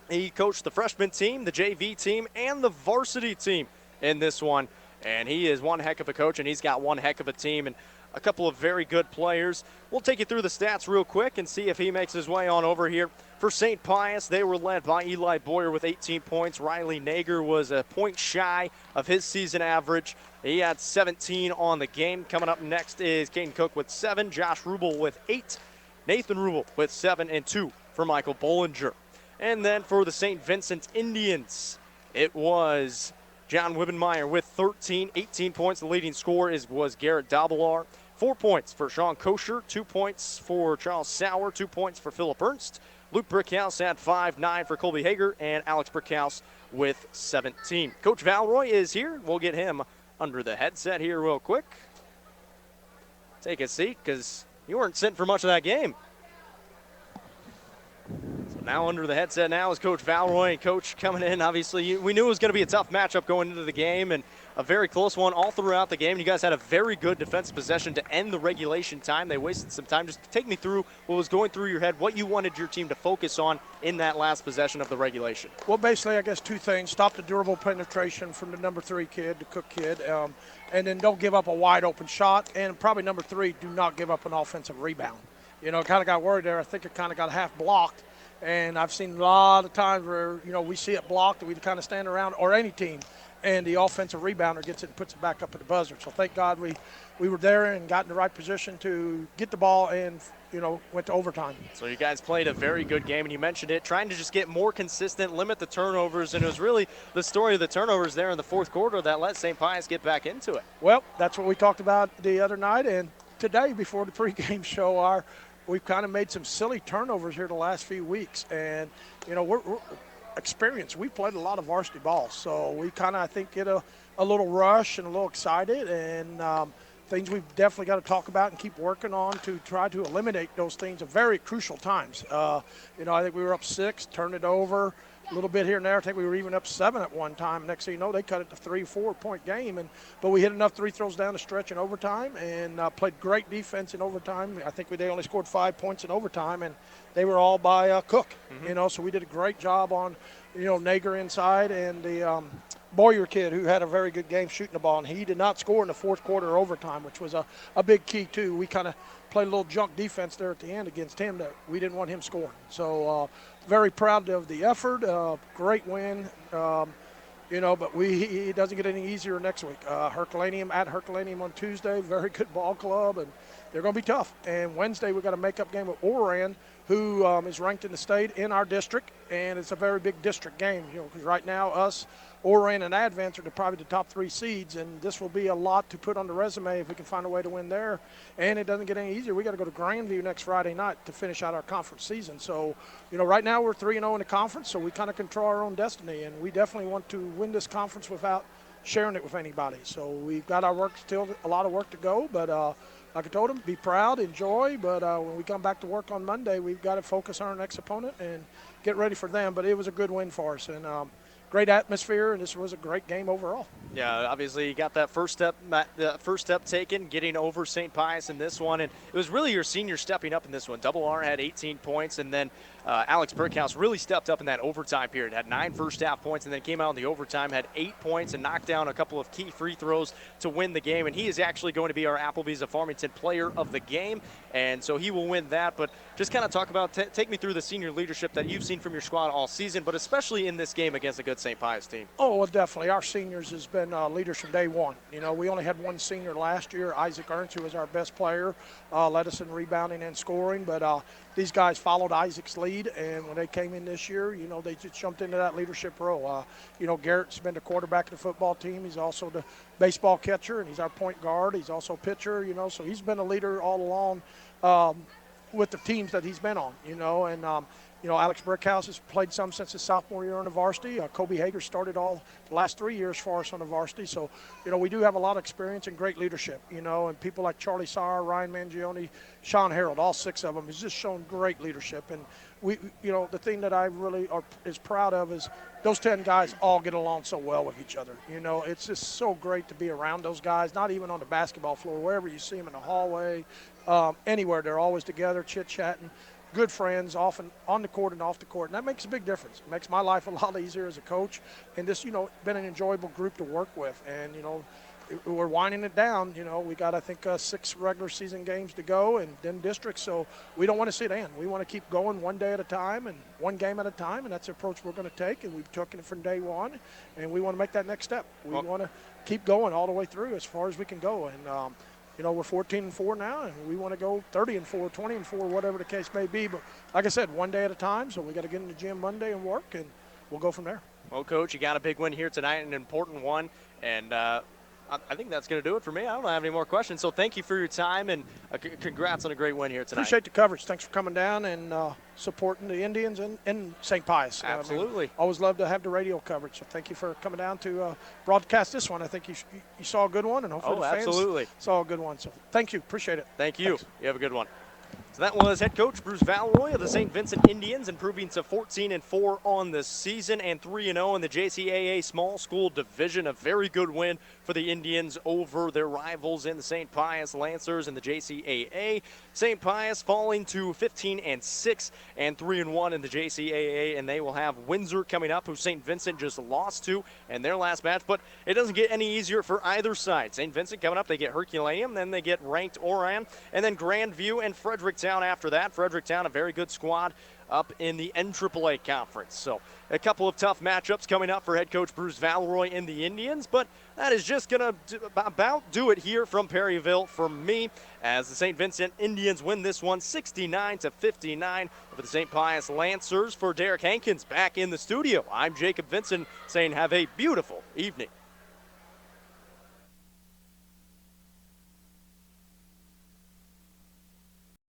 He coached the freshman team, the JV team, and the varsity team in this one. And he is one heck of a coach, and he's got one heck of a team and a couple of very good players. We'll take you through the stats real quick and see if he makes his way on over here. For St. Pius, they were led by Eli Boyer with 18 points. Riley Nager was a point shy of his season average. He had 17 on the game. Coming up next is Caden Cook with 7, Josh Rubel with 8, Nathan Rubel with 7 and 2 for Michael Bollinger. And then for the St. Vincent Indians, it was John Wibbenmeyer with 13, 18 points. The leading scorer was Garrett Dabelar. 4 points for Sean Kosher, 2 points for Charles Sauer, 2 points for Philip Ernst. Luke Brickhouse had 5, 9 for Colby Hager, and Alex Brickhouse with 17. Coach Valroy is here. We'll get him under the headset here real quick. Take a seat, because you weren't sitting for much of that game. So now under the headset now is Coach Valroy, and Coach coming in. Obviously, we knew it was going to be a tough matchup going into the game, and a very close one all throughout the game. You guys had a very good defensive possession to end the regulation time. They wasted some time. Just take me through what was going through your head, what you wanted your team to focus on in that last possession of the regulation. Well, basically, I guess 2 things. Stop the durable penetration from the number 3 kid, the Cook kid, and then don't give up a wide open shot. And probably number 3, do not give up an offensive rebound. You know, kind of got worried there. I think it kind of got half blocked. And I've seen a lot of times where, you know, we see it blocked and we kind of stand around, or any team, and the offensive rebounder gets it and puts it back up at the buzzer. So thank God we were there and got in the right position to get the ball and, you know, went to overtime. So you guys played a very good game, and you mentioned it, trying to just get more consistent, limit the turnovers, and it was really the story of the turnovers there in the fourth quarter that let St. Pius get back into it. Well, that's what we talked about the other night, and today before the pregame show, we've kind of made some silly turnovers here the last few weeks, and, you know, we're experienced. We played a lot of varsity ball, so we kind of, I think, get a little rush and a little excited, and things we've definitely got to talk about and keep working on to try to eliminate those things at very crucial times. You know, I think we were up 6, turned it over a little bit here and there. I think we were even up 7 at one time. Next thing you know, they cut it to 3-4 point game, but we hit enough 3 throws down the stretch in overtime and played great defense in overtime. I think they only scored 5 points in overtime, and they were all by Cook. You know, so we did a great job on, you know, Nager inside and the Boyer kid, who had a very good game shooting the ball, and he did not score in the fourth quarter or overtime, which was a big key too. We kind of played a little junk defense there at the end against him that we didn't want him scoring. So very proud of the effort. Great win. You know, but it doesn't get any easier next week. Herculaneum at Herculaneum on Tuesday, very good ball club, and they're going to be tough. And Wednesday we've got a makeup game with Oran, who is ranked in the state in our district, and it's a very big district game. You know, because right now us, Oran, and Advance are probably the top 3 seeds, and this will be a lot to put on the resume if we can find a way to win there. And it doesn't get any easier. We got to go to Grandview next Friday night to finish out our conference season. So, you know, right now we're 3-0 in the conference, so we kind of control our own destiny, and we definitely want to win this conference without sharing it with anybody. So we've got our work still, a lot of work to go, but like I told them, be proud, enjoy, but when we come back to work on Monday, we've got to focus on our next opponent and get ready for them. But it was a good win for us, and great atmosphere, and this was a great game overall. Yeah, obviously you got that first step taken, getting over St. Pius in this one, and it was really your senior stepping up in this one. Double R had 18 points, and then Alex Brickhouse really stepped up in that overtime period, had 9 first-half points, and then came out in the overtime, had 8 points, and knocked down a couple of key free throws to win the game. And he is actually going to be our Applebee's of Farmington Player of the Game, and so he will win that. But just kind of talk about, take me through the senior leadership that you've seen from your squad all season, but especially in this game against a good St. Pius team. Oh, well, definitely. Our seniors has been leaders from day one. You know, we only had one senior last year, Isaac Ernst, who was our best player, led us in rebounding and scoring, but these guys followed Isaac's lead, and when they came in this year, you know, they just jumped into that leadership role. You know, Garrett's been the quarterback of the football team. He's also the baseball catcher, and he's our point guard. He's also a pitcher, you know, so he's been a leader all along with the teams that he's been on, you know, and you know, Alex Brickhouse has played some since his sophomore year on the varsity. Kobe Hager started all the last 3 years for us on the varsity. So, you know, we do have a lot of experience and great leadership, you know, and people like Charlie Sauer, Ryan Mangione, Sean Harold, all 6 of them has just shown great leadership. And we, you know, the thing that I really is proud of is those 10 guys all get along so well with each other. You know, it's just so great to be around those guys, not even on the basketball floor, wherever you see them in the hallway, anywhere, they're always together, chit-chatting. Good friends, often on the court and off the court, and that makes a big difference. It makes my life a lot easier as a coach, and this, you know, been an enjoyable group to work with. And, you know, we're winding it down. You know, we got, I think, 6 regular season games to go and then districts, so we don't want to see it end. We want to keep going one day at a time and one game at a time, and that's the approach we're going to take, and we've taken it from day one, and we want to make that next step. We want to keep going all the way through as far as we can go, and we're 14-4 now, and we want to go 30-4, 20-4, whatever the case may be. But like I said, one day at a time, so we got to get in the gym Monday and work, and we'll go from there. Well, Coach, you got a big win here tonight, an important one, and I think that's going to do it for me. I don't have any more questions, so thank you for your time, and congrats on a great win here tonight. Appreciate the coverage. Thanks for coming down and supporting the Indians and St. Pius. Absolutely. Always love to have the radio coverage, so thank you for coming down to broadcast this one. I think you saw a good one, and hopefully the fans absolutely. saw a good one. So thank you. Appreciate it. Thank you. Thanks. You have a good one. So that was head coach Bruce Valroy of the St. Vincent Indians, improving to 14-4 on the season and 3-0 in the JCAA Small School Division. A very good win for the Indians over their rivals in the St. Pius Lancers in the JCAA. St. Pius falling to 15-6 and 3-1 in the JCAA, and they will have Windsor coming up, who St. Vincent just lost to in their last match. But it doesn't get any easier for either side. St. Vincent coming up, they get Herculaneum, then they get ranked Orion, and then Grandview and Fredericktown after that. Fredericktown, a very good squad up in the NAAA conference. So a couple of tough matchups coming up for head coach Bruce Valroy and the Indians, but that is just going to about do it here from Perryville for me, as the St. Vincent Indians win this one 69-59 over the St. Pius Lancers. For Derek Hankins back in the studio, I'm Jacob Vincent saying have a beautiful evening.